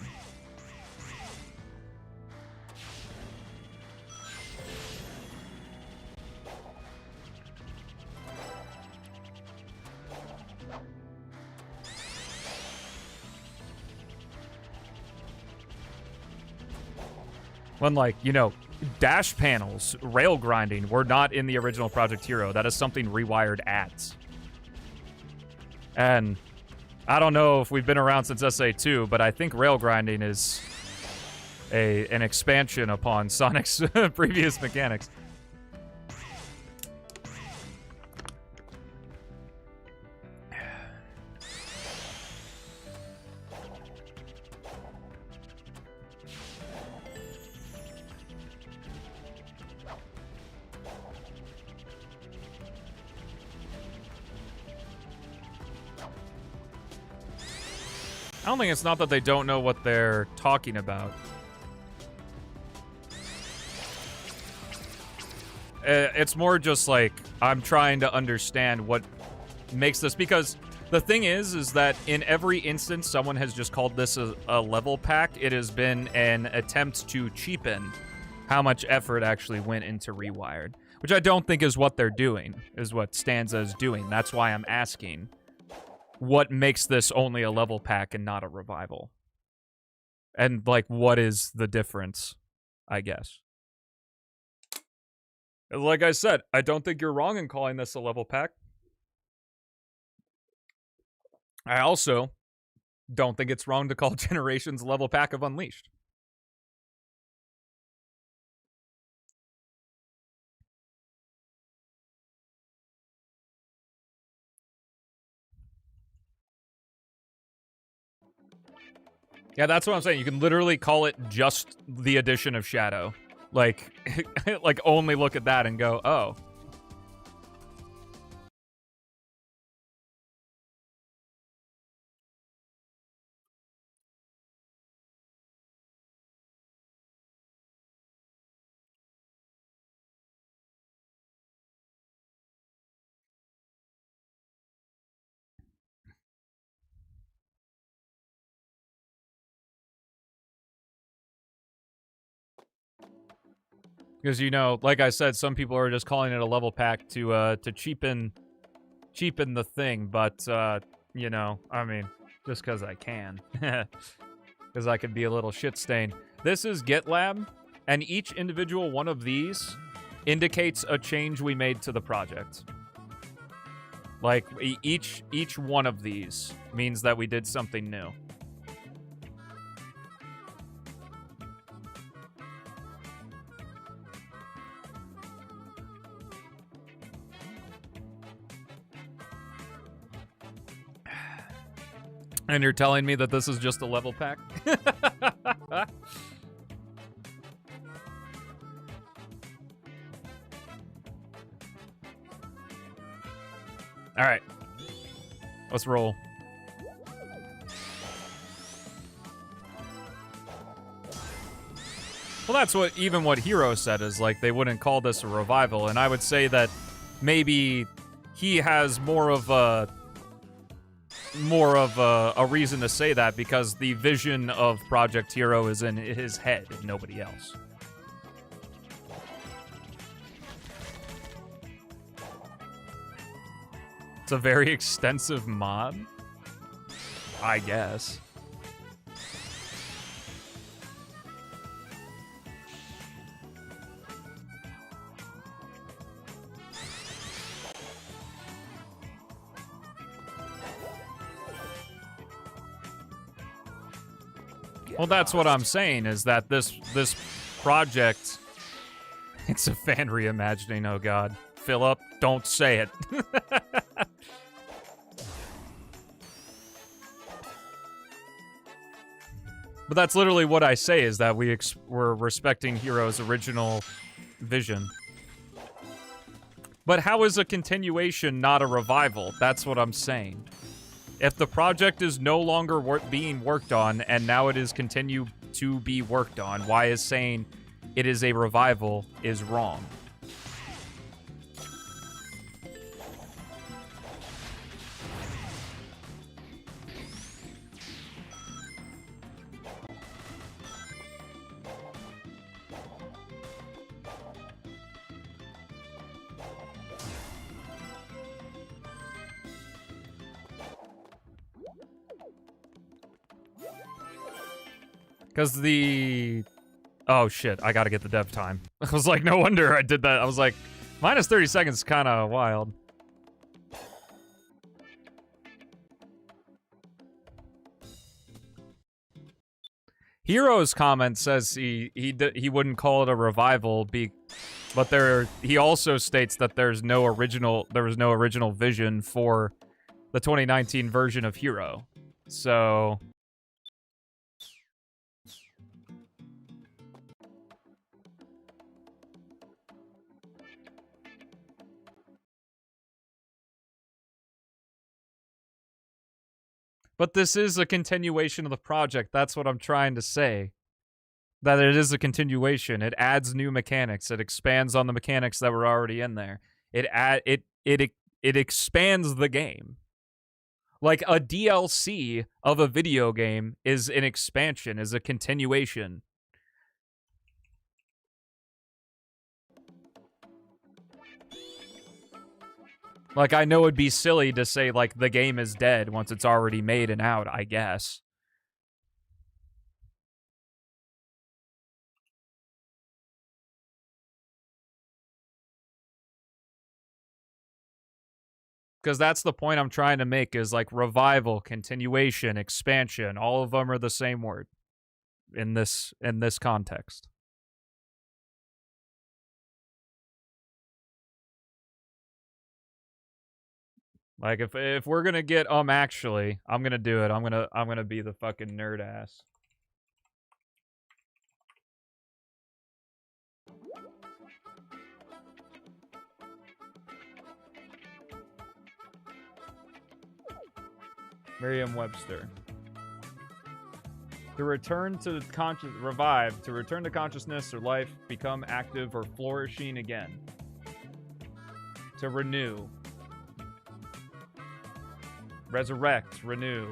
When, like, you know, dash panels, rail grinding were not in the original Project Hero. That is something Rewired adds. And I don't know if we've been around since SA2, but I think rail grinding is an expansion upon Sonic's previous mechanics. I don't think it's not that they don't know what they're talking about. It's more just like, I'm trying to understand what makes this, because the thing is that in every instance someone has just called this a level pack, it has been an attempt to cheapen how much effort actually went into Rewired, which I don't think is what they're doing, is what Stanza is doing. That's why I'm asking, what makes this only a level pack and not a revival? And, like, what is the difference? I guess. Like I said, I don't think you're wrong in calling this a level pack. I also don't think it's wrong to call Generations level pack of Unleashed. Yeah, that's what I'm saying. You can literally call it just the addition of Shadow. Like, like only look at that and go, oh. Because, you know, like I said, some people are just calling it a level pack to cheapen the thing, but you know, I mean, just because I can. Because I could be a little shit stained. This is GitLab, and each individual one of these indicates a change we made to the project. Like, each one of these means that we did something new. And you're telling me that this is just a level pack? All right. Let's roll. Well, that's what even what Hero said is like they wouldn't call this a revival, and I would say that maybe he has more of a reason to say that because the vision of Project Hero is in his head and nobody else. It's a very extensive mod, I guess. Well, that's what I'm saying, is that this project... It's a fan reimagining, oh god. Philip, don't say it. But that's literally what I say, is that we're respecting Hero's original vision. But how is a continuation not a revival? That's what I'm saying. If the project is no longer being worked on, and now it is continue to be worked on, why is saying it is a revival is wrong? Because the... Oh, shit. I gotta get the dev time. I was like, no wonder I did that. I was like, minus 30 seconds is kind of wild. Hero's comment says he wouldn't call it a revival, but he also states that there was no original vision for the 2019 version of Hero. So... But this is a continuation of the project. That's what I'm trying to say. That it is a continuation. It adds new mechanics. It expands on the mechanics that were already in there. It expands the game. Like a DLC of a video game is an expansion, is a continuation. Like, I know it'd be silly to say, like, the game is dead once it's already made and out, I guess. Because that's the point I'm trying to make, is like revival, continuation, expansion, all of them are the same word in this context. Like if we're gonna get actually, I'm gonna do it. I'm gonna be the fucking nerd ass. Merriam-Webster. To return to revive, to return to consciousness or life, become active or flourishing again. To renew. Resurrect, renew.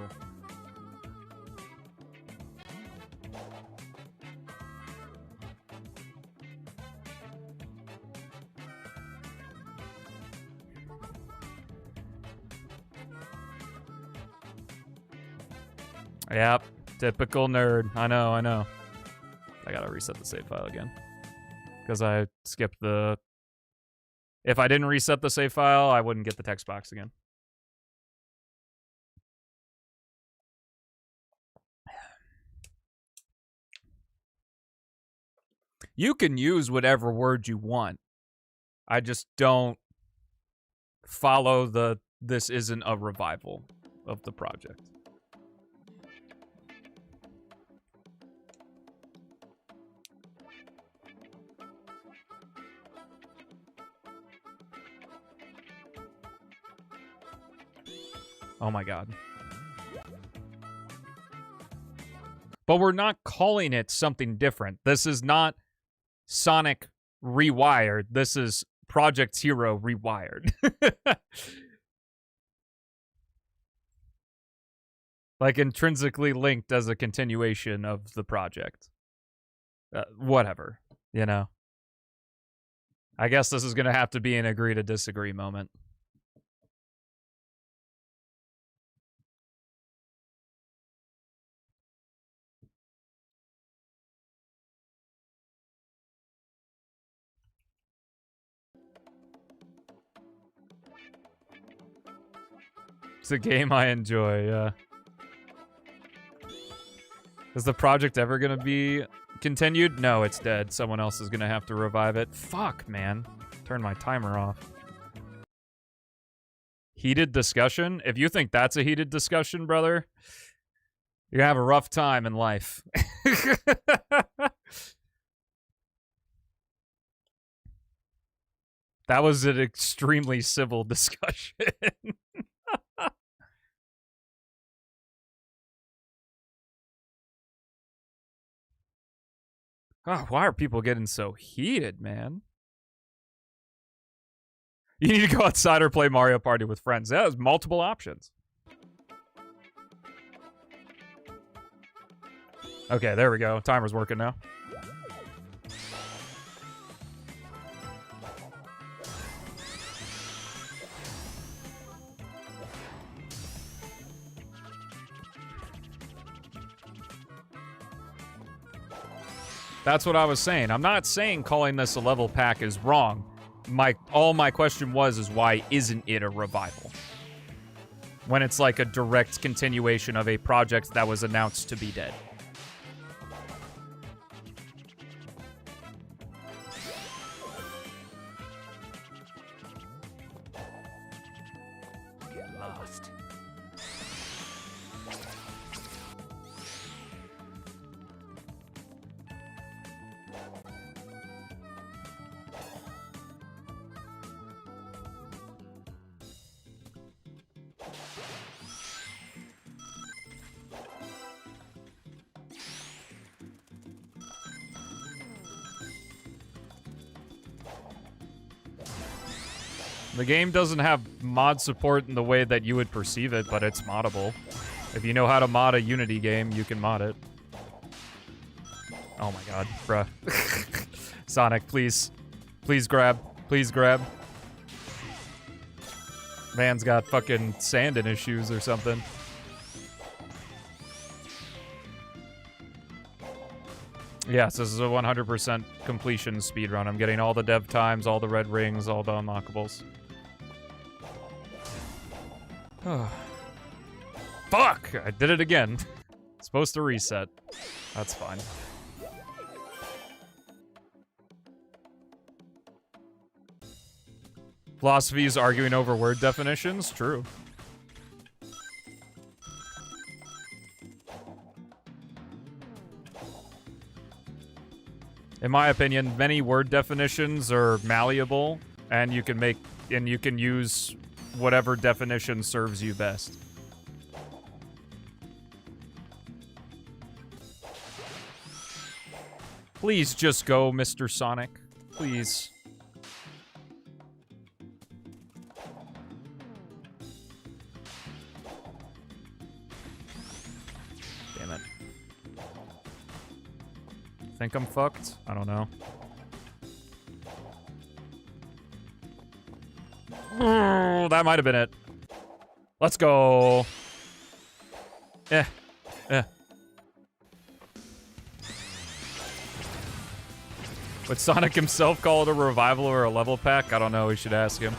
Yep, typical nerd. I know. I gotta reset the save file again. Because I skipped the... If I didn't reset the save file, I wouldn't get the text box again. You can use whatever word you want. I just don't follow the this isn't a revival of the project. Oh my god. But we're not calling it something different. This is not Sonic Rewired. This is Project Hero Rewired. Like intrinsically linked as a continuation of the project. Whatever, you know. I guess this is going to have to be an agree to disagree moment. It's a game I enjoy, yeah. Is the project ever gonna be continued? No, it's dead. Someone else is gonna have to revive it. Fuck, man. Turn my timer off. Heated discussion? If you think that's a heated discussion, brother, you're gonna have a rough time in life. That was an extremely civil discussion. Oh, why are people getting so heated, man? You need to go outside or play Mario Party with friends. Yeah, there's multiple options. Okay, there we go. Timer's working now. That's what I was saying. I'm not saying calling this a level pack is wrong. All my question is why isn't it a revival? When it's like a direct continuation of a project that was announced to be dead. Get lost. The game doesn't have mod support in the way that you would perceive it, but it's moddable. If you know how to mod a Unity game, you can mod it. Oh my god, bruh. Sonic, please. Please grab. Please grab. Man's got fucking sand in his shoes or something. Yes, this is a 100% completion speedrun. I'm getting all the dev times, all the red rings, all the unlockables. Fuck! I did it again. Supposed to reset. That's fine. Philosophy is arguing over word definitions? True. In my opinion, many word definitions are malleable, and you can use whatever definition serves you best. Please just go, Mr. Sonic. Please. Damn it. Think I'm fucked? I don't know. Oh, that might have been it. Let's go. Eh. Would Sonic himself call it a revival or a level pack? I don't know. We should ask him.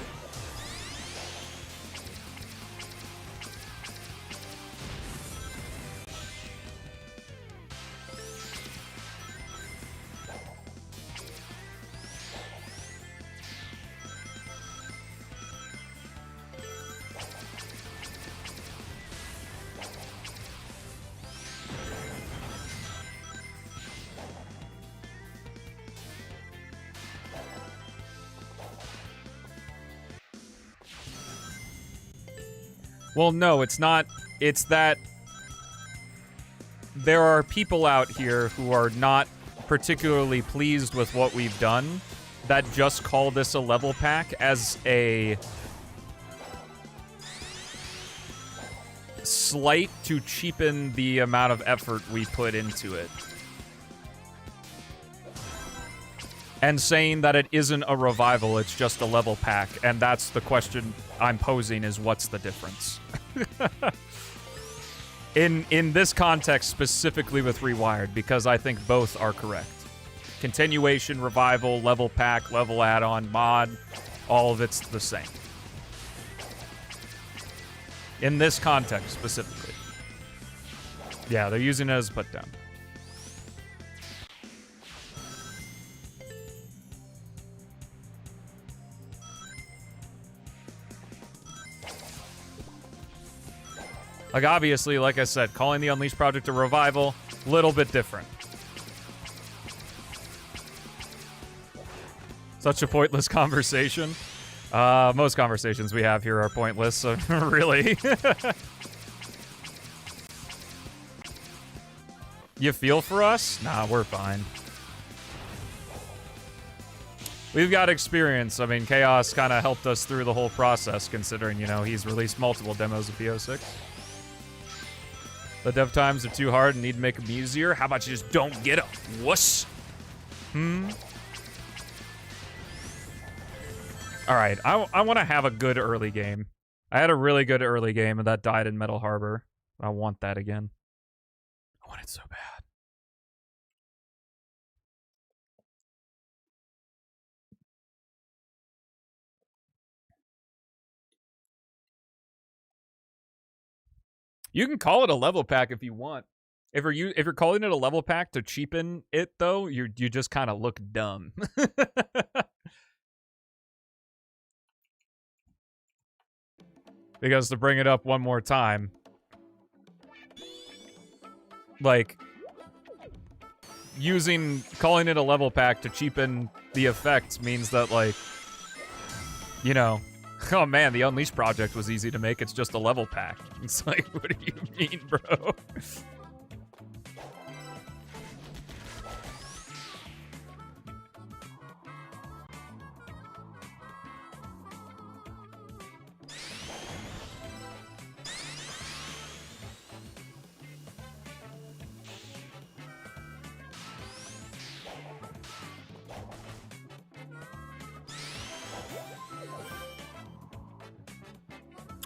Well, no, it's not. It's that there are people out here who are not particularly pleased with what we've done that just call this a level pack as a slight to cheapen the amount of effort we put into it. And saying that it isn't a revival, it's just a level pack, and that's the question I'm posing is what's the difference? In this context, specifically with Rewired, because I think both are correct. Continuation, revival, level pack, level add-on, mod, all of it's the same. In this context, specifically. Yeah, they're using it as a put-down. Like, obviously, like I said, calling the Unleashed Project a revival, little bit different. Such a pointless conversation. Most conversations we have here are pointless, so really. You feel for us? Nah, we're fine. We've got experience. I mean, Chaos kind of helped us through the whole process, considering, you know, he's released multiple demos of PO6. The dev times are too hard and need to make them easier. How about you just don't get a wuss? Alright, I want to have a good early game. I had a really good early game, and that died in Metal Harbor. I want that again. I want it so bad. You can call it a level pack if you want. If you're calling it a level pack to cheapen it, though, you just kind of look dumb. Because to bring it up one more time, like, calling it a level pack to cheapen the effects means that, like, you know, oh man, the Unleashed project was easy to make, it's just a level pack. It's like, what do you mean, bro?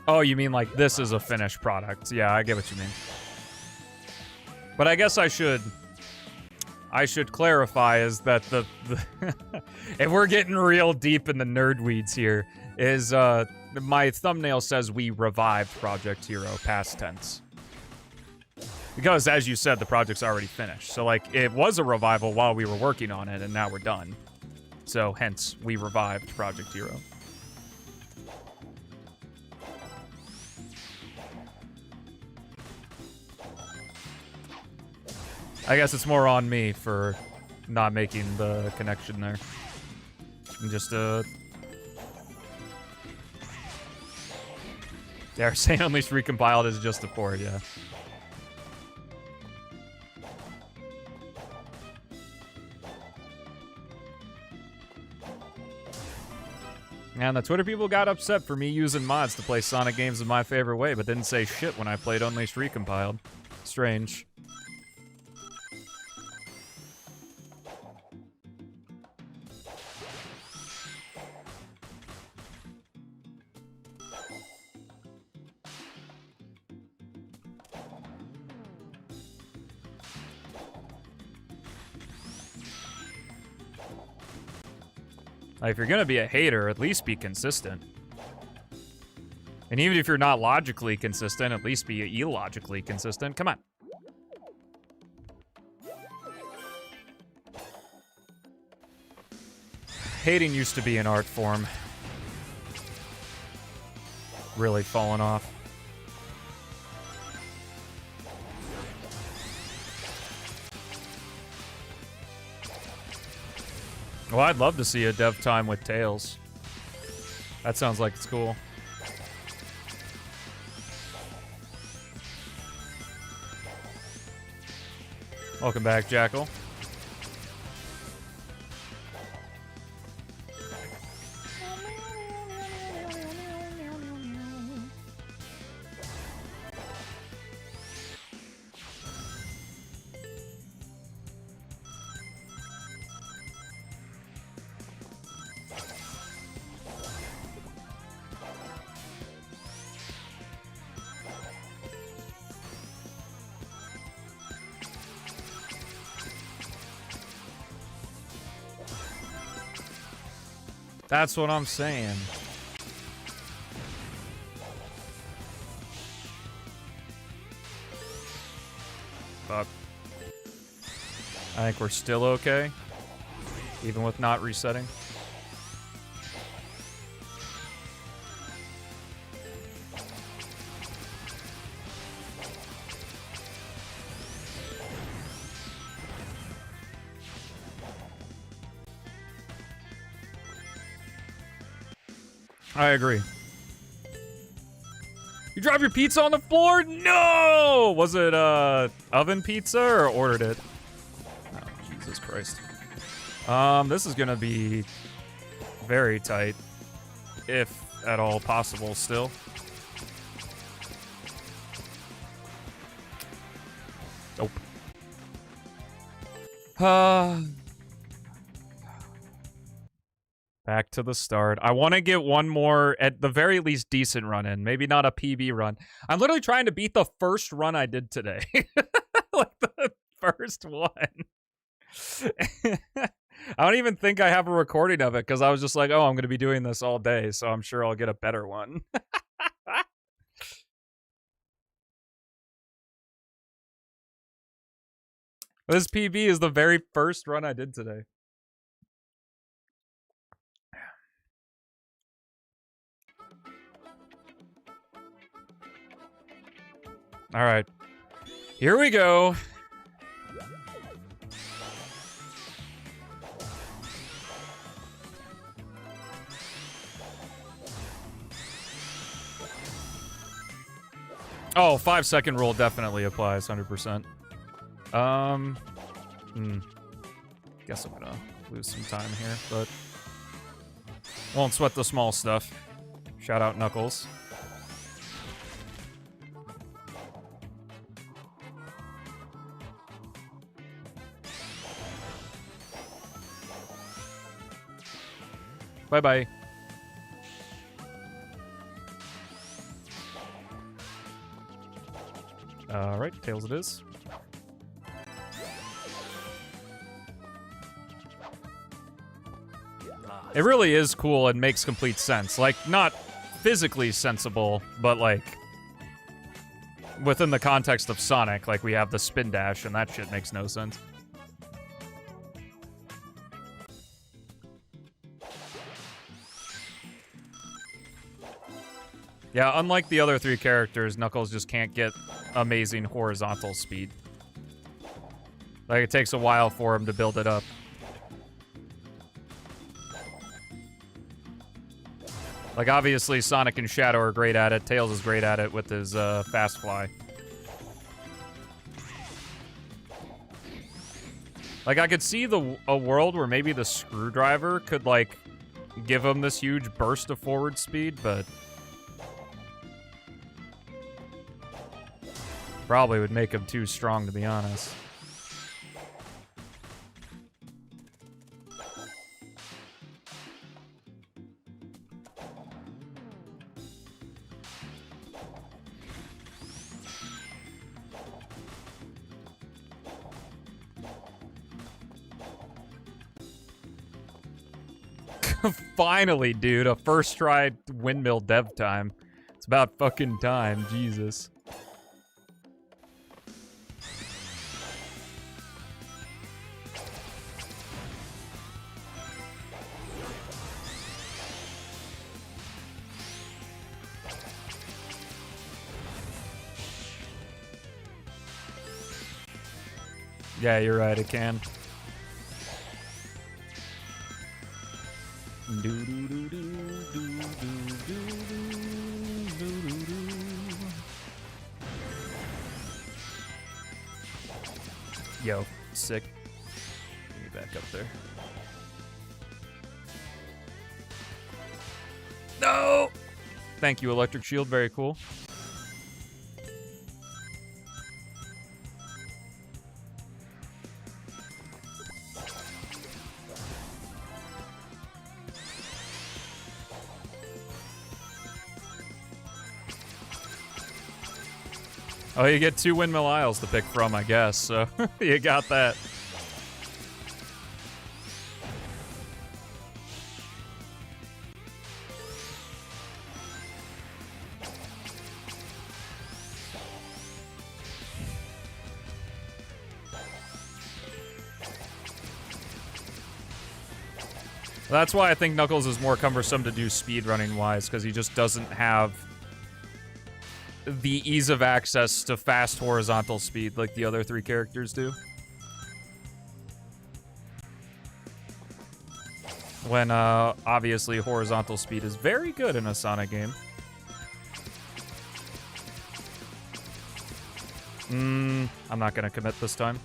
Oh, you mean like this is a finished product? Yeah, I get what you mean. But I guess I should clarify is that the if we're getting real deep in the nerd weeds here, is my thumbnail says we revived Project Hero, past tense. Because, as you said, the project's already finished. So, like, it was a revival while we were working on it, and now we're done. So, hence, we revived Project Hero. I guess it's more on me for not making the connection there. And just, they're saying Unleashed Recompiled is just a port, yeah. And the Twitter people got upset for me using mods to play Sonic games in my favorite way, but didn't say shit when I played Unleashed Recompiled. Strange. Like, if you're gonna be a hater, at least be consistent. And even if you're not logically consistent, at least be illogically consistent. Come on. Hating used to be an art form. Really fallen off. Well, I'd love to see a dev time with Tails. That sounds like it's cool. Welcome back, Jackal. That's what I'm saying. Fuck. I think we're still okay, even with not resetting. I agree. You drop your pizza on the floor? No! Was it, oven pizza or ordered it? Oh, Jesus Christ. This is gonna be very tight. If at all possible still. Nope. Back to the start. I want to get one more, at the very least, decent run in. Maybe not a PB run. I'm literally trying to beat the first run I did today. Like, the first one. I don't even think I have a recording of it, because I was just like, oh, I'm going to be doing this all day, so I'm sure I'll get a better one. This PB is the very first run I did today. All right, here we go. Oh, 5-second rule definitely applies, 100%. Guess I'm gonna lose some time here, but won't sweat the small stuff. Shout out Knuckles. Bye-bye. Alright, Tails it is. It really is cool and makes complete sense. Like, not physically sensible, but like within the context of Sonic, like we have the spin dash and that shit makes no sense. Yeah, unlike the other three characters, Knuckles just can't get amazing horizontal speed. Like, it takes a while for him to build it up. Like, obviously, Sonic and Shadow are great at it. Tails is great at it with his fast fly. Like, I could see a world where maybe the screwdriver could, like, give him this huge burst of forward speed, but probably would make him too strong, to be honest. Finally, dude, a first try windmill dev time. It's about fucking time, Jesus. Yeah, you're right, it can. Yo, sick. Get me back up there. No! Thank you, Electric Shield. Very cool. Oh, you get 2 Windmill Isles to pick from, I guess, so you got that. That's why I think Knuckles is more cumbersome to do speedrunning-wise, because he just doesn't have the ease of access to fast horizontal speed like the other three characters do. When, obviously, horizontal speed is very good in a Sonic game. I'm not gonna commit this time.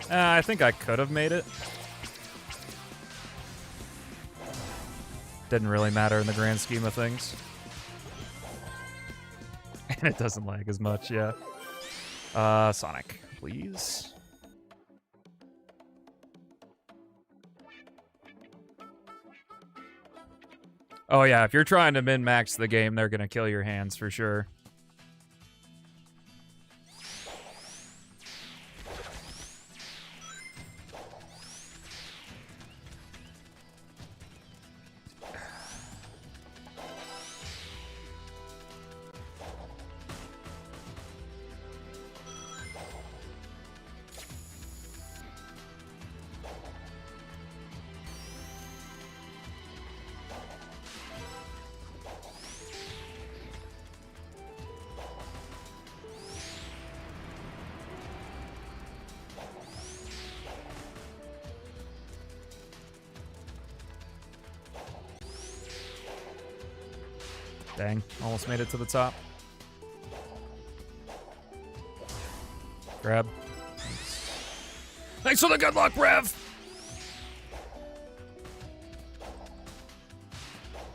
I think I could have made it. Didn't really matter in the grand scheme of things. And it doesn't lag as much, yeah. Sonic, please. Oh yeah, if you're trying to min-max the game, they're gonna kill your hands for sure. Dang, almost made it to the top. Grab. Thanks for the good luck, Rev!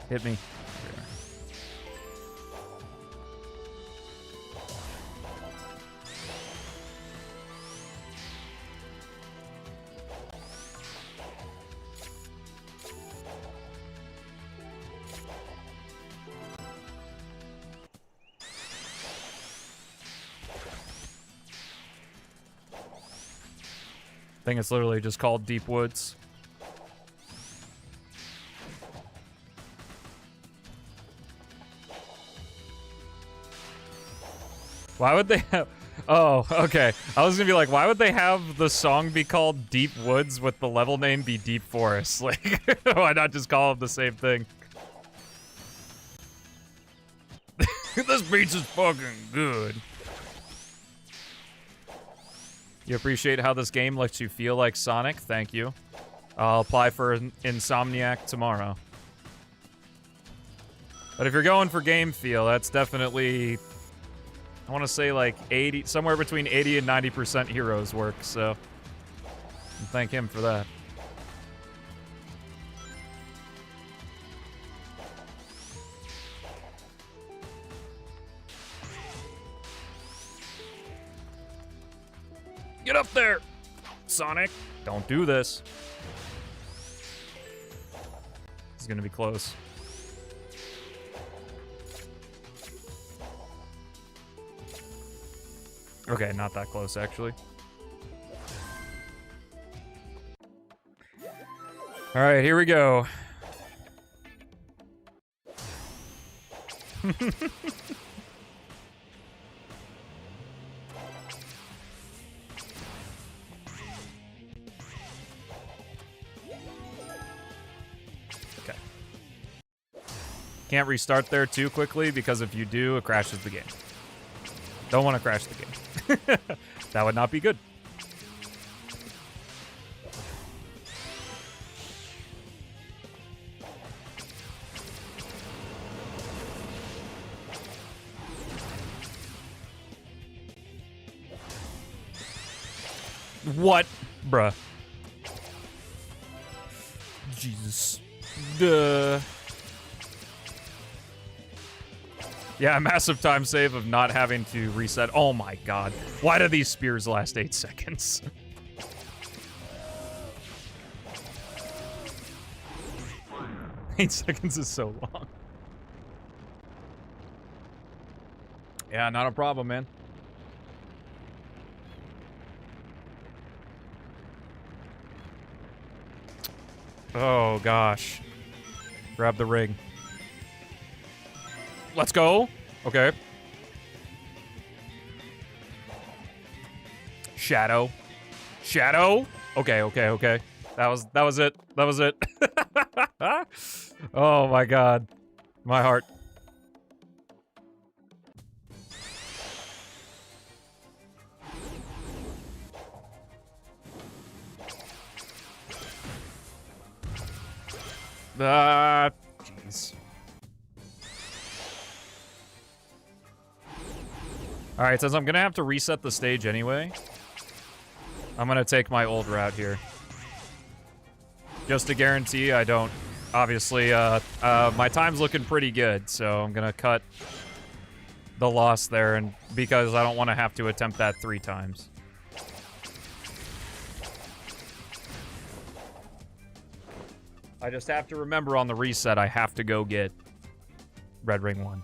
Hit me. I think it's literally just called Deep Woods. Why would they have... Oh, okay. I was gonna be like, why would they have the song be called Deep Woods with the level name be Deep Forest? Like, why not just call them the same thing? This pizza's fucking good. You appreciate how this game lets you feel like Sonic? Thank you. I'll apply for Insomniac tomorrow. But if you're going for game feel, that's definitely... I want to say like 80, somewhere between 80 and 90% Heroes work, so thank him for that. Get up there, Sonic. Don't do this. It's gonna be close. Okay, not that close, actually. All right, here we go. Okay. Can't restart there too quickly, because if you do, it crashes the game. Don't want to crash the game. That would not be good. What? Bruh. Jesus. Duh. Yeah, massive time save of not having to reset. Oh my god. Why do these spears last 8 seconds? Eight seconds is so long. Yeah, not a problem, man. Oh gosh. Grab the ring. Let's go. Okay. Shadow. Shadow. Okay, okay, okay. That was it. That was it. Oh my god. My heart. Jeez. Alright, since I'm gonna have to reset the stage anyway, I'm gonna take my old route here. Just to guarantee I don't... Obviously, my time's looking pretty good, so I'm gonna cut the loss there, and because I don't want to have to attempt that 3 times. I just have to remember on the reset I have to go get Red Ring 1.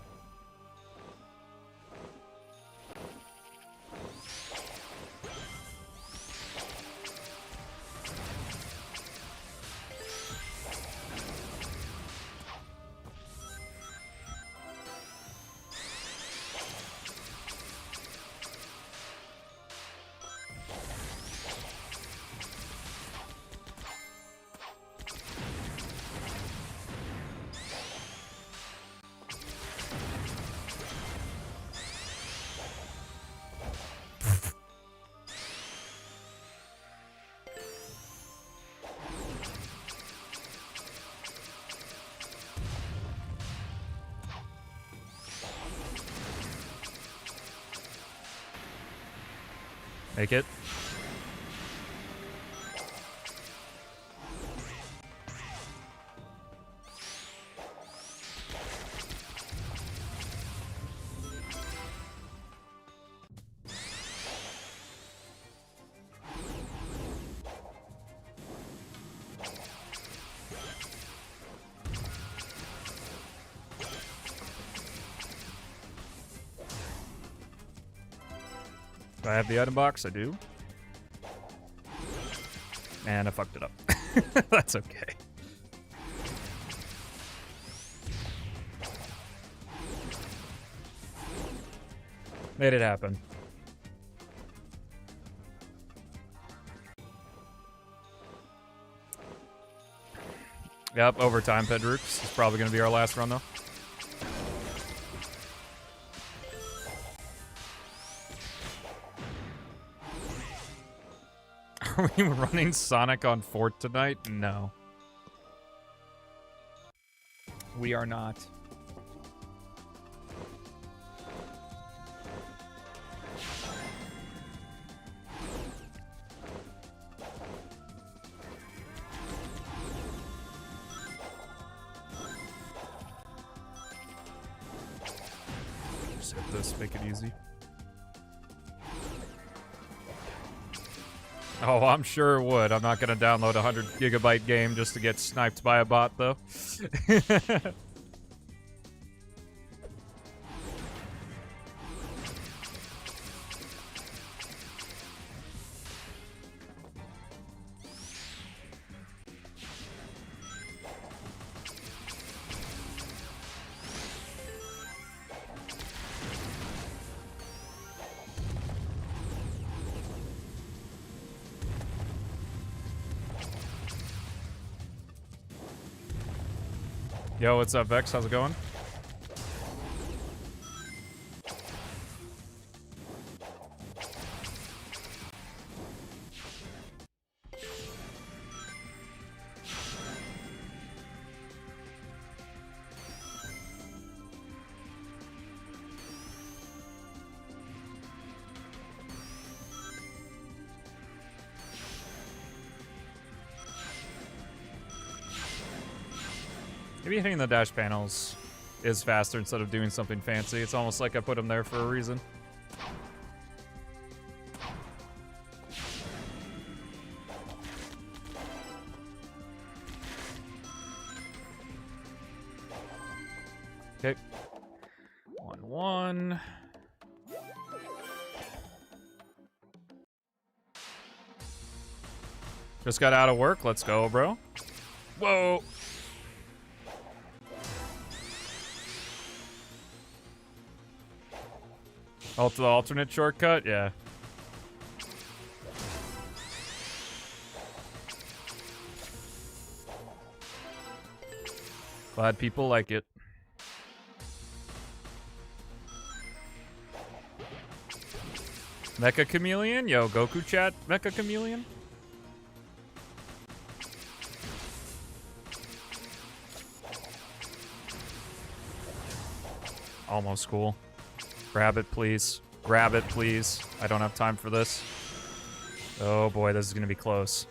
Make it. Do I have the item box? I do. And I fucked it up. That's okay. Made it happen. Yep, overtime, Pedrux. It's probably going to be our last run, though. Are we running Sonic on Fort tonight? No. We are not. Just hit this, make it easy. Oh, I'm sure it would. I'm not going to download a 100-gigabyte game just to get sniped by a bot, though. Yo, what's up, Vex? How's it going? Maybe hitting the dash panels is faster instead of doing something fancy. It's almost like I put them there for a reason. Okay. 1-1. Just got out of work. Let's go, bro. Whoa. The alternate shortcut? Yeah. Glad people like it. Mecha Chameleon? Yo, Goku chat, Mecha Chameleon? Almost cool. Grab it, please. Grab it, please. I don't have time for this. Oh boy, this is gonna be close.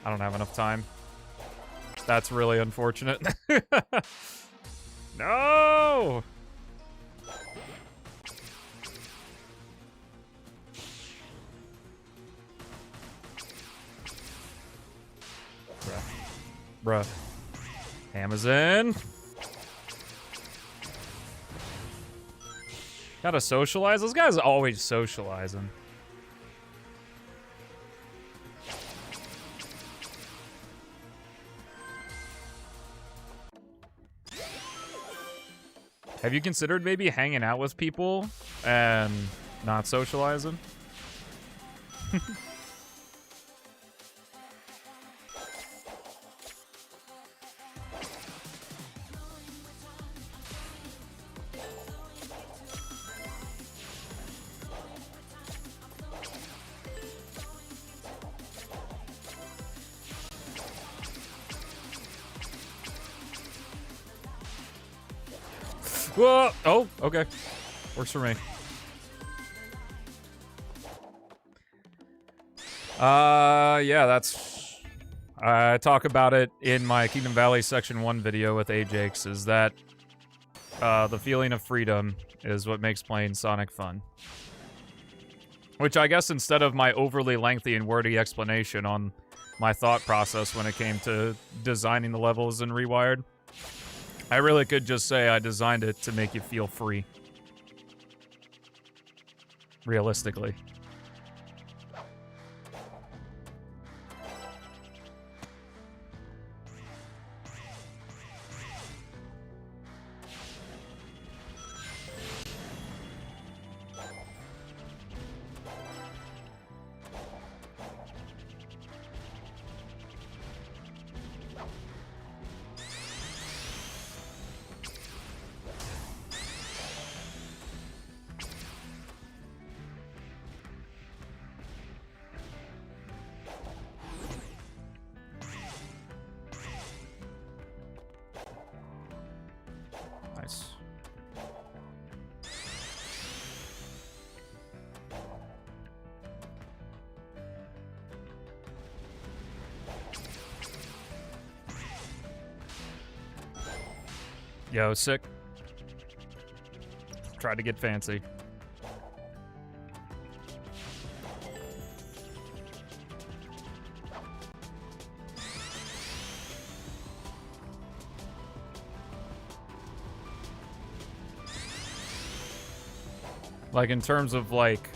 I don't have enough time. That's really unfortunate. No! Bruh. Amazon. Gotta socialize? Those guys are always socializing. Have you considered maybe hanging out with people and not socializing? Whoa! Oh, okay. Works for me. Yeah, that's... I talk about it in my Kingdom Valley Section 1 video with Ajax, is that the feeling of freedom is what makes playing Sonic fun. Which I guess instead of my overly lengthy and wordy explanation on my thought process when it came to designing the levels in Rewired, I really could just say I designed it to make you feel free. Realistically. Yo, sick. Tried to get fancy. Like, in terms of, like,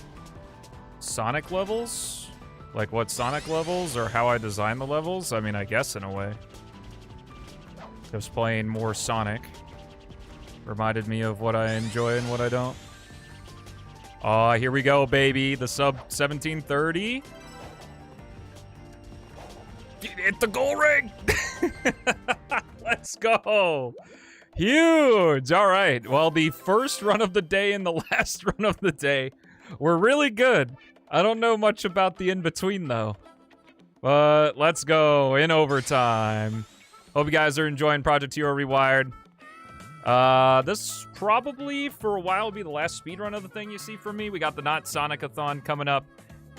Sonic levels? Like, what Sonic levels, or how I design the levels? I mean, I guess in a way. Just playing more Sonic reminded me of what I enjoy and what I don't. Oh, here we go, baby. The sub 1730. Hit the goal ring! Let's go! Huge! All right. Well, the first run of the day and the last run of the day were really good. I don't know much about the in-between, though. But let's go in overtime. Hope you guys are enjoying Project Hero Rewired. This probably, for a while, will be the last speedrun of the thing you see from me. We got the Not Sonic-a-thon coming up,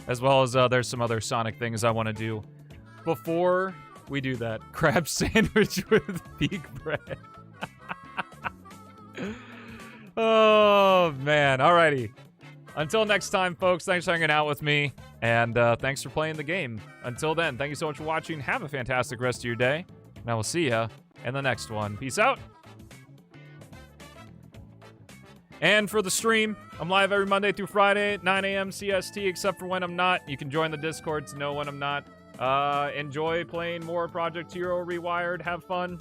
as well as there's some other Sonic things I want to do. Before we do that, crab sandwich with pig bread. Oh, man. Alrighty. Until next time, folks, thanks for hanging out with me, and thanks for playing the game. Until then, thank you so much for watching. Have a fantastic rest of your day, and I will see ya in the next one. Peace out. And for the stream, I'm live every Monday through Friday at 9 a.m. CST, except for when I'm not. You can join the Discord to know when I'm not. Enjoy playing more Project Hero Rewired. Have fun.